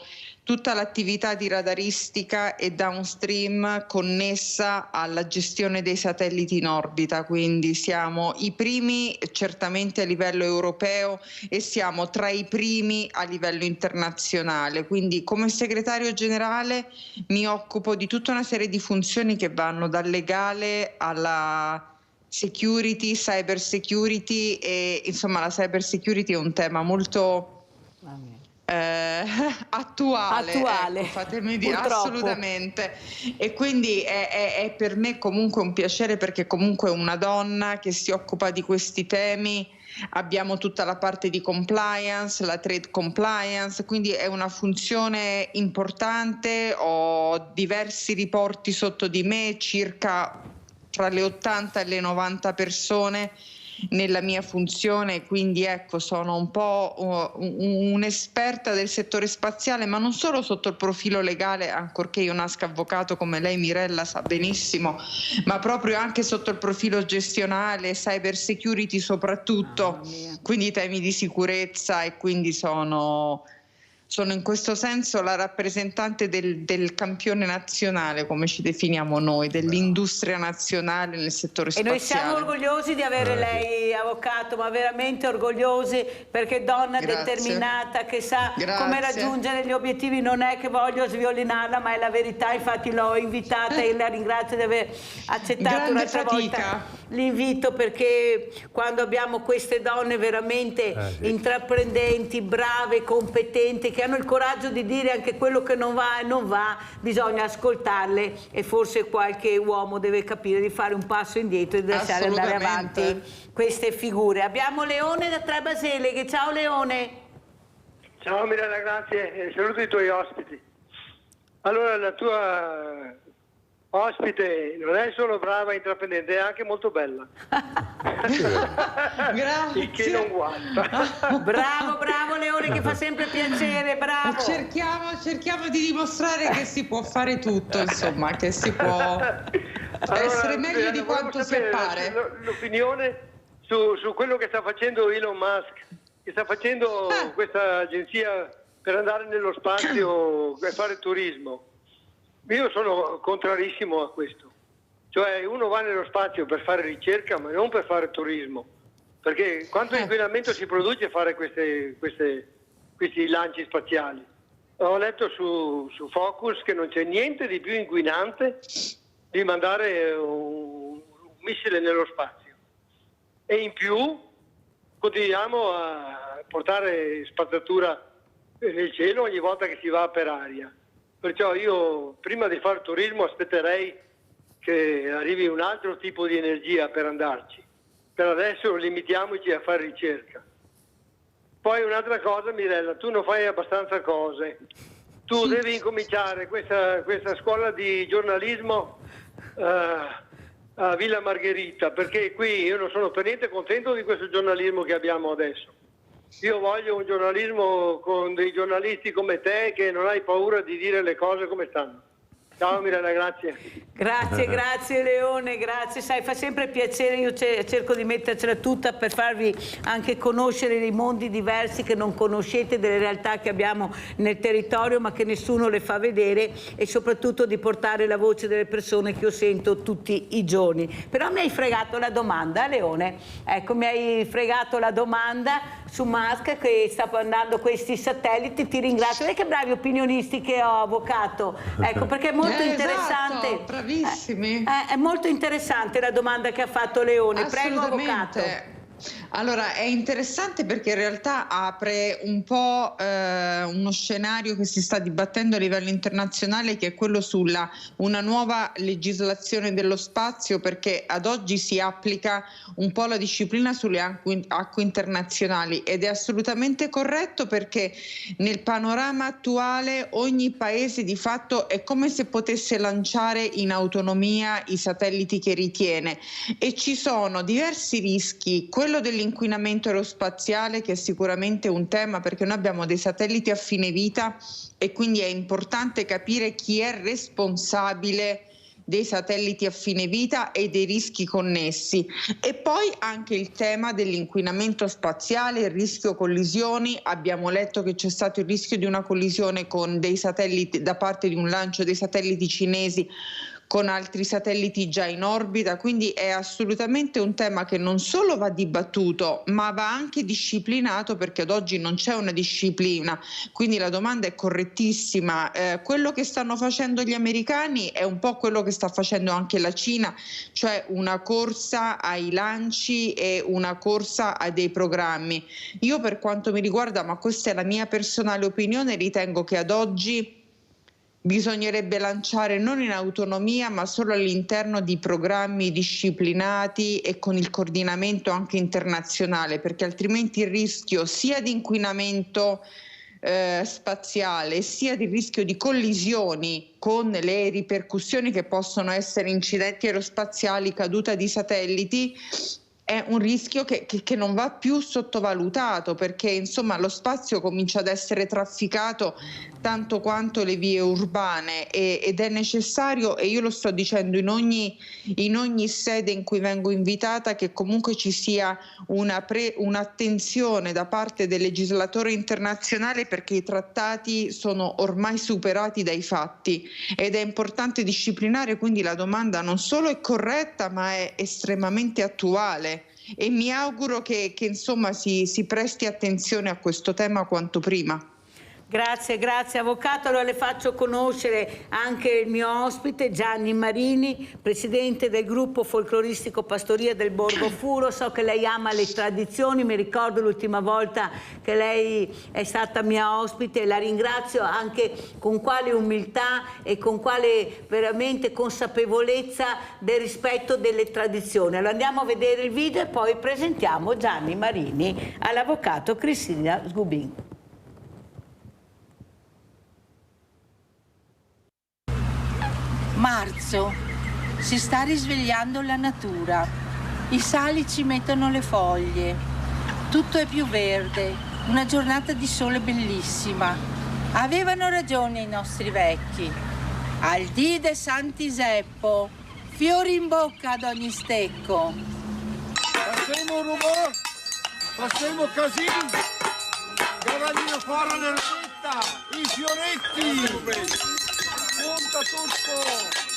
tutta l'attività di radaristica e downstream connessa alla gestione dei satelliti in orbita, quindi siamo i primi certamente a livello europeo e siamo tra i primi a livello internazionale. Quindi come segretario generale mi occupo di tutta una serie di funzioni che vanno dal legale alla security, cyber security, e insomma la cyber security è un tema molto attuale. Ecco, fatemi dire, assolutamente. E quindi è per me comunque un piacere, perché comunque una donna che si occupa di questi temi. Abbiamo tutta la parte di compliance, la trade compliance, quindi è una funzione importante. Ho diversi riporti sotto di me, circa tra le 80 e le 90 persone nella mia funzione, quindi ecco, sono un po' un'esperta del settore spaziale, ma non solo sotto il profilo legale, ancorché io nasca avvocato, come lei Mirella sa benissimo, ma proprio anche sotto il profilo gestionale, cyber security soprattutto, quindi temi di sicurezza, e quindi sono in questo senso la rappresentante del campione nazionale, come ci definiamo noi, dell'industria nazionale nel settore spaziale. E noi siamo orgogliosi di avere lei avvocato, ma veramente orgogliosi, perché donna determinata, che sa come raggiungere gli obiettivi. Non è che voglio sviolinarla, ma è la verità. Infatti l'ho invitata e la ringrazio di aver accettato un'altra volta l'invito, perché quando abbiamo queste donne veramente intraprendenti, brave, competenti, che hanno il coraggio di dire anche quello che non va e non va, bisogna ascoltarle, e forse qualche uomo deve capire di fare un passo indietro e di lasciare andare avanti queste figure. Abbiamo Leone da Trebaseleghe. Ciao Leone. Ciao Mirella, grazie, saluto i tuoi ospiti. Allora, la tua ospite non è solo brava e intraprendente, è anche molto bella. Grazie. Il che non guasta. Bravo Leone, che fa sempre piacere, bravo. Cerchiamo di dimostrare che si può fare tutto, insomma, che si può essere meglio di quanto si appare. L'opinione su quello che sta facendo Elon Musk, che sta facendo questa agenzia per andare nello spazio e fare turismo. Io sono contrarissimo a questo, cioè uno va nello spazio per fare ricerca, ma non per fare turismo, perché quanto inquinamento si produce a fare questi lanci spaziali. Ho letto su Focus che non c'è niente di più inquinante di mandare un missile nello spazio, e in più continuiamo a portare spazzatura nel cielo ogni volta che si va per aria. Perciò io, prima di fare turismo, aspetterei che arrivi un altro tipo di energia per andarci. Per adesso limitiamoci a fare ricerca. Poi un'altra cosa, Mirella, tu non fai abbastanza cose. Tu devi incominciare questa scuola di giornalismo a Villa Margherita, perché qui io non sono per niente contento di questo giornalismo che abbiamo adesso. Io voglio un giornalismo con dei giornalisti come te, che non hai paura di dire le cose come stanno. Ciao Mirella, grazie. Grazie Leone, grazie. Sai, fa sempre piacere, io cerco di mettercela tutta per farvi anche conoscere dei mondi diversi che non conoscete, delle realtà che abbiamo nel territorio ma che nessuno le fa vedere, e soprattutto di portare la voce delle persone che io sento tutti i giorni. Però mi hai fregato la domanda, Leone. Ecco, mi hai fregato la domanda su Musk, che sta mandando questi satelliti. Ti ringrazio. Vedi che bravi opinionisti che ho, avvocato. Ecco, perché è molto interessante. Esatto, bravissimi. È molto interessante la domanda che ha fatto Leone. Prego, avvocato. Allora, è interessante perché in realtà apre un po' uno scenario che si sta dibattendo a livello internazionale, che è quello sulla una nuova legislazione dello spazio, perché ad oggi si applica un po' la disciplina sulle acque internazionali, ed è assolutamente corretto, perché nel panorama attuale ogni paese di fatto è come se potesse lanciare in autonomia i satelliti che ritiene, e ci sono diversi rischi. Quello dell'inquinamento aerospaziale, che è sicuramente un tema, perché noi abbiamo dei satelliti a fine vita e quindi è importante capire chi è responsabile dei satelliti a fine vita e dei rischi connessi. E poi anche il tema dell'inquinamento spaziale, il rischio collisioni. Abbiamo letto che c'è stato il rischio di una collisione con dei satelliti, da parte di un lancio dei satelliti cinesi con altri satelliti già in orbita, quindi è assolutamente un tema che non solo va dibattuto, ma va anche disciplinato, perché ad oggi non c'è una disciplina. Quindi la domanda è correttissima. Quello che stanno facendo gli americani è un po' quello che sta facendo anche la Cina, cioè una corsa ai lanci e una corsa a dei programmi. Io, per quanto mi riguarda, ma questa è la mia personale opinione, ritengo che ad oggi bisognerebbe lanciare non in autonomia, ma solo all'interno di programmi disciplinati e con il coordinamento anche internazionale, perché altrimenti il rischio sia di inquinamento spaziale, sia di rischio di collisioni con le ripercussioni che possono essere incidenti aerospaziali, caduta di satelliti, è un rischio che non va più sottovalutato, perché insomma lo spazio comincia ad essere trafficato tanto quanto le vie urbane, ed è necessario, e io lo sto dicendo in ogni sede in cui vengo invitata, che comunque ci sia un'attenzione da parte del legislatore internazionale, perché i trattati sono ormai superati dai fatti ed è importante disciplinare. Quindi la domanda non solo è corretta, ma è estremamente attuale, e mi auguro che insomma si presti attenzione a questo tema quanto prima. Grazie, grazie Avvocato. Allora le faccio conoscere anche il mio ospite Gianni Marini, presidente del gruppo folcloristico Pastoria del Borgo Furo. So che lei ama le tradizioni, mi ricordo l'ultima volta che lei è stata mia ospite, la ringrazio anche con quale umiltà e con quale veramente consapevolezza del rispetto delle tradizioni. Allora andiamo a vedere il video e poi presentiamo Gianni Marini all'Avvocato Cristina Sgubin. Marzo, si sta risvegliando la natura, i salici mettono le foglie, tutto è più verde, una giornata di sole bellissima. Avevano ragione i nostri vecchi. Al dì de Sant'Iseppo, fiori in bocca ad ogni stecco. Facciamo rumore, facciamo casino, cavallino fuori l'erbetta, i fioretti. Punta tutto!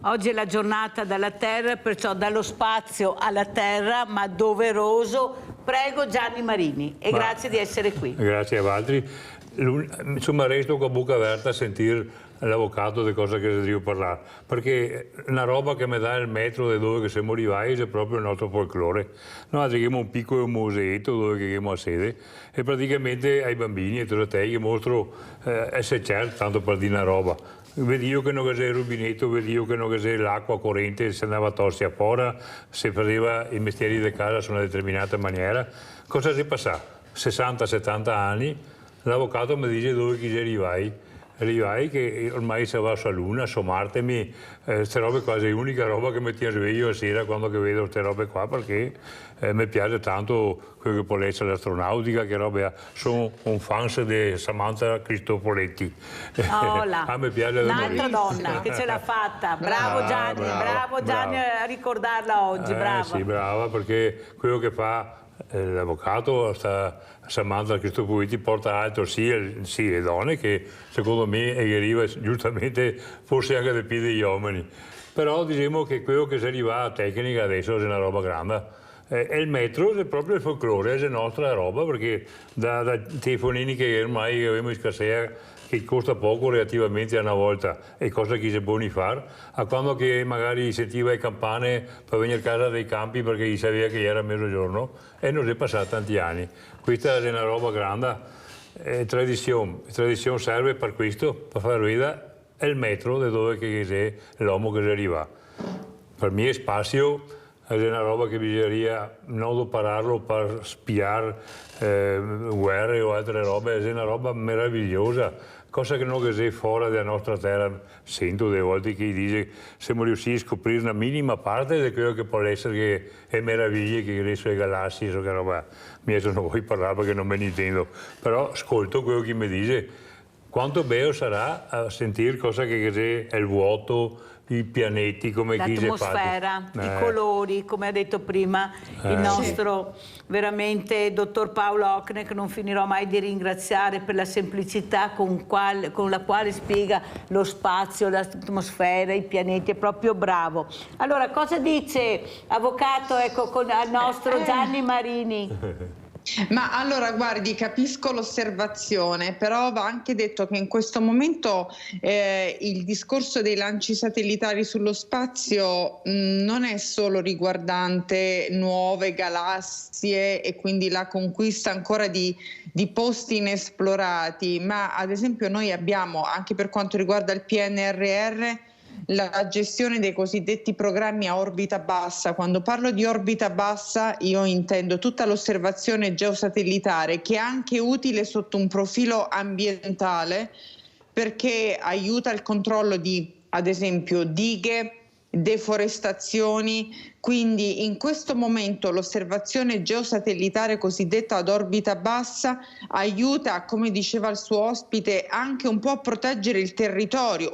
Oggi è la giornata dalla terra, perciò dallo spazio alla terra, ma doveroso. Prego Gianni Marini e grazie di essere qui. Grazie a Valtri. Insomma, resto con bocca aperta a sentire l'avvocato di cosa che devo parlare, perché una roba che mi dà il metro di dove siamo arrivati è proprio il nostro folklore. Noi abbiamo un piccolo museetto dove abbiamo a sede e praticamente ai bambini e a te che mostro essere certo, tanto per dire una roba. Vedi io che non c'è il rubinetto, vedi io che non c'è l'acqua corrente, si andava a torsi a fora, si faceva i mestieri di casa su una determinata maniera. Cosa si passa? 60-70 anni, l'avvocato mi dice dove chi arrivai. arrivai che ormai se va sulla Luna, su Marte, queste robe quasi è l'unica roba che mi tiene sveglio a sera quando che vedo queste robe qua, perché mi piace tanto quello che può essere l'astronautica, che roba sono un fan di Samantha Cristoforetti. A me piace un'altra donna che ce l'ha fatta, bravo Gianni, bravo Gianni a ricordarla oggi, brava. Sì, brava, perché quello che fa l'avvocato, Samantha Cristoforetti, porta alto sì le donne, che secondo me arriva giustamente forse anche dai piedi degli uomini, però diciamo che quello che si arriva a tecnica adesso è una roba grande. E il metro è proprio il folklore, è la nostra roba, perché da telefonini che ormai abbiamo in scarsea, che costa poco relativamente a una volta, e cosa che si può fare, a quando che magari sentiva le campane per venire a casa dei campi perché sapeva che era mezzogiorno, e non si è passato tanti anni. Questa è una roba grande, tradizione serve per questo, per far vedere il metro da dove che è l'uomo che si arriva. Per me spazio è una roba che bisogneria non parlarlo per spiare guerre o altre robe, è una roba meravigliosa, cosa che non è fuori dalla nostra terra. Sento delle volte che dice siamo riusciti a scoprire una minima parte di quello che può essere che è meraviglie che adesso le galassie, so che roba, non vuoi parlare perché non me ne intendo, però ascolto quello che mi dice, quanto bello sarà a sentire cosa che è il vuoto, i pianeti, come l'atmosfera, i colori, come ha detto prima il nostro veramente dottor Paolo Ocne, che non finirò mai di ringraziare per la semplicità con la quale spiega lo spazio, l'atmosfera, i pianeti, è proprio bravo. Allora, cosa dice, avvocato, ecco, al nostro Gianni Marini? Ma allora guardi, capisco l'osservazione, però va anche detto che in questo momento il discorso dei lanci satellitari sullo spazio non è solo riguardante nuove galassie e quindi la conquista ancora di posti inesplorati, ma ad esempio noi abbiamo, anche per quanto riguarda il PNRR, la gestione dei cosiddetti programmi a orbita bassa. Quando parlo di orbita bassa io intendo tutta l'osservazione geosatellitare, che è anche utile sotto un profilo ambientale, perché aiuta il controllo di, ad esempio, dighe, deforestazioni. Quindi in questo momento l'osservazione geosatellitare cosiddetta ad orbita bassa aiuta, come diceva il suo ospite, anche un po' a proteggere il territorio,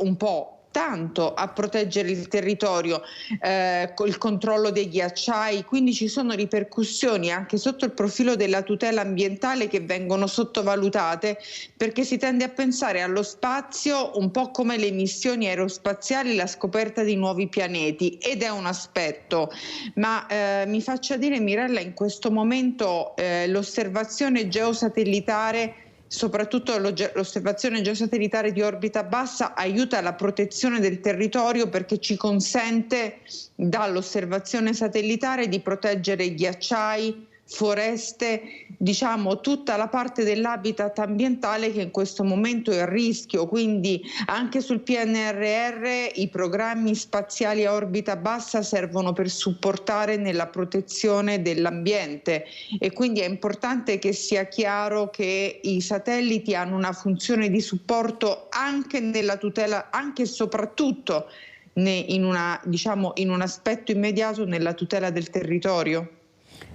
tanto a proteggere il territorio, il controllo dei ghiacciai, quindi ci sono ripercussioni anche sotto il profilo della tutela ambientale che vengono sottovalutate, perché si tende a pensare allo spazio un po' come le missioni aerospaziali, la scoperta di nuovi pianeti, ed è un aspetto, ma mi faccia dire, Mirella, in questo momento l'osservazione geosatellitare, soprattutto l'osservazione geosatellitare di orbita bassa, aiuta alla protezione del territorio, perché ci consente dall'osservazione satellitare di proteggere ghiacciai, foreste, diciamo tutta la parte dell'habitat ambientale che in questo momento è a rischio. Quindi anche sul PNRR i programmi spaziali a orbita bassa servono per supportare nella protezione dell'ambiente, e quindi è importante che sia chiaro che i satelliti hanno una funzione di supporto anche nella tutela, anche e soprattutto in un aspetto immediato nella tutela del territorio.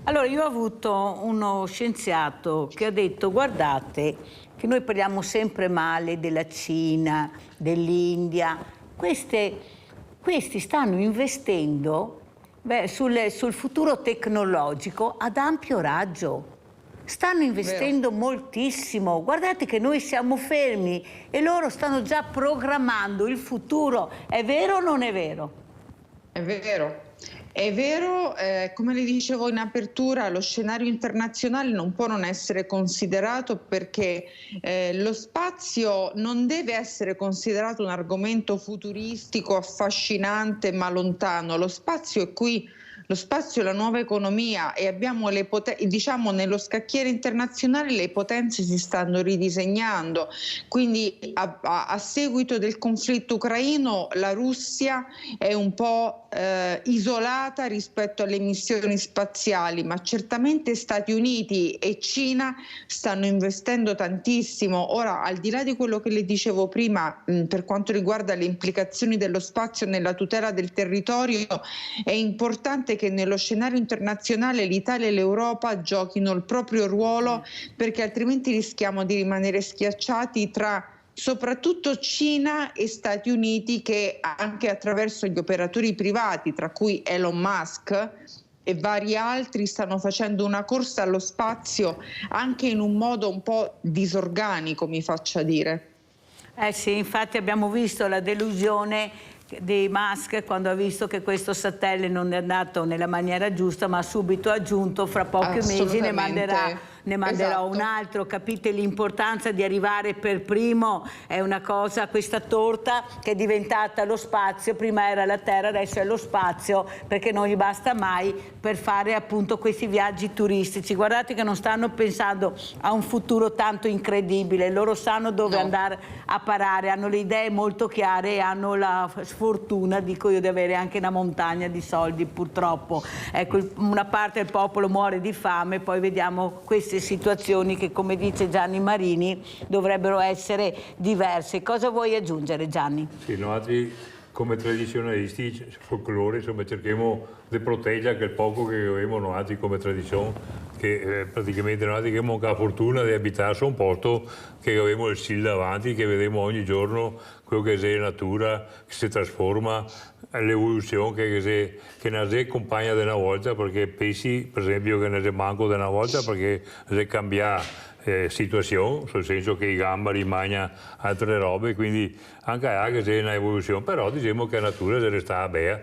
Allora, io ho avuto uno scienziato che ha detto: guardate che noi parliamo sempre male della Cina, dell'India, questi stanno investendo sul futuro tecnologico ad ampio raggio. Stanno investendo moltissimo. Guardate che noi siamo fermi e loro stanno già programmando il futuro. È vero o non è vero? È vero. È vero, come le dicevo in apertura, lo scenario internazionale non può non essere considerato, perché lo spazio non deve essere considerato un argomento futuristico, affascinante ma lontano. Lo spazio è qui. Lo spazio è la nuova economia, e abbiamo diciamo nello scacchiere internazionale le potenze si stanno ridisegnando. Quindi a seguito del conflitto ucraino la Russia è un po' isolata rispetto alle missioni spaziali, ma certamente Stati Uniti e Cina stanno investendo tantissimo. Ora, al di là di quello che le dicevo prima, per quanto riguarda le implicazioni dello spazio nella tutela del territorio, è importante che nello scenario internazionale l'Italia e l'Europa giochino il proprio ruolo, perché altrimenti rischiamo di rimanere schiacciati tra soprattutto Cina e Stati Uniti, che anche attraverso gli operatori privati, tra cui Elon Musk e vari altri, stanno facendo una corsa allo spazio anche in un modo un po' disorganico, mi faccia dire. Sì, infatti abbiamo visto la delusione di Musk quando ha visto che questo satellite non è andato nella maniera giusta, ma ha subito aggiunto fra pochi mesi ne manderò un altro. Capite l'importanza di arrivare per primo? È una cosa, questa torta che è diventata lo spazio, prima era la terra, adesso è lo spazio, perché non gli basta mai per fare appunto questi viaggi turistici. Guardate che non stanno pensando a un futuro tanto incredibile, loro sanno dove andare a parare, hanno le idee molto chiare e hanno la sfortuna, dico io, di avere anche una montagna di soldi, purtroppo. Ecco, una parte del popolo muore di fame, poi vediamo queste situazioni che, come dice Gianni Marini, dovrebbero essere diverse. Cosa vuoi aggiungere, Gianni? Sì, noi come tradizionalisti, folklore, insomma, cerchiamo di proteggere quel poco che abbiamo noi come tradizione, che praticamente noi abbiamo la fortuna di abitare su un posto che abbiamo il cielo davanti, che vediamo ogni giorno quello che è la natura, che si trasforma, l'evoluzione che ne si accompagna da una volta, perché pensi, per esempio, che ne si manco da una volta, perché si cambia situazione, nel senso che i gamberi mangiano altre robe, quindi anche che c'è un'evoluzione, però diciamo che la natura si resta bella.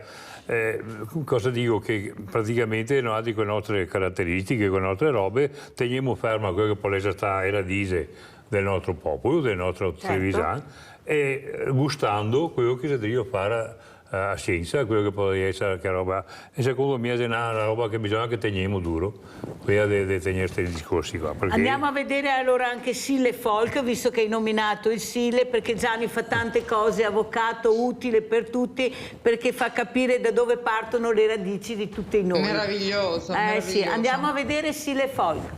Cosa dico? Che praticamente noi con le nostre caratteristiche, con le nostre robe, teniamo ferma quello che può essere le radici del nostro popolo, del nostro Trevisan, e gustando quello che si deve fare a scienza, quello che può essere che roba, e secondo me è una roba che bisogna che teniamo duro, quella di tenere questi discorsi qua. Perché... Andiamo a vedere allora anche Sile Folk, visto che hai nominato il Sile, perché Gianni fa tante cose, avvocato utile per tutti, perché fa capire da dove partono le radici di tutti noi. Meraviglioso, meraviglioso. Sì, andiamo a vedere Sile Folk.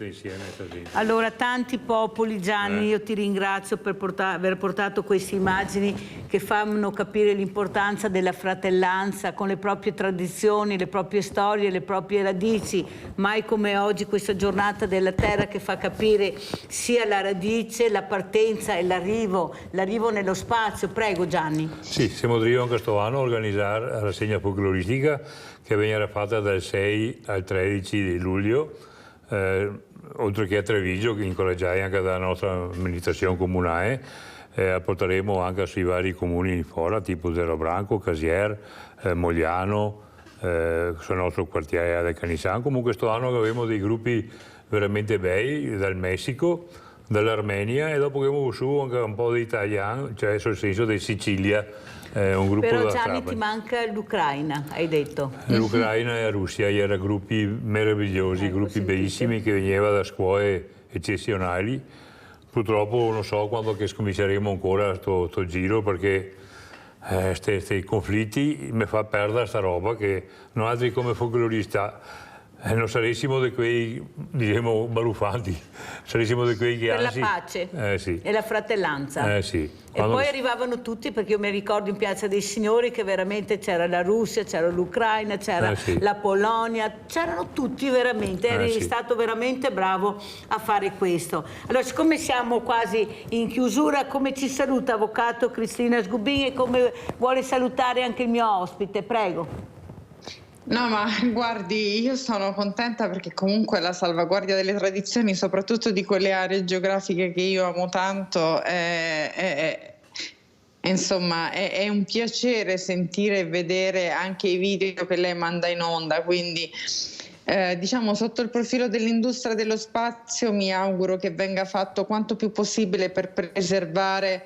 mette insieme questa gente. Allora, tanti popoli, Gianni, io ti ringrazio per aver portato queste immagini che fanno capire l'importanza della fratellanza con le proprie tradizioni, le proprie storie, le proprie radici. Mai come oggi questa giornata della terra che fa capire sia la radice, la partenza e l'arrivo nello spazio. Prego, Gianni. Sì, siamo arrivati questo anno a organizzare la rassegna folcloristica che verrà fatta dal 6 al 13 di luglio, oltre che a Treviso, che incoraggiai anche dalla nostra amministrazione comunale. Porteremo anche sui vari comuni di fora, tipo Zero Branco, Casier, Mogliano, sul nostro quartiere del Canisan. Comunque questo anno avremo dei gruppi veramente bei dal Messico, dall'Armenia e dopo che abbiamo su anche un po' di italiano, cioè nel senso di Sicilia, un gruppo Però da Gianni Trapani. ti manca l'Ucraina, hai detto. L'Ucraina e la Russia erano gruppi meravigliosi, gruppi bellissimi che venivano da scuole eccezionali. Purtroppo non so quando che scominceremo ancora sto giro perché questi conflitti mi fa perdere sta roba che noi altri come folclorista non saressimo di quei, diciamo, baruffanti, saressimo di quei che Per anzi... la pace sì. e la fratellanza. Sì. E poi arrivavano tutti, perché io mi ricordo in Piazza dei Signori che veramente c'era la Russia, c'era l'Ucraina, c'era la Polonia, c'erano tutti veramente, eri stato veramente bravo a fare questo. Allora, siccome siamo quasi in chiusura, come ci saluta Avvocato Cristina Sgubbin e come vuole salutare anche il mio ospite? Prego. No, ma guardi, io sono contenta perché comunque la salvaguardia delle tradizioni, soprattutto di quelle aree geografiche che io amo tanto, insomma, è un piacere sentire e vedere anche i video che lei manda in onda, quindi diciamo sotto il profilo dell'industria dello spazio mi auguro che venga fatto quanto più possibile per preservare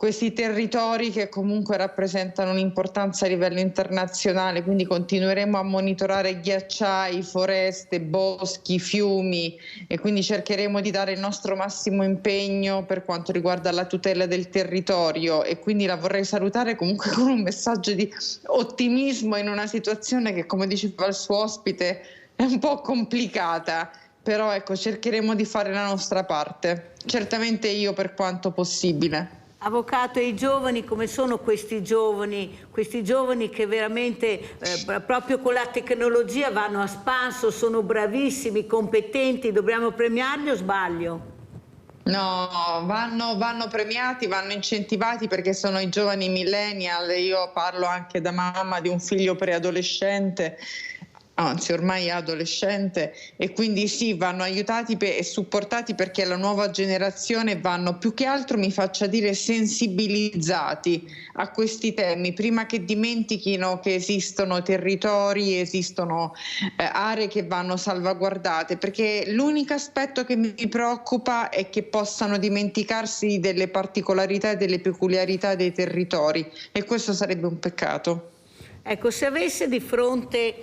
questi territori che comunque rappresentano un'importanza a livello internazionale, quindi continueremo a monitorare ghiacciai, foreste, boschi, fiumi e quindi cercheremo di dare il nostro massimo impegno per quanto riguarda la tutela del territorio e quindi la vorrei salutare comunque con un messaggio di ottimismo in una situazione che, come diceva il suo ospite, è un po' complicata, però ecco, cercheremo di fare la nostra parte, certamente io per quanto possibile. Avvocato, e i giovani, come sono questi giovani che veramente proprio con la tecnologia vanno a spasso, sono bravissimi, competenti, dobbiamo premiarli o sbaglio? No, vanno premiati, vanno incentivati perché sono i giovani millennial, io parlo anche da mamma di un figlio preadolescente, anzi ormai adolescente, e quindi sì, vanno aiutati e supportati perché la nuova generazione vanno più che altro, mi faccia dire, sensibilizzati a questi temi prima che dimentichino che esistono territori, esistono aree che vanno salvaguardate, perché l'unico aspetto che mi preoccupa è che possano dimenticarsi delle particolarità e delle peculiarità dei territori e questo sarebbe un peccato. Ecco, se avesse di fronte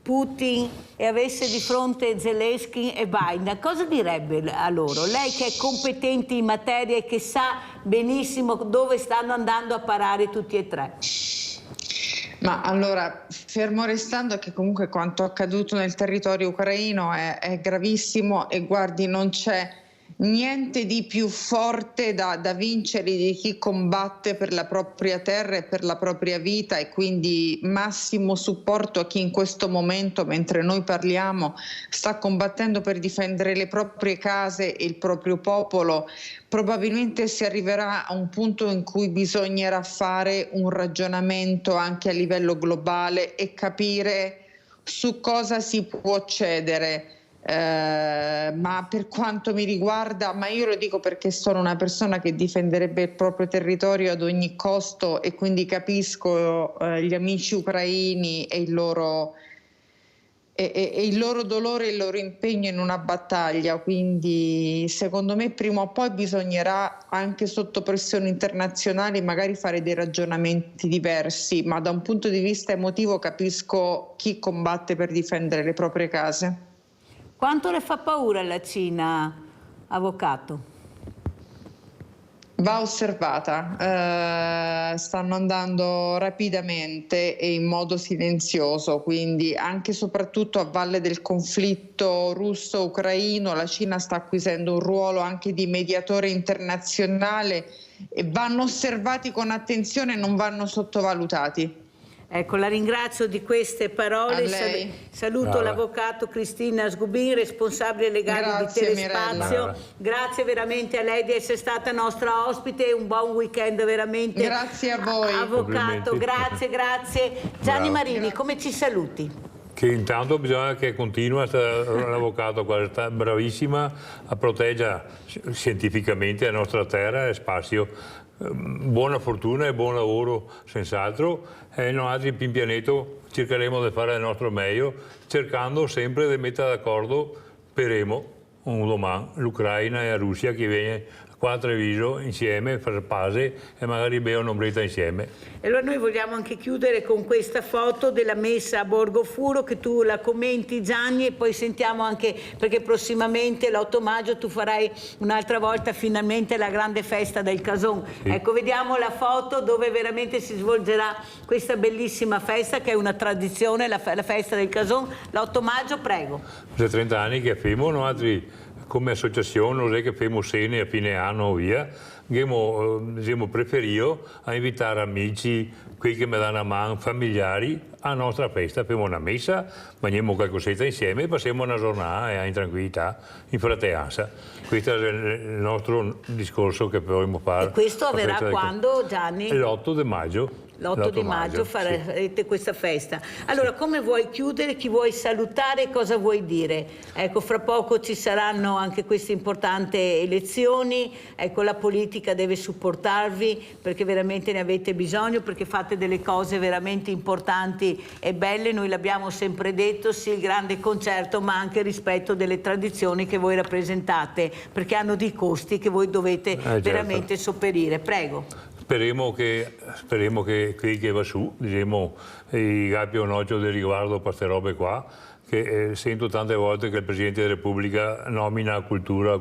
Putin e avesse di fronte Zelensky e Biden, cosa direbbe a loro? Lei che è competente in materia e che sa benissimo dove stanno andando a parare tutti e tre. Ma allora, fermo restando che comunque quanto accaduto nel territorio ucraino è gravissimo e guardi, non c'è niente di più forte da vincere di chi combatte per la propria terra e per la propria vita e quindi massimo supporto a chi in questo momento, mentre noi parliamo, sta combattendo per difendere le proprie case e il proprio popolo. Probabilmente si arriverà a un punto in cui bisognerà fare un ragionamento anche a livello globale e capire su cosa si può cedere. Ma per quanto mi riguarda, ma io lo dico perché sono una persona che difenderebbe il proprio territorio ad ogni costo e quindi capisco gli amici ucraini e il loro dolore e il loro impegno in una battaglia, quindi secondo me prima o poi bisognerà anche sotto pressione internazionale magari fare dei ragionamenti diversi, ma da un punto di vista emotivo capisco chi combatte per difendere le proprie case. Quanto le fa paura la Cina, avvocato? Va osservata, stanno andando rapidamente e in modo silenzioso, quindi anche e soprattutto a valle del conflitto russo-ucraino la Cina sta acquisendo un ruolo anche di mediatore internazionale e vanno osservati con attenzione e non vanno sottovalutati. Ecco, la ringrazio di queste parole. Saluto l'avvocato Cristina Sgubin, responsabile legale di Telespazio. Grazie veramente a lei di essere stata nostra ospite, un buon weekend veramente. Grazie a voi. Avvocato, grazie. Gianni Marini, come ci saluti? Che intanto bisogna che continua, l'avvocato qua sta bravissima a proteggere scientificamente la nostra terra e spazio. Buona fortuna e buon lavoro senz'altro e noi in pianeta cercheremo di fare il nostro meglio cercando sempre di mettere d'accordo, speriamo un domani, l'Ucraina e la Russia che viene qua a Treviso insieme, fare pace e magari bere un'ombretta insieme. E allora noi vogliamo anche chiudere con questa foto della messa a Borgo Furo, che tu la commenti Gianni, e poi sentiamo anche, perché prossimamente l'8 maggio tu farai un'altra volta finalmente la grande festa del Cason. Sì. Ecco, vediamo la foto dove veramente si svolgerà questa bellissima festa che è una tradizione, la festa del Cason, l'8 maggio, prego. Sono 30 anni che abbiamo noi come associazione, non è che facciamo cene a fine anno via, abbiamo preferito a invitare amici, quelli che mi danno a mano, familiari, alla nostra festa, facciamo una messa, mangiamo qualcosetta insieme e passiamo una giornata in tranquillità, in fratellanza. Questo è il nostro discorso che vorremmo fare. E questo avverrà quando, Gianni? L'8 di maggio. L'8 di maggio farete sì. Questa festa. Allora, come vuoi chiudere? Chi vuoi salutare? Cosa vuoi dire? Ecco, fra poco ci saranno anche queste importanti elezioni. Ecco, la politica deve supportarvi perché veramente ne avete bisogno, perché fate delle cose veramente importanti e belle. Noi l'abbiamo sempre detto, sì, il grande concerto, ma anche il rispetto delle tradizioni che voi rappresentate, perché hanno dei costi che voi dovete veramente sopperire. Prego. Speriamo che quelli che va su, diciamo, abbia un occhio di riguardo a queste robe qua, che sento tante volte che il Presidente della Repubblica nomina cultura,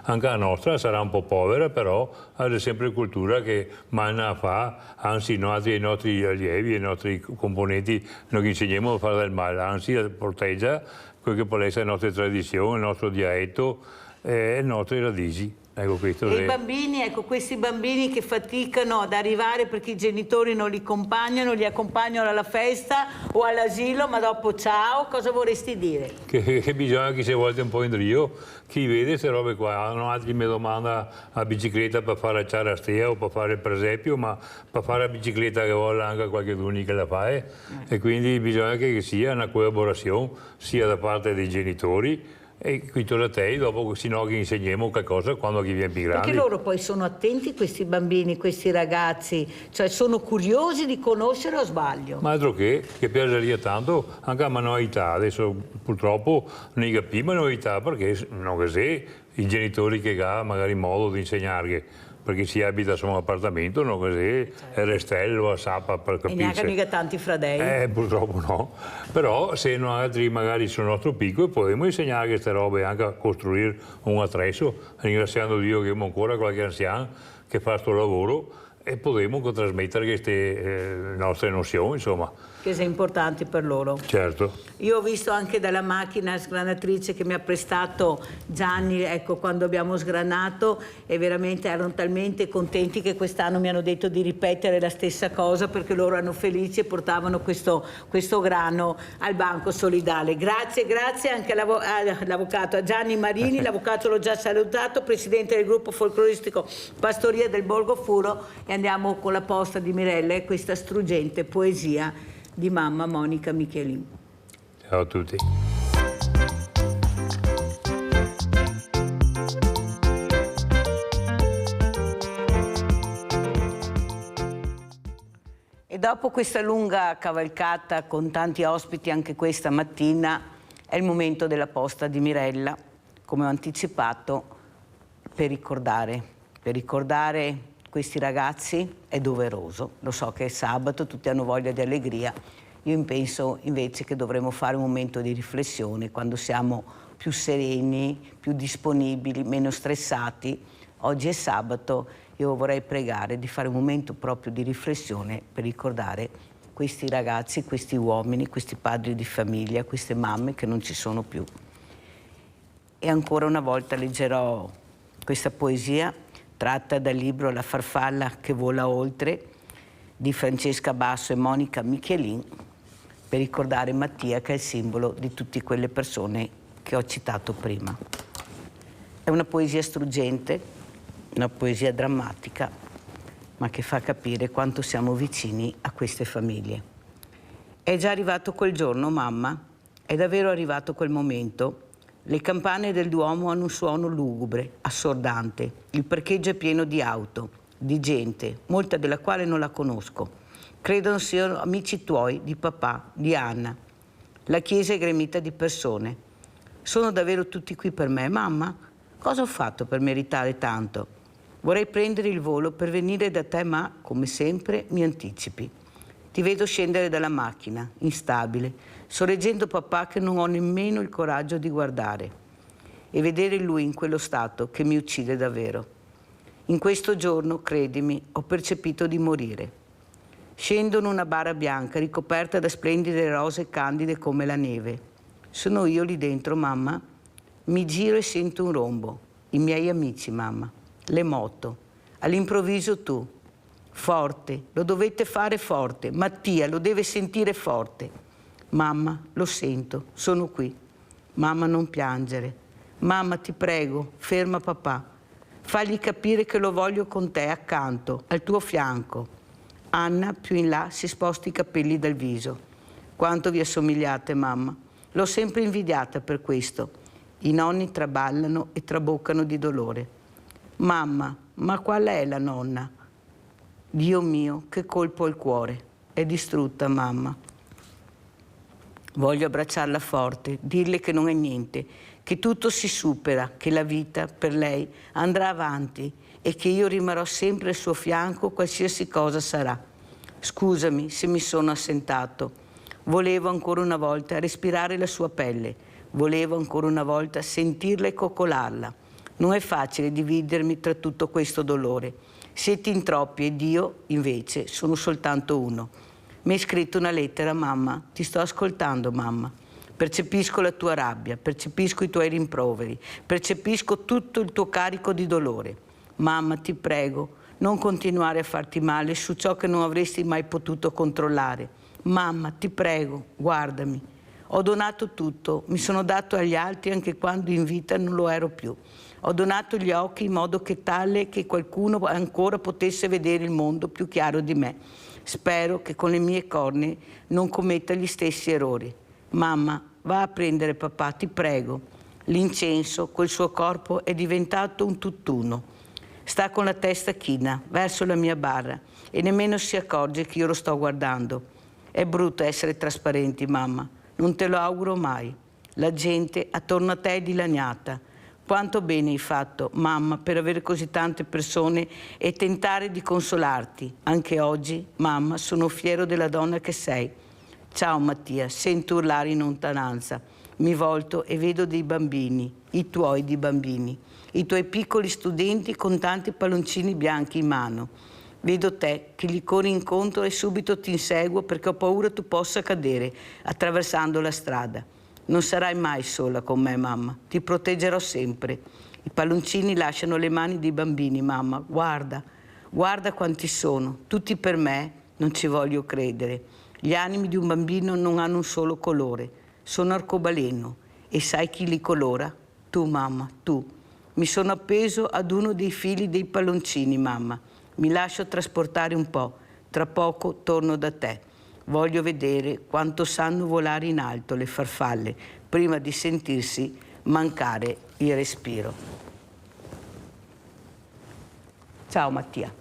anche la nostra sarà un po' povera, però ha sempre cultura che manna a fare, anzi noi ai nostri allievi, ai nostri componenti non insegniamo a fare del male, anzi a proteggere quello che può essere la nostra tradizione, il nostro dialetto e le nostre radici. Ecco, e i bambini, ecco, questi bambini che faticano ad arrivare perché i genitori non li accompagnano alla festa o all'asilo, ma dopo ciao, cosa vorresti dire? Che bisogna che si volta un po' in rio, chi vede queste robe qua, non altri mi domanda la bicicletta per fare la ciarastea o per fare il presepio, ma per fare la bicicletta che vuole anche qualche che la fa, e quindi bisogna che sia una collaborazione sia da parte dei genitori e qui da te, dopo sino che insegniamo qualcosa quando chi viene più grande. Perché loro poi sono attenti, questi bambini, questi ragazzi, cioè sono curiosi di conoscere, o sbaglio? Ma altro che piacerebbe tanto anche a manualità, adesso purtroppo non capiamo manualità perché non così i genitori che hanno magari modo di insegnare, perché si abita su un appartamento, non così, è restello, a sappa per capire. E neanche mica tanti fratelli. Purtroppo no. Però se noi altri magari sul nostro picco possiamo insegnare queste robe, anche a costruire un attrezzo, ringraziando Dio che abbiamo ancora qualche anziano che fa questo lavoro e potremo trasmettere queste nostre nozioni, insomma. Che sono importanti per loro. Certo. Io ho visto anche dalla macchina sgranatrice che mi ha prestato Gianni, ecco, quando abbiamo sgranato, e veramente erano talmente contenti che quest'anno mi hanno detto di ripetere la stessa cosa perché loro erano felici e portavano questo grano al Banco Solidale. Grazie anche all'avvocato, a Gianni Marini, l'avvocato l'ho già salutato, presidente del gruppo folcloristico Pastoria del Borgo Furo, e andiamo con la posta di Mirella e questa struggente poesia di mamma Monica Michelin. Ciao a tutti. E dopo questa lunga cavalcata con tanti ospiti anche questa mattina è il momento della posta di Mirella, come ho anticipato, per ricordare questi ragazzi è doveroso. Lo so che è sabato, tutti hanno voglia di allegria. Io penso invece che dovremmo fare un momento di riflessione quando siamo più sereni, più disponibili, meno stressati, oggi è sabato, io vorrei pregare di fare un momento proprio di riflessione per ricordare questi ragazzi, questi uomini, questi padri di famiglia, queste mamme che non ci sono più. E ancora una volta leggerò questa poesia tratta dal libro La farfalla che vola oltre di Francesca Basso e Monica Michelin, per ricordare Mattia, che è il simbolo di tutte quelle persone che ho citato prima. È una poesia struggente, una poesia drammatica, ma che fa capire quanto siamo vicini a queste famiglie. È già arrivato quel giorno, mamma? È davvero arrivato quel momento? Le campane del Duomo hanno un suono lugubre, assordante. Il parcheggio è pieno di auto, di gente, molta della quale non la conosco. Credono siano amici tuoi, di papà, di Anna. La chiesa è gremita di persone. Sono davvero tutti qui per me, mamma? Cosa ho fatto per meritare tanto? Vorrei prendere il volo per venire da te, ma, come sempre, mi anticipi. Ti vedo scendere dalla macchina, instabile, sorreggendo papà che non ho nemmeno il coraggio di guardare, e vedere lui in quello stato che mi uccide davvero. In questo giorno, credimi, ho percepito di morire. Scendo in una bara bianca ricoperta da splendide rose candide come la neve. Sono io lì dentro, mamma? Mi giro e sento un rombo. I miei amici, mamma. Le moto. All'improvviso tu. Forte, lo dovete fare forte. Mattia lo deve sentire forte. Mamma, lo sento, sono qui. Mamma, non piangere. Mamma, ti prego, ferma papà. Fagli capire che lo voglio con te, accanto, al tuo fianco. Anna, più in là, si sposta i capelli dal viso. Quanto vi assomigliate, mamma. L'ho sempre invidiata per questo. I nonni traballano e traboccano di dolore. Mamma, ma qual è la nonna? Dio mio, che colpo al cuore. È distrutta, mamma. Voglio abbracciarla forte, dirle che non è niente, che tutto si supera, che la vita per lei andrà avanti e che io rimarrò sempre al suo fianco qualsiasi cosa sarà. Scusami se mi sono assentato. Volevo ancora una volta respirare la sua pelle, volevo ancora una volta sentirla e coccolarla. Non è facile dividermi tra tutto questo dolore. Siete in troppi ed io, invece, sono soltanto uno. Mi hai scritto una lettera, mamma. Ti sto ascoltando, mamma. Percepisco la tua rabbia, percepisco i tuoi rimproveri, percepisco tutto il tuo carico di dolore. Mamma, ti prego, non continuare a farti male su ciò che non avresti mai potuto controllare. Mamma, ti prego, guardami. Ho donato tutto, mi sono dato agli altri anche quando in vita non lo ero più. Ho donato gli occhi in modo che tale che qualcuno ancora potesse vedere il mondo più chiaro di me. Spero che con le mie corna non commetta gli stessi errori. Mamma, va a prendere papà, ti prego. L'incenso col suo corpo è diventato un tutt'uno. Sta con la testa china verso la mia bara e nemmeno si accorge che io lo sto guardando. È brutto essere trasparenti, mamma. Non te lo auguro mai. La gente attorno a te è dilaniata. Quanto bene hai fatto, mamma, per avere così tante persone e tentare di consolarti. Anche oggi, mamma, sono fiero della donna che sei. Ciao Mattia, sento urlare in lontananza. Mi volto e vedo dei bambini, i tuoi di bambini, i tuoi piccoli studenti con tanti palloncini bianchi in mano. Vedo te che gli corri incontro e subito ti inseguo perché ho paura tu possa cadere attraversando la strada. Non sarai mai sola con me, mamma. Ti proteggerò sempre. I palloncini lasciano le mani dei bambini, mamma. Guarda, guarda quanti sono. Tutti per me, non ci voglio credere. Gli animi di un bambino non hanno un solo colore. Sono arcobaleno. E sai chi li colora? Tu, mamma, tu. Mi sono appeso ad uno dei fili dei palloncini, mamma. Mi lascio trasportare un po'. Tra poco torno da te. Voglio vedere quanto sanno volare in alto le farfalle prima di sentirsi mancare il respiro. Ciao Mattia.